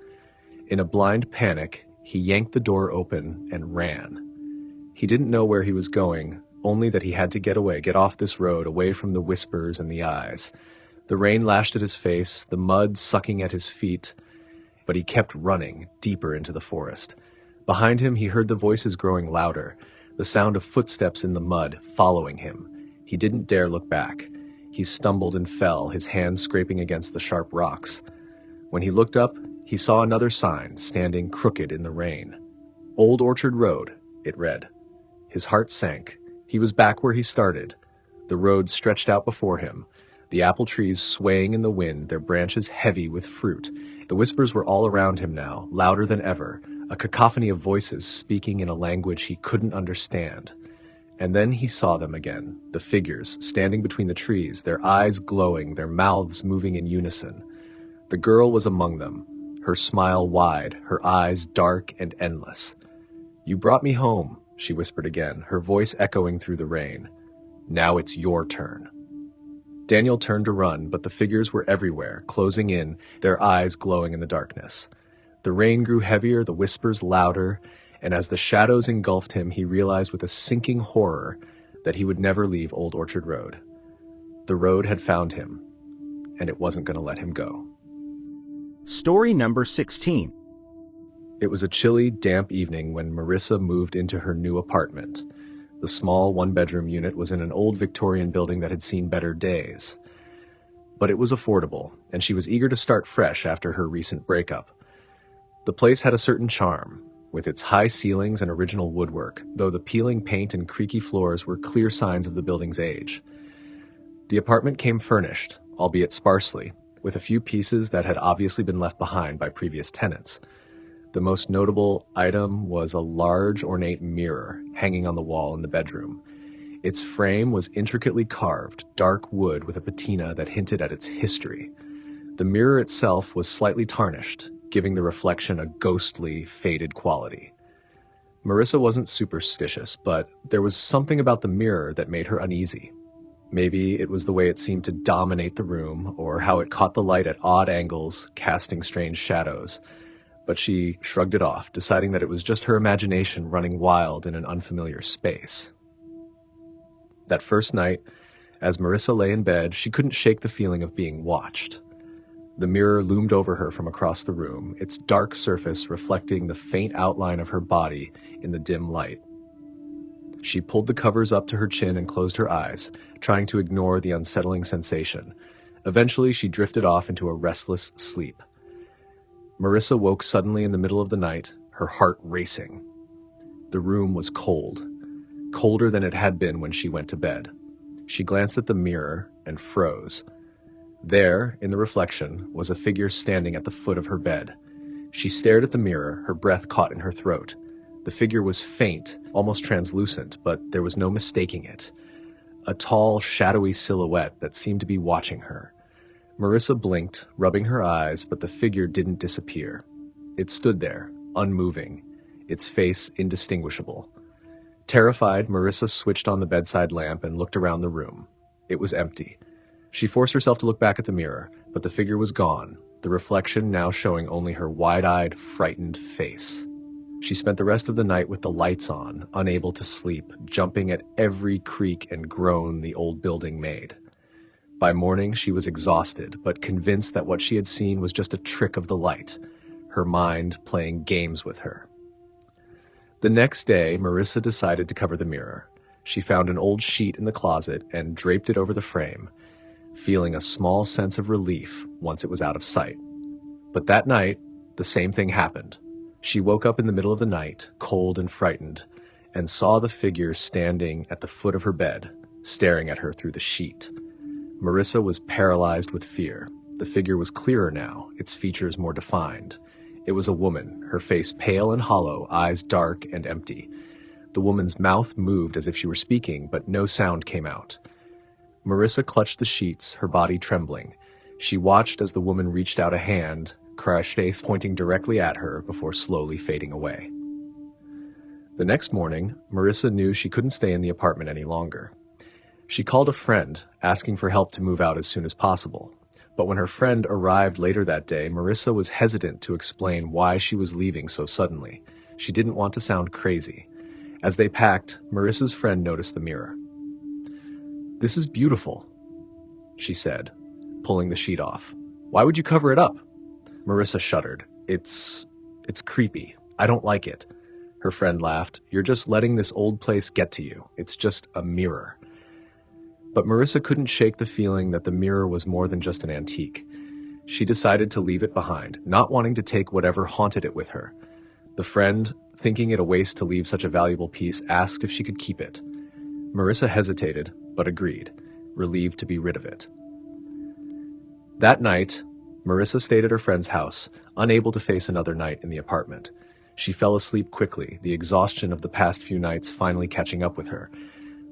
In a blind panic, he yanked the door open and ran. He didn't know where he was going, only that he had to get away, get off this road, away from the whispers and the eyes. The rain lashed at his face, the mud sucking at his feet, but he kept running deeper into the forest. Behind him, he heard the voices growing louder, the sound of footsteps in the mud following him. He didn't dare look back. He stumbled and fell, his hands scraping against the sharp rocks. When he looked up, he saw another sign standing crooked in the rain. "Old Orchard Road," it read. His heart sank. He was back where he started. The road stretched out before him, the apple trees swaying in the wind, their branches heavy with fruit. The whispers were all around him now, louder than ever, a cacophony of voices speaking in a language he couldn't understand. And then he saw them again, the figures standing between the trees, their eyes glowing, their mouths moving in unison. The girl was among them, her smile wide, her eyes dark and endless. "You brought me home," she whispered again, her voice echoing through the rain. "Now it's your turn." Daniel turned to run, but the figures were everywhere, closing in, their eyes glowing in the darkness. The rain grew heavier, the whispers louder, and as the shadows engulfed him, he realized with a sinking horror that he would never leave Old Orchard Road. The road had found him, and it wasn't going to let him go. Story number 16. It was a chilly, damp evening when Marissa moved into her new apartment. The small one-bedroom unit was in an old Victorian building that had seen better days. But it was affordable, and she was eager to start fresh after her recent breakup. The place had a certain charm, with its high ceilings and original woodwork, though the peeling paint and creaky floors were clear signs of the building's age. The apartment came furnished, albeit sparsely, with a few pieces that had obviously been left behind by previous tenants. The most notable item was a large, ornate mirror hanging on the wall in the bedroom. Its frame was intricately carved, dark wood with a patina that hinted at its history. The mirror itself was slightly tarnished, giving the reflection a ghostly, faded quality. Marissa wasn't superstitious, but there was something about the mirror that made her uneasy. Maybe it was the way it seemed to dominate the room, or how it caught the light at odd angles, casting strange shadows. But she shrugged it off, deciding that it was just her imagination running wild in an unfamiliar space. That first night, as Marissa lay in bed, she couldn't shake the feeling of being watched. The mirror loomed over her from across the room, its dark surface reflecting the faint outline of her body in the dim light. She pulled the covers up to her chin and closed her eyes, trying to ignore the unsettling sensation. Eventually, she drifted off into a restless sleep. Marissa woke suddenly in the middle of the night, her heart racing. The room was cold. colder than it had been when she went to bed. She glanced at the mirror and froze. There, in the reflection, was a figure standing at the foot of her bed. She stared at the mirror, her breath caught in her throat. The figure was faint, almost translucent, but there was no mistaking it. A tall, shadowy silhouette that seemed to be watching her. Marissa blinked, rubbing her eyes, but the figure didn't disappear. It stood there, unmoving, its face indistinguishable. Terrified, Marissa switched on the bedside lamp and looked around the room. It was empty. She forced herself to look back at the mirror, but the figure was gone, the reflection now showing only her wide-eyed, frightened face. She spent the rest of the night with the lights on, unable to sleep, jumping at every creak and groan the old building made. By morning, she was exhausted, but convinced that what she had seen was just a trick of the light, her mind playing games with her. The next day, Marissa decided to cover the mirror. She found an old sheet in the closet and draped it over the frame, feeling a small sense of relief once it was out of sight. But that night, the same thing happened. She woke up in the middle of the night, cold and frightened, and saw the figure standing at the foot of her bed, staring at her through the sheet. Marissa was paralyzed with fear. The figure was clearer now, its features more defined. It was a woman, her face pale and hollow, eyes dark and empty. The woman's mouth moved as if she were speaking, but no sound came out. Marissa clutched the sheets, her body trembling. She watched as the woman reached out a hand, crochet pointing directly at her before slowly fading away. The next morning, Marissa knew she couldn't stay in the apartment any longer. She called a friend, asking for help to move out as soon as possible. But when her friend arrived later that day, Marissa was hesitant to explain why she was leaving so suddenly. She didn't want to sound crazy. As they packed, Marissa's friend noticed the mirror. "This is beautiful," she said, pulling the sheet off. "Why would you cover it up?" Marissa shuddered. It's creepy. I don't like it." Her friend laughed. "You're just letting this old place get to you. It's just a mirror." But Marissa couldn't shake the feeling that the mirror was more than just an antique. She decided to leave it behind, not wanting to take whatever haunted it with her. The friend, thinking it a waste to leave such a valuable piece, asked if she could keep it. Marissa hesitated, but agreed, relieved to be rid of it. That night, Marissa stayed at her friend's house, unable to face another night in the apartment. She fell asleep quickly, the exhaustion of the past few nights finally catching up with her.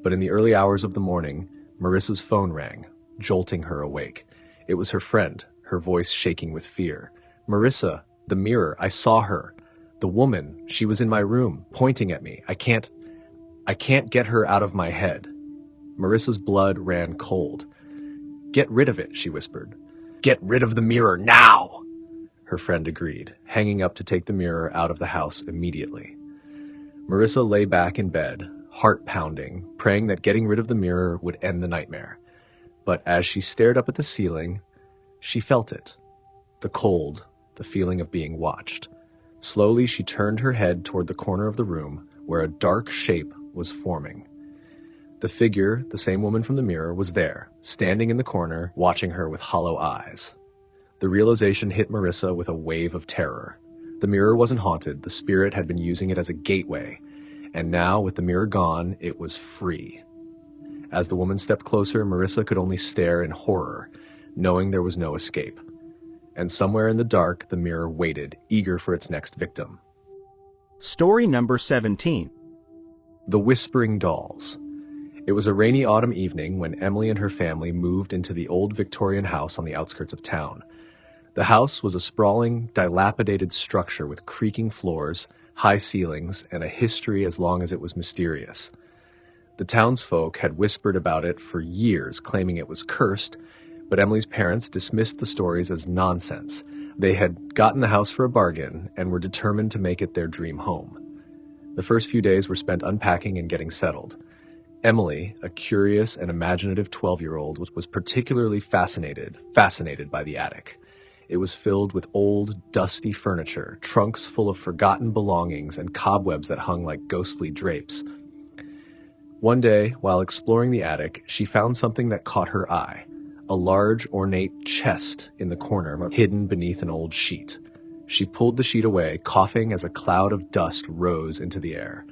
But in the early hours of the morning, Marissa's phone rang, jolting her awake. It was her friend, her voice shaking with fear. "Marissa, the mirror, I saw her. The woman, she was in my room, pointing at me. I can't get her out of my head." Marissa's blood ran cold. "Get rid of it," she whispered. "Get rid of the mirror now!" Her friend agreed, hanging up to take the mirror out of the house immediately. Marissa lay back in bed, heart pounding, praying that getting rid of the mirror would end the nightmare. But as she stared up at the ceiling, she felt it. The cold, the feeling of being watched. Slowly, she turned her head toward the corner of the room where a dark shape was forming. The figure, the same woman from the mirror, was there, standing in the corner, watching her with hollow eyes. The realization hit Marissa with a wave of terror. The mirror wasn't haunted, the spirit had been using it as a gateway, and now, with the mirror gone, it was free. As the woman stepped closer, Marissa could only stare in horror, knowing there was no escape. And somewhere in the dark, the mirror waited, eager for its next victim. Story number 17. The Whispering Dolls. It was a rainy autumn evening when Emily and her family moved into the old Victorian house on the outskirts of town. The house was a sprawling, dilapidated structure with creaking floors, high ceilings, and a history as long as it was mysterious. The townsfolk had whispered about it for years, claiming it was cursed, but Emily's parents dismissed the stories as nonsense. They had gotten the house for a bargain and were determined to make it their dream home. The first few days were spent unpacking and getting settled. Emily, a curious and imaginative 12-year-old, was particularly fascinated by the attic. It was filled with old, dusty furniture, trunks full of forgotten belongings, and cobwebs that hung like ghostly drapes. One day, while exploring the attic, she found something that caught her eye. A large, ornate chest in the corner, hidden beneath an old sheet. She pulled the sheet away, coughing as a cloud of dust rose into the air.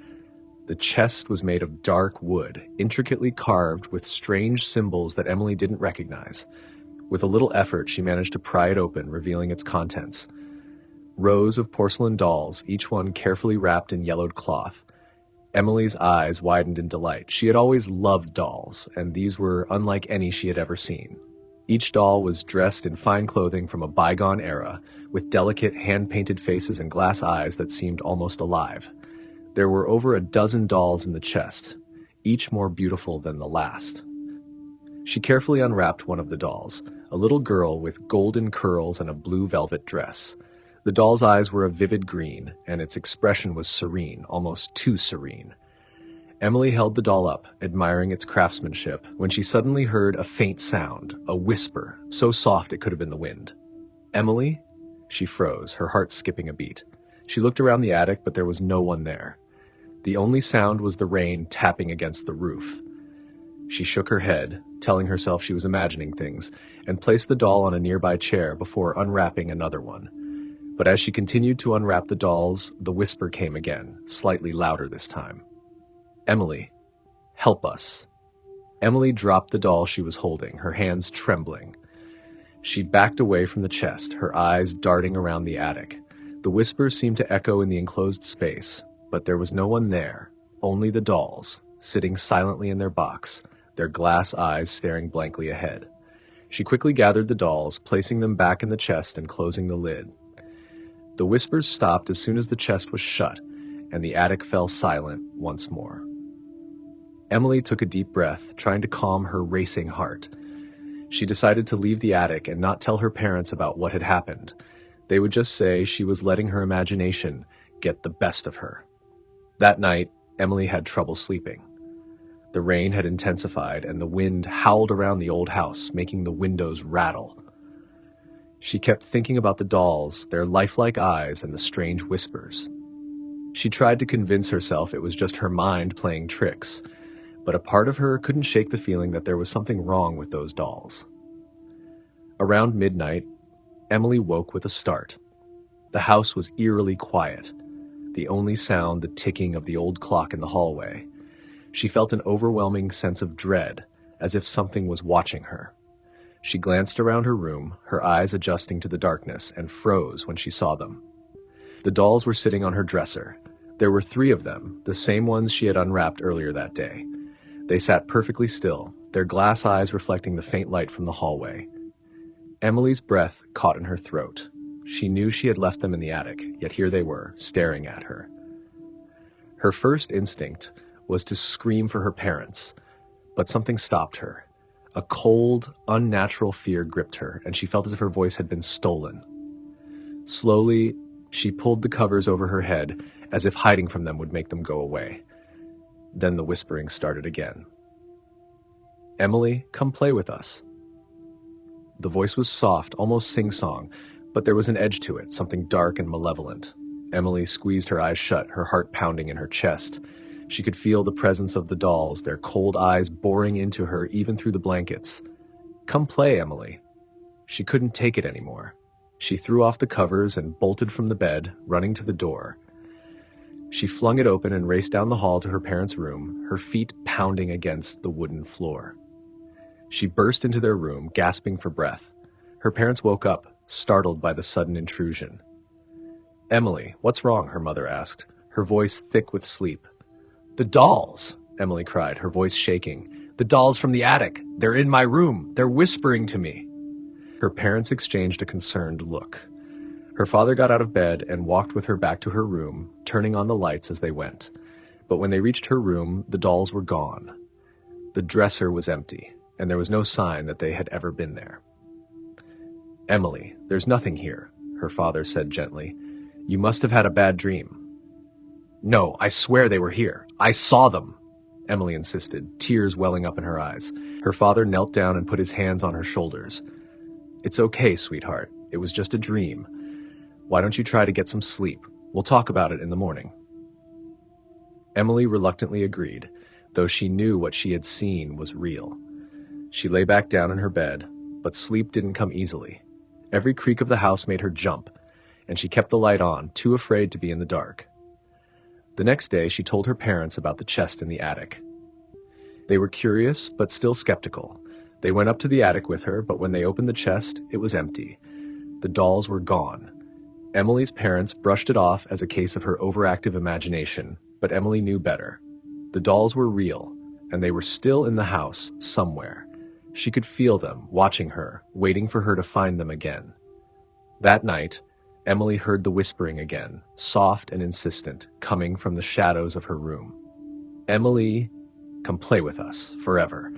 The chest was made of dark wood, intricately carved with strange symbols that Emily didn't recognize. With a little effort, she managed to pry it open, revealing its contents. Rows of porcelain dolls, each one carefully wrapped in yellowed cloth. Emily's eyes widened in delight. She had always loved dolls, and these were unlike any she had ever seen. Each doll was dressed in fine clothing from a bygone era, with delicate hand-painted faces and glass eyes that seemed almost alive. There were over a dozen dolls in the chest, each more beautiful than the last. She carefully unwrapped one of the dolls, a little girl with golden curls and a blue velvet dress. The doll's eyes were a vivid green, and its expression was serene, almost too serene. Emily held the doll up, admiring its craftsmanship, when she suddenly heard a faint sound, a whisper, so soft it could have been the wind. "Emily?" She froze, her heart skipping a beat. She looked around the attic, but there was no one there. The only sound was the rain tapping against the roof. She shook her head, telling herself she was imagining things, and placed the doll on a nearby chair before unwrapping another one. But as she continued to unwrap the dolls, the whisper came again, slightly louder this time. "Emily, help us." Emily dropped the doll she was holding, her hands trembling. She backed away from the chest, her eyes darting around the attic. The whispers seemed to echo in the enclosed space, but there was no one there, only the dolls, sitting silently in their box, their glass eyes staring blankly ahead. She quickly gathered the dolls, placing them back in the chest and closing the lid. The whispers stopped as soon as the chest was shut, and the attic fell silent once more. Emily took a deep breath, trying to calm her racing heart. She decided to leave the attic and not tell her parents about what had happened. They would just say she was letting her imagination get the best of her. That night, Emily had trouble sleeping. The rain had intensified, and the wind howled around the old house, making the windows rattle. She kept thinking about the dolls, their lifelike eyes, and the strange whispers. She tried to convince herself it was just her mind playing tricks, but a part of her couldn't shake the feeling that there was something wrong with those dolls. Around midnight, Emily woke with a start. The house was eerily quiet, the only sound the ticking of the old clock in the hallway. She felt an overwhelming sense of dread, as if something was watching her. She glanced around her room, her eyes adjusting to the darkness, and froze when she saw them. The dolls were sitting on her dresser. There were 3 of them, the same ones she had unwrapped earlier that day. They sat perfectly still, their glass eyes reflecting the faint light from the hallway. Emily's breath caught in her throat. She knew she had left them in the attic, yet here they were, staring at her. Her first instinct was to scream for her parents, but something stopped her. A cold, unnatural fear gripped her, and she felt as if her voice had been stolen. Slowly, she pulled the covers over her head, as if hiding from them would make them go away. Then the whispering started again. "Emily, come play with us." The voice was soft, almost sing-song, but there was an edge to it, something dark and malevolent. Emily squeezed her eyes shut, her heart pounding in her chest. She could feel the presence of the dolls, their cold eyes boring into her even through the blankets. "Come play, Emily." She couldn't take it anymore. She threw off the covers and bolted from the bed, running to the door. She flung it open and raced down the hall to her parents' room, her feet pounding against the wooden floor. She burst into their room, gasping for breath. Her parents woke up, startled by the sudden intrusion. "Emily, what's wrong?" her mother asked, her voice thick with sleep. "The dolls!" Emily cried, her voice shaking. "The dolls from the attic! They're in my room! They're whispering to me!" Her parents exchanged a concerned look. Her father got out of bed and walked with her back to her room, turning on the lights as they went. But when they reached her room, the dolls were gone. The dresser was empty, and there was no sign that they had ever been there. "Emily, there's nothing here," her father said gently. "You must have had a bad dream." "No, I swear they were here. I saw them," Emily insisted, tears welling up in her eyes. Her father knelt down and put his hands on her shoulders. "It's okay, sweetheart. It was just a dream. Why don't you try to get some sleep? We'll talk about it in the morning." Emily reluctantly agreed, though she knew what she had seen was real. She lay back down in her bed, but sleep didn't come easily. Every creak of the house made her jump, and she kept the light on, too afraid to be in the dark. The next day, she told her parents about the chest in the attic. They were curious, but still skeptical. They went up to the attic with her, but when they opened the chest, it was empty. The dolls were gone. Emily's parents brushed it off as a case of her overactive imagination, but Emily knew better. The dolls were real, and they were still in the house somewhere. She could feel them, watching her, waiting for her to find them again. That night, Emily heard the whispering again, soft and insistent, coming from the shadows of her room. "Emily, come play with us, forever."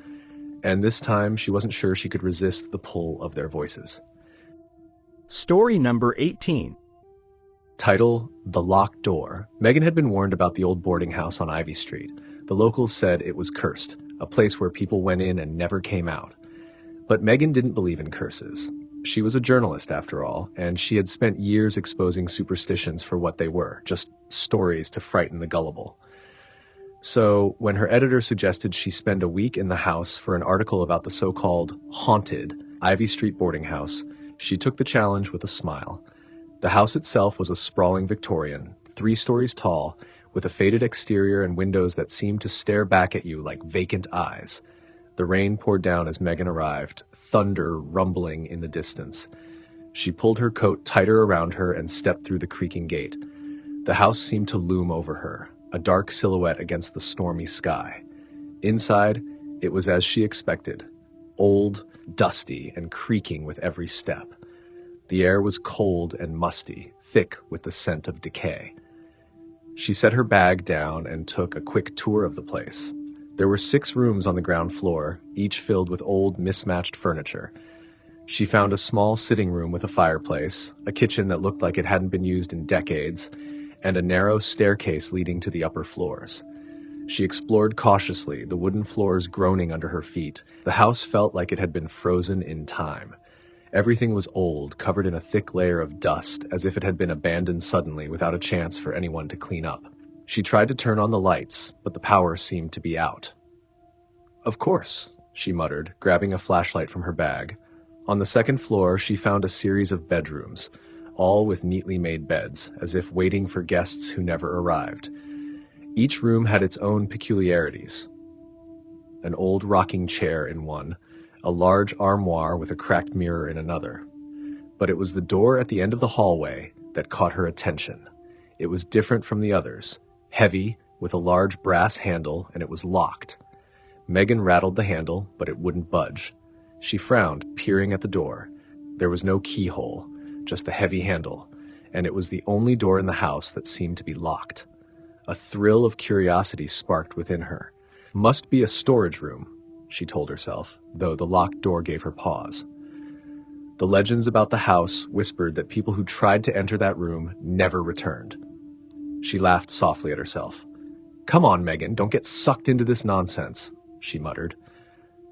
And this time, she wasn't sure she could resist the pull of their voices. Story number 18. Title: The Locked Door. Megan had been warned about the old boarding house on Ivy Street. The locals said it was cursed, a place where people went in and never came out. But Megan didn't believe in curses. She was a journalist, after all, and she had spent years exposing superstitions for what they were, just stories to frighten the gullible. So when her editor suggested she spend a week in the house for an article about the so-called haunted Ivy Street boarding house, she took the challenge with a smile. The house itself was a sprawling Victorian, 3 stories tall, with a faded exterior and windows that seemed to stare back at you like vacant eyes. The rain poured down as Megan arrived, thunder rumbling in the distance. She pulled her coat tighter around her and stepped through the creaking gate. The house seemed to loom over her, a dark silhouette against the stormy sky. Inside, it was as she expected, old, dusty, and creaking with every step. The air was cold and musty, thick with the scent of decay. She set her bag down and took a quick tour of the place. There were 6 rooms on the ground floor, each filled with old, mismatched furniture. She found a small sitting room with a fireplace, a kitchen that looked like it hadn't been used in decades, and a narrow staircase leading to the upper floors. She explored cautiously, the wooden floors groaning under her feet. The house felt like it had been frozen in time. Everything was old, covered in a thick layer of dust, as if it had been abandoned suddenly without a chance for anyone to clean up. She tried to turn on the lights, but the power seemed to be out. "Of course," she muttered, grabbing a flashlight from her bag. On the second floor, she found a series of bedrooms, all with neatly made beds, as if waiting for guests who never arrived. Each room had its own peculiarities. An old rocking chair in one, a large armoire with a cracked mirror in another. But it was the door at the end of the hallway that caught her attention. It was different from the others, heavy, with a large brass handle, and it was locked. Megan rattled the handle, but it wouldn't budge. She frowned, peering at the door. There was no keyhole, just the heavy handle, and it was the only door in the house that seemed to be locked. A thrill of curiosity sparked within her. "Must be a storage room," she told herself, though the locked door gave her pause. The legends about the house whispered that people who tried to enter that room never returned. She laughed softly at herself. "Come on, Megan, don't get sucked into this nonsense," she muttered.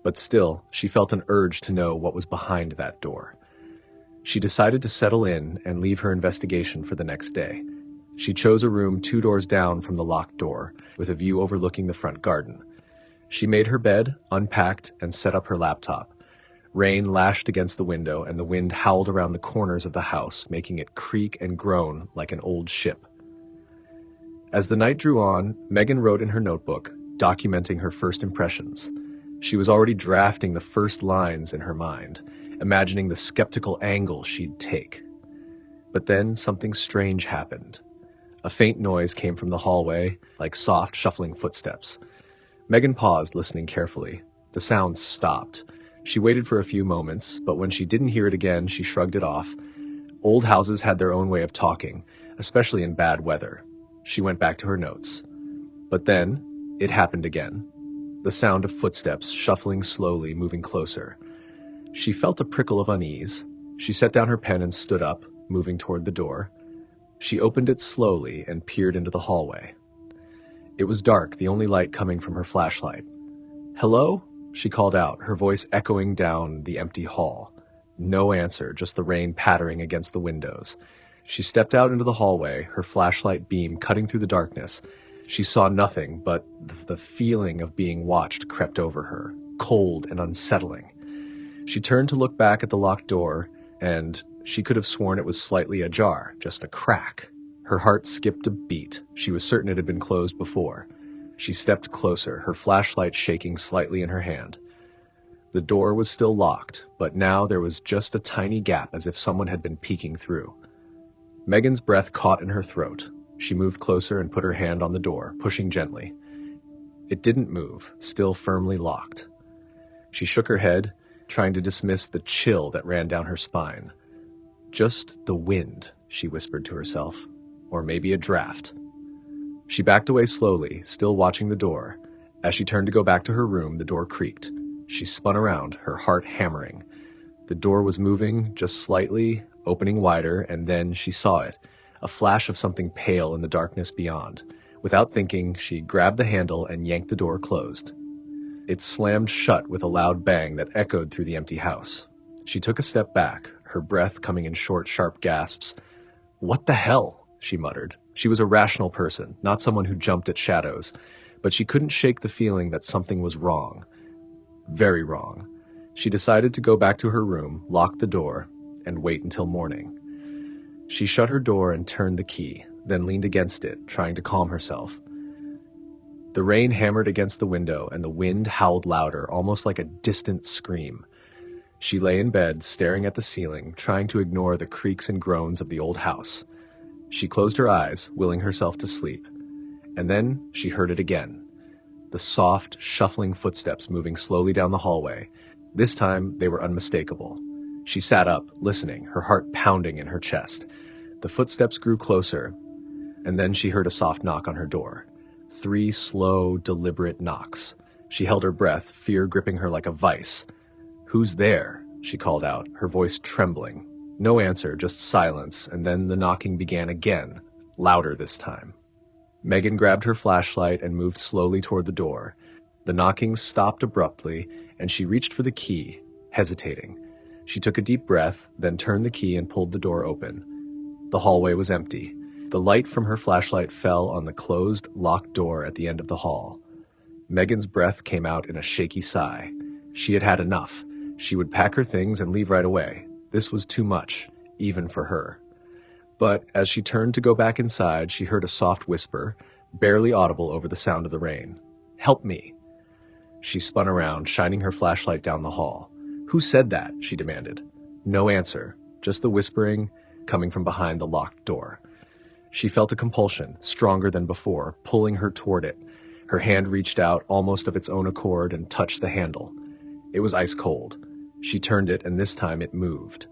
But still, she felt an urge to know what was behind that door. She decided to settle in and leave her investigation for the next day. She chose a room 2 doors down from the locked door, with a view overlooking the front garden. She made her bed, unpacked, and set up her laptop. Rain lashed against the window, and the wind howled around the corners of the house, making it creak and groan like an old ship. As the night drew on, Megan wrote in her notebook, documenting her first impressions. She was already drafting the first lines in her mind, imagining the skeptical angle she'd take. But then something strange happened. A faint noise came from the hallway, like soft, shuffling footsteps. Megan paused, listening carefully. The sound stopped. She waited for a few moments, but when she didn't hear it again, she shrugged it off. Old houses had their own way of talking, especially in bad weather. She went back to her notes. But then, it happened again. The sound of footsteps, shuffling slowly, moving closer. She felt a prickle of unease. She set down her pen and stood up, moving toward the door. She opened it slowly and peered into the hallway. It was dark, the only light coming from her flashlight. "Hello?" she called out, her voice echoing down the empty hall. No answer, just the rain pattering against the windows. She stepped out into the hallway, her flashlight beam cutting through the darkness. She saw nothing, but the feeling of being watched crept over her, cold and unsettling. She turned to look back at the locked door, and she could have sworn it was slightly ajar, just a crack. Her heart skipped a beat. She was certain it had been closed before. She stepped closer, her flashlight shaking slightly in her hand. The door was still locked, but now there was just a tiny gap as if someone had been peeking through. Megan's breath caught in her throat. She moved closer and put her hand on the door, pushing gently. It didn't move, still firmly locked. She shook her head, trying to dismiss the chill that ran down her spine. Just the wind, she whispered to herself, or maybe a draft. She backed away slowly, still watching the door. As she turned to go back to her room, the door creaked. She spun around, her heart hammering. The door was moving, just slightly, opening wider, and then she saw it, a flash of something pale in the darkness beyond. Without thinking, she grabbed the handle and yanked the door closed. It slammed shut with a loud bang that echoed through the empty house. She took a step back, her breath coming in short, sharp gasps. "What the hell?" she muttered. She was a rational person, not someone who jumped at shadows, but she couldn't shake the feeling that something was wrong. Very wrong. She decided to go back to her room, lock the door, and wait until morning. She shut her door and turned the key, then leaned against it, trying to calm herself. The rain hammered against the window, and the wind howled louder, almost like a distant scream. She lay in bed, staring at the ceiling, trying to ignore the creaks and groans of the old house. She closed her eyes, willing herself to sleep. And then she heard it again. The soft, shuffling footsteps moving slowly down the hallway. This time, they were unmistakable. She sat up, listening, her heart pounding in her chest. The footsteps grew closer, and then she heard a soft knock on her door. 3 slow, deliberate knocks. She held her breath, fear gripping her like a vice. "Who's there?" she called out, her voice trembling. No answer, just silence, and then the knocking began again, louder this time. Megan grabbed her flashlight and moved slowly toward the door. The knocking stopped abruptly, and she reached for the key, hesitating. She took a deep breath, then turned the key and pulled the door open. The hallway was empty. The light from her flashlight fell on the closed, locked door at the end of the hall. Megan's breath came out in a shaky sigh. She had had enough. She would pack her things and leave right away. This was too much, even for her. But as she turned to go back inside, she heard a soft whisper, barely audible over the sound of the rain. "Help me." She spun around, shining her flashlight down the hall. "Who said that?" she demanded. No answer, just the whispering coming from behind the locked door. She felt a compulsion, stronger than before, pulling her toward it. Her hand reached out, almost of its own accord, and touched the handle. It was ice cold. She turned it, and this time it moved.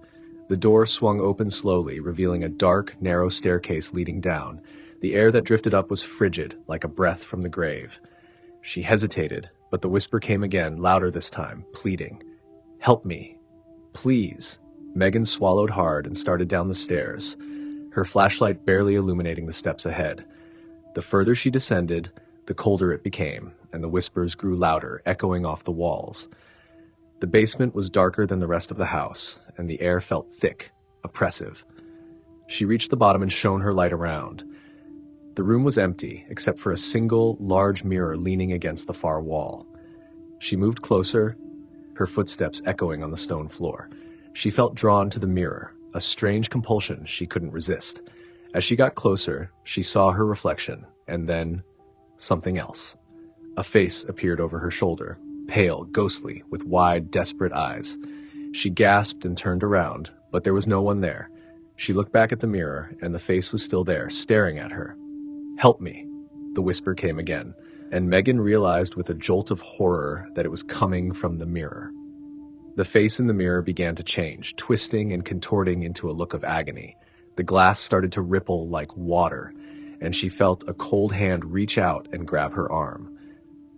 The door swung open slowly, revealing a dark, narrow staircase leading down. The air that drifted up was frigid, like a breath from the grave. She hesitated, but the whisper came again, louder this time, pleading. "Help me. Please." Megan swallowed hard and started down the stairs, her flashlight barely illuminating the steps ahead. The further she descended, the colder it became, and the whispers grew louder, echoing off the walls. The basement was darker than the rest of the house, and the air felt thick, oppressive. She reached the bottom and shone her light around. The room was empty, except for a single, large mirror leaning against the far wall. She moved closer, her footsteps echoing on the stone floor. She felt drawn to the mirror, a strange compulsion she couldn't resist. As she got closer, she saw her reflection, and then something else. A face appeared over her shoulder, pale, ghostly, with wide, desperate eyes. She gasped and turned around, but there was no one there. She looked back at the mirror, and the face was still there, staring at her. "Help me," the whisper came again, and Megan realized with a jolt of horror that it was coming from the mirror. The face in the mirror began to change, twisting and contorting into a look of agony. The glass started to ripple like water, and she felt a cold hand reach out and grab her arm.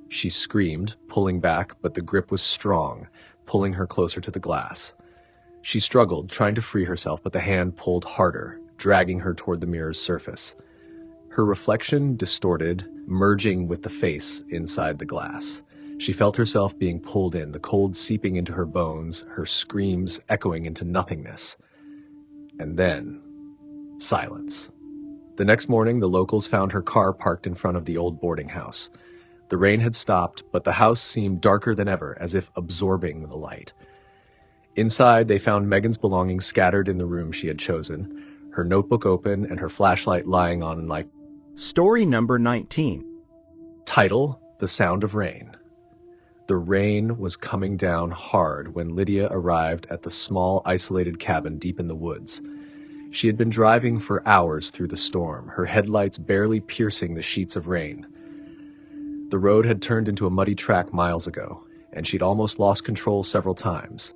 She screamed, pulling back, but the grip was strong, pulling her closer to the glass. She struggled, trying to free herself, but the hand pulled harder, dragging her toward the mirror's surface. Her reflection distorted, merging with the face inside the glass. She felt herself being pulled in, the cold seeping into her bones, her screams echoing into nothingness. And then, silence. The next morning, the locals found her car parked in front of the old boarding house. The rain had stopped, but the house seemed darker than ever, as if absorbing the light. Inside, they found Megan's belongings scattered in the room she had chosen. her notebook open and her flashlight lying on Story number 19. Title, The Sound of Rain. The rain was coming down hard when Lydia arrived at the small, isolated cabin deep in the woods. She had been driving for hours through the storm, her headlights barely piercing the sheets of rain. The road had turned into a muddy track miles ago, and she'd almost lost control several times.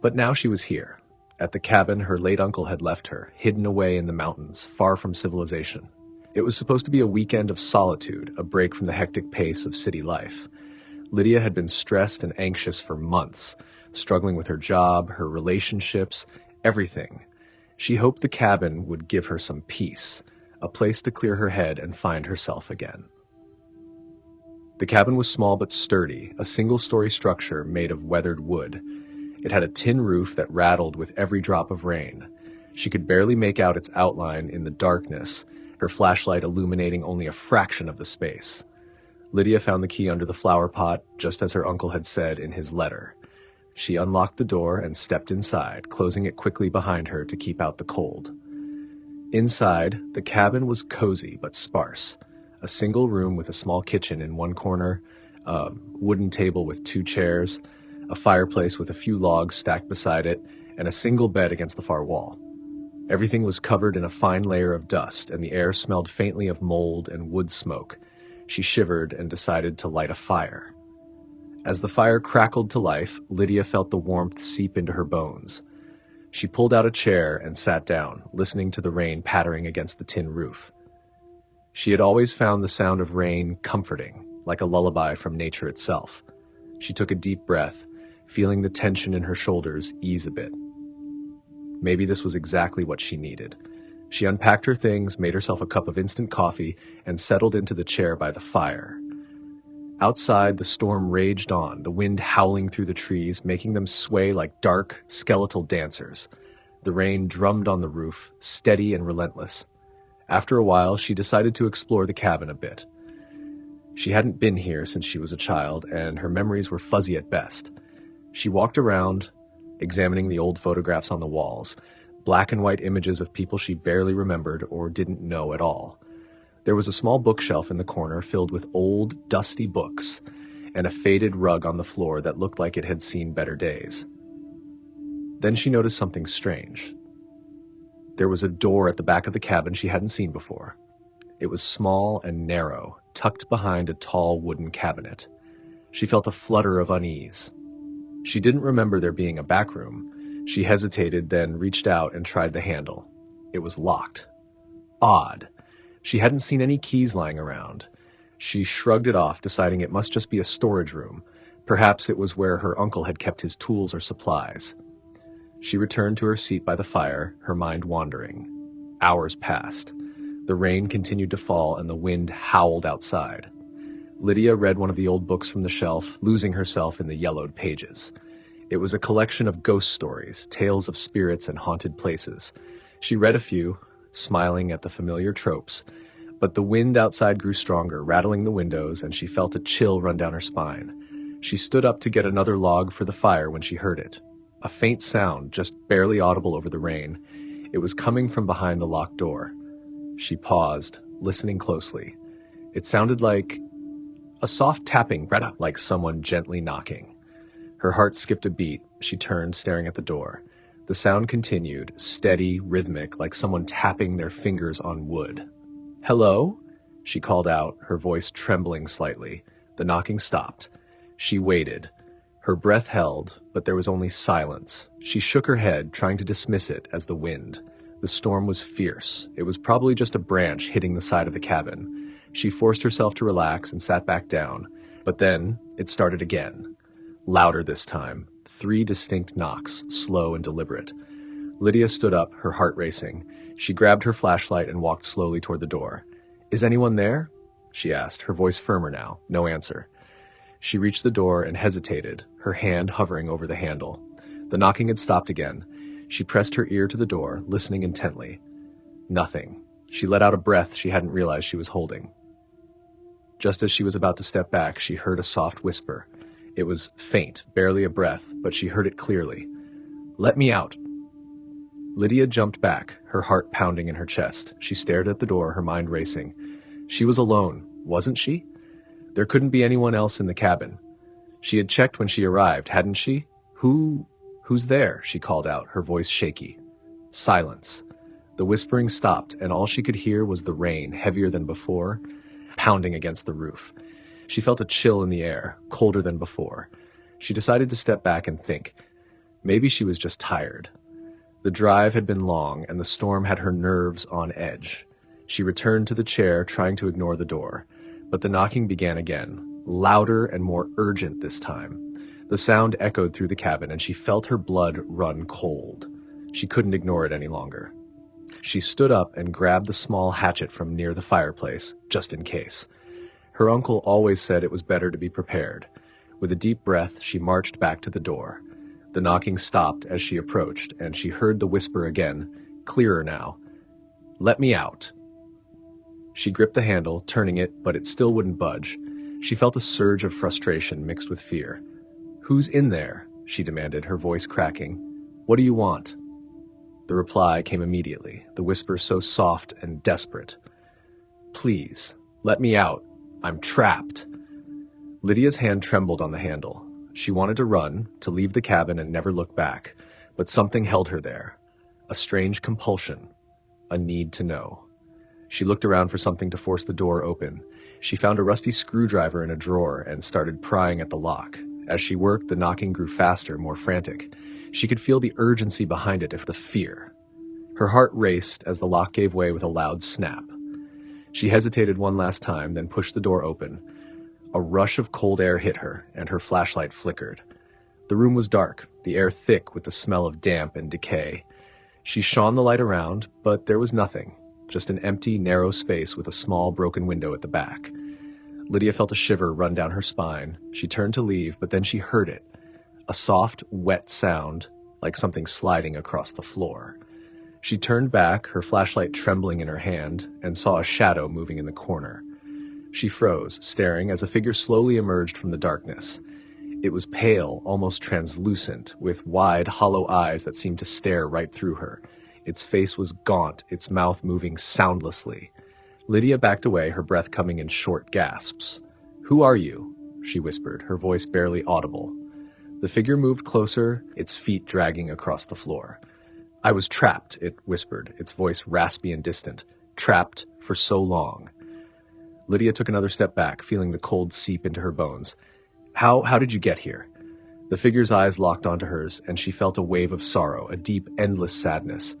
But now she was here, at the cabin her late uncle had left her, hidden away in the mountains, far from civilization. It was supposed to be a weekend of solitude, a break from the hectic pace of city life. Lydia had been stressed and anxious for months, struggling with her job, her relationships, everything. She hoped the cabin would give her some peace, a place to clear her head and find herself again. The cabin was small but sturdy, a single-story structure made of weathered wood. It had a tin roof that rattled with every drop of rain. She could barely make out its outline in the darkness, her flashlight illuminating only a fraction of the space. Lydia found the key under the flower pot, just as her uncle had said in his letter. She unlocked the door and stepped inside, closing it quickly behind her to keep out the cold. Inside, the cabin was cozy but sparse. A single room with a small kitchen in one corner, a wooden table with 2 chairs, a fireplace with a few logs stacked beside it, and a single bed against the far wall. Everything was covered in a fine layer of dust, and the air smelled faintly of mold and wood smoke. She shivered and decided to light a fire. As the fire crackled to life, Lydia felt the warmth seep into her bones. She pulled out a chair and sat down, listening to the rain pattering against the tin roof. She had always found the sound of rain comforting, like a lullaby from nature itself. She took a deep breath, feeling the tension in her shoulders ease a bit. Maybe this was exactly what she needed. She unpacked her things, made herself a cup of instant coffee, and settled into the chair by the fire. Outside, the storm raged on, the wind howling through the trees, making them sway like dark, skeletal dancers. The rain drummed on the roof, steady and relentless. After a while, she decided to explore the cabin a bit. She hadn't been here since she was a child, and her memories were fuzzy at best. She walked around, examining the old photographs on the walls, black and white images of people she barely remembered or didn't know at all. There was a small bookshelf in the corner filled with old, dusty books, and a faded rug on the floor that looked like it had seen better days. Then she noticed something strange. There was a door at the back of the cabin she hadn't seen before. It was small and narrow, tucked behind a tall wooden cabinet. She felt a flutter of unease. She didn't remember there being a back room. She hesitated, then reached out and tried the handle. It was locked. Odd. She hadn't seen any keys lying around. She shrugged it off, deciding it must just be a storage room. Perhaps it was where her uncle had kept his tools or supplies. She returned to her seat by the fire, her mind wandering. Hours passed. The rain continued to fall and the wind howled outside. Lydia read one of the old books from the shelf, losing herself in the yellowed pages. It was a collection of ghost stories, tales of spirits and haunted places. She read a few, smiling at the familiar tropes, but the wind outside grew stronger, rattling the windows, and she felt a chill run down her spine. She stood up to get another log for the fire when she heard it. A faint sound, just barely audible over the rain. It was coming from behind the locked door. She paused, listening closely. It sounded like a soft tapping, like someone gently knocking. Her heart skipped a beat. She turned, staring at the door. The sound continued, steady, rhythmic, like someone tapping their fingers on wood. "Hello?" she called out, her voice trembling slightly. The knocking stopped. She waited. Her breath held, but there was only silence. She shook her head, trying to dismiss it as the wind. The storm was fierce. It was probably just a branch hitting the side of the cabin. She forced herself to relax and sat back down. But then it started again. Louder this time. 3 distinct knocks, slow and deliberate. Lydia stood up, her heart racing. She grabbed her flashlight and walked slowly toward the door. "Is anyone there?" she asked, her voice firmer now. No answer. She reached the door and hesitated, her hand hovering over the handle. The knocking had stopped again. She pressed her ear to the door, listening intently. Nothing. She let out a breath she hadn't realized she was holding. Just as she was about to step back, she heard a soft whisper. It was faint, barely a breath, but she heard it clearly. "Let me out." Lydia jumped back, her heart pounding in her chest. She stared at the door, her mind racing. She was alone, wasn't she? There couldn't be anyone else in the cabin. She had checked when she arrived, hadn't she? Who's there? She called out, her voice shaky. Silence. The whispering stopped, and all she could hear was the rain, heavier than before, pounding against the roof. She felt a chill in the air, colder than before. She decided to step back and think. Maybe she was just tired. The drive had been long, and the storm had her nerves on edge. She returned to the chair, trying to ignore the door. But the knocking began again, louder and more urgent this time. The sound echoed through the cabin, and she felt her blood run cold. She couldn't ignore it any longer. She stood up and grabbed the small hatchet from near the fireplace, just in case. Her uncle always said it was better to be prepared. With a deep breath, she marched back to the door. The knocking stopped as she approached, and she heard the whisper again, clearer now. "Let me out." She gripped the handle, turning it, but it still wouldn't budge. She felt a surge of frustration mixed with fear. "Who's in there?" she demanded, her voice cracking. "What do you want?" The reply came immediately, the whisper so soft and desperate. "Please, let me out. I'm trapped." Lydia's hand trembled on the handle. She wanted to run, to leave the cabin and never look back, but something held her there. A strange compulsion, a need to know. She looked around for something to force the door open. She found a rusty screwdriver in a drawer and started prying at the lock. As she worked, the knocking grew faster, more frantic. She could feel the urgency behind it, if the fear. Her heart raced as the lock gave way with a loud snap. She hesitated one last time, then pushed the door open. A rush of cold air hit her, and her flashlight flickered. The room was dark, the air thick with the smell of damp and decay. She shone the light around, but there was nothing, just an empty, narrow space with a small, broken window at the back. Lydia felt a shiver run down her spine. She turned to leave, but then she heard it. A soft, wet sound, like something sliding across the floor. She turned back, her flashlight trembling in her hand, and saw a shadow moving in the corner. She froze, staring as a figure slowly emerged from the darkness. It was pale, almost translucent, with wide, hollow eyes that seemed to stare right through her. Its face was gaunt, its mouth moving soundlessly. Lydia backed away, her breath coming in short gasps. "Who are you?" she whispered, her voice barely audible. The figure moved closer, its feet dragging across the floor. "I was trapped," it whispered, its voice raspy and distant. "Trapped for so long." Lydia took another step back, feeling the cold seep into her bones. How did you get here?" The figure's eyes locked onto hers, and she felt a wave of sorrow, a deep, endless sadness.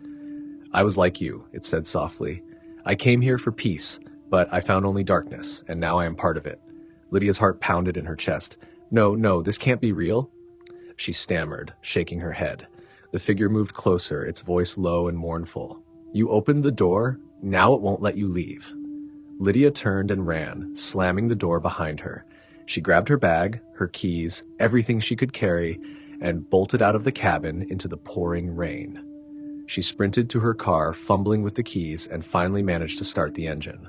"I was like you," it said softly. "I came here for peace, but I found only darkness, and now I am part of it." Lydia's heart pounded in her chest. No, this can't be real." She stammered, shaking her head. The figure moved closer, its voice low and mournful. "You opened the door, now it won't let you leave." Lydia turned and ran, slamming the door behind her. She grabbed her bag, her keys, everything she could carry, and bolted out of the cabin into the pouring rain. She sprinted to her car, fumbling with the keys, and finally managed to start the engine.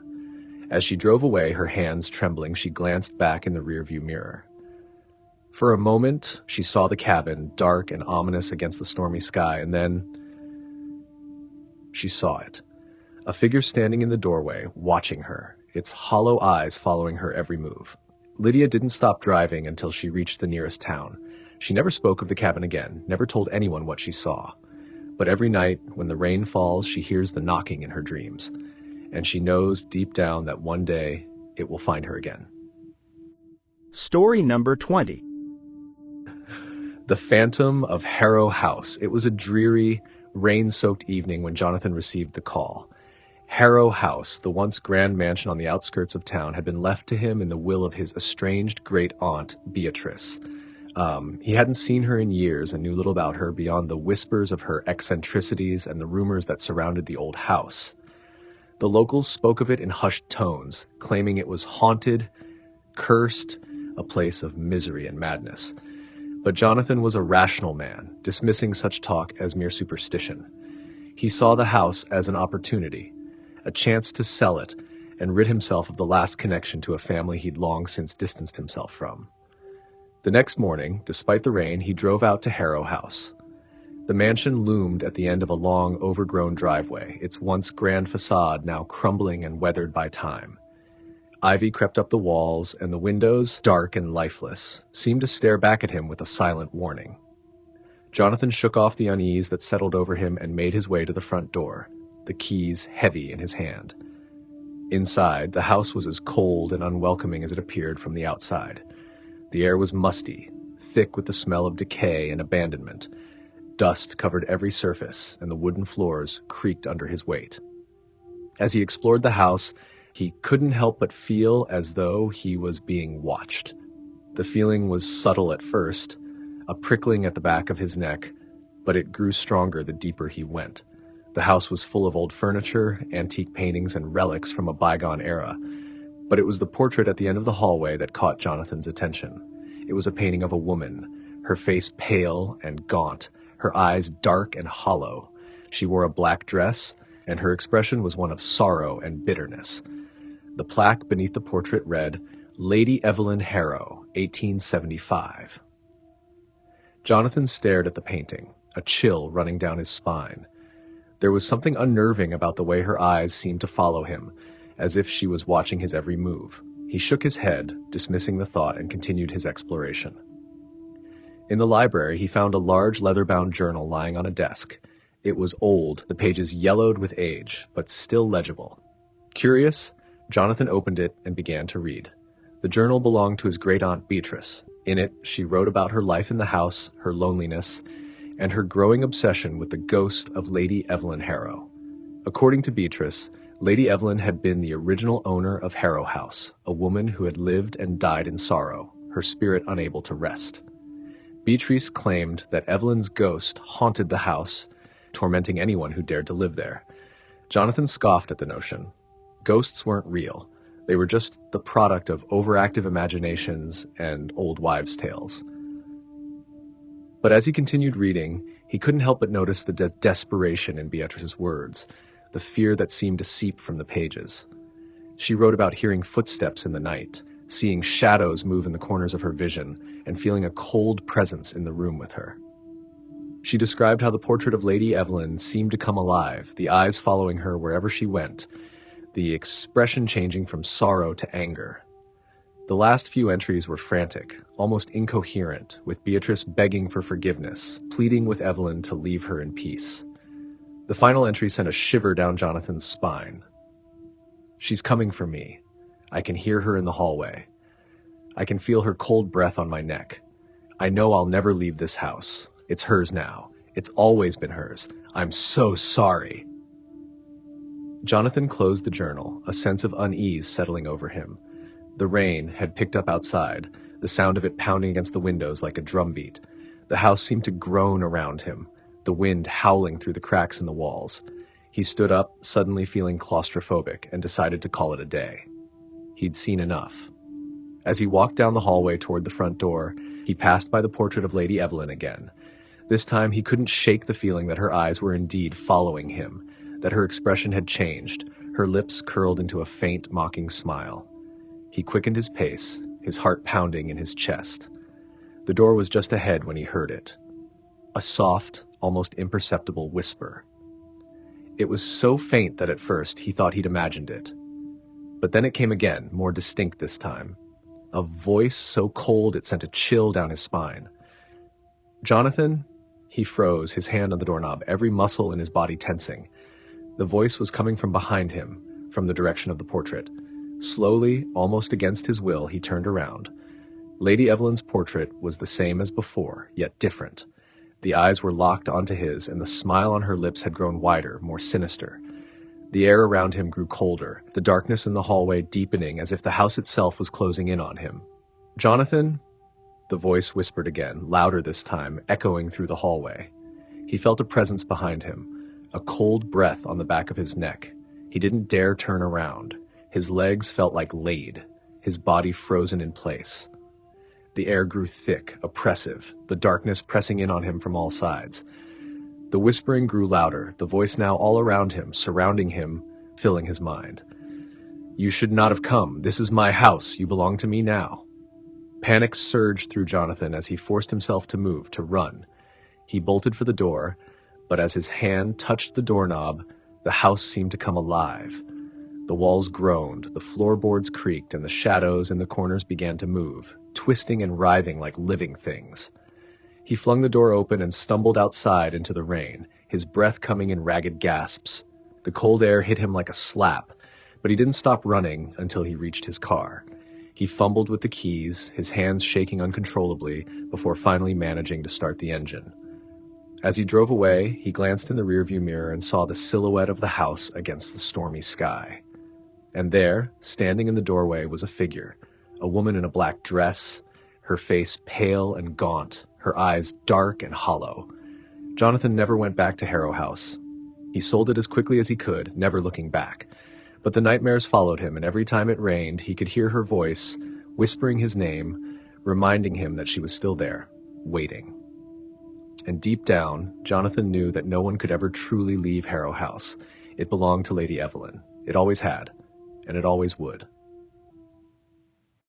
As she drove away, her hands trembling, she glanced back in the rearview mirror. For a moment, she saw the cabin, dark and ominous against the stormy sky, and then she saw it. A figure standing in the doorway, watching her, its hollow eyes following her every move. Lydia didn't stop driving until she reached the nearest town. She never spoke of the cabin again, never told anyone what she saw. But every night, when the rain falls, she hears the knocking in her dreams, and she knows deep down that one day it will find her again. Story number 20. The Phantom of Harrow House. It was a dreary, rain-soaked evening when Jonathan received the call. Harrow House, the once grand mansion on the outskirts of town, had been left to him in the will of his estranged great-aunt, Beatrice. He hadn't seen her in years and knew little about her beyond the whispers of her eccentricities and the rumors that surrounded the old house. The locals spoke of it in hushed tones, claiming it was haunted, cursed, a place of misery and madness. But Jonathan was a rational man, dismissing such talk as mere superstition. He saw the house as an opportunity, a chance to sell it and rid himself of the last connection to a family he'd long since distanced himself from. The next morning, despite the rain, he drove out to Harrow House. The mansion loomed at the end of a long, overgrown driveway, its once grand facade now crumbling and weathered by time. Ivy crept up the walls, and the windows, dark and lifeless, seemed to stare back at him with a silent warning. Jonathan shook off the unease that settled over him and made his way to the front door, the keys heavy in his hand. Inside, the house was as cold and unwelcoming as it appeared from the outside. The air was musty, thick with the smell of decay and abandonment. Dust covered every surface, and the wooden floors creaked under his weight. As he explored the house, he couldn't help but feel as though he was being watched. The feeling was subtle at first, a prickling at the back of his neck, but it grew stronger the deeper he went. The house was full of old furniture, antique paintings, and relics from a bygone era, but it was the portrait at the end of the hallway that caught Jonathan's attention. It was a painting of a woman, her face pale and gaunt, her eyes dark and hollow. She wore a black dress, and her expression was one of sorrow and bitterness. The plaque beneath the portrait read, "Lady Evelyn Harrow, 1875. Jonathan stared at the painting, a chill running down his spine. There was something unnerving about the way her eyes seemed to follow him, as if she was watching his every move. He shook his head, dismissing the thought, and continued his exploration. In the library, he found a large leather-bound journal lying on a desk. It was old, the pages yellowed with age, but still legible. Curious, Jonathan opened it and began to read. The journal belonged to his great-aunt Beatrice. In it, she wrote about her life in the house, her loneliness, and her growing obsession with the ghost of Lady Evelyn Harrow. According to Beatrice, Lady Evelyn had been the original owner of Harrow House, a woman who had lived and died in sorrow, her spirit unable to rest. Beatrice claimed that Evelyn's ghost haunted the house, tormenting anyone who dared to live there. Jonathan scoffed at the notion. Ghosts weren't real. They were just the product of overactive imaginations and old wives' tales. But as he continued reading, he couldn't help but notice the desperation in Beatrice's words, the fear that seemed to seep from the pages. She wrote about hearing footsteps in the night, seeing shadows move in the corners of her vision, and feeling a cold presence in the room with her. She described how the portrait of Lady Evelyn seemed to come alive, the eyes following her wherever she went, the expression changing from sorrow to anger. The last few entries were frantic, almost incoherent, with Beatrice begging for forgiveness, pleading with Evelyn to leave her in peace. The final entry sent a shiver down Jonathan's spine. "She's coming for me. I can hear her in the hallway. I can feel her cold breath on my neck. I know I'll never leave this house. It's hers now. It's always been hers. I'm so sorry." Jonathan closed the journal, a sense of unease settling over him. The rain had picked up outside, the sound of it pounding against the windows like a drumbeat. The house seemed to groan around him, the wind howling through the cracks in the walls. He stood up, suddenly feeling claustrophobic, and decided to call it a day. He'd seen enough. As he walked down the hallway toward the front door, he passed by the portrait of Lady Evelyn again. This time he couldn't shake the feeling that her eyes were indeed following him, that her expression had changed, her lips curled into a faint, mocking smile. He quickened his pace, his heart pounding in his chest. The door was just ahead when he heard it. A soft, almost imperceptible whisper. It was so faint that at first he thought he'd imagined it. But then it came again, more distinct this time. A voice so cold it sent a chill down his spine. "Jonathan?" He froze, his hand on the doorknob, every muscle in his body tensing. The voice was coming from behind him, from the direction of the portrait. Slowly, almost against his will, he turned around. Lady Evelyn's portrait was the same as before, yet different. The eyes were locked onto his, and the smile on her lips had grown wider, more sinister. The air around him grew colder, the darkness in the hallway deepening as if the house itself was closing in on him. "Jonathan?" The voice whispered again, louder this time, echoing through the hallway. He felt a presence behind him, a cold breath on the back of his neck. He didn't dare turn around. His legs felt like lead, his body frozen in place. The air grew thick, oppressive, the darkness pressing in on him from all sides. The whispering grew louder, the voice now all around him, surrounding him, filling his mind. "You should not have come. This is my house. You belong to me now." Panic surged through Jonathan as he forced himself to move, to run. He bolted for the door, but as his hand touched the doorknob, the house seemed to come alive. The walls groaned, the floorboards creaked, and the shadows in the corners began to move, twisting and writhing like living things. He flung the door open and stumbled outside into the rain, his breath coming in ragged gasps. The cold air hit him like a slap, but he didn't stop running until he reached his car. He fumbled with the keys, his hands shaking uncontrollably, before finally managing to start the engine. As he drove away, he glanced in the rearview mirror and saw the silhouette of the house against the stormy sky. And there, standing in the doorway, was a figure, a woman in a black dress, her face pale and gaunt, her eyes dark and hollow. Jonathan never went back to Harrow House. He sold it as quickly as he could, never looking back. But the nightmares followed him, and every time it rained, he could hear her voice, whispering his name, reminding him that she was still there, waiting. And deep down, Jonathan knew that no one could ever truly leave Harrow House. It belonged to Lady Evelyn. It always had, and it always would.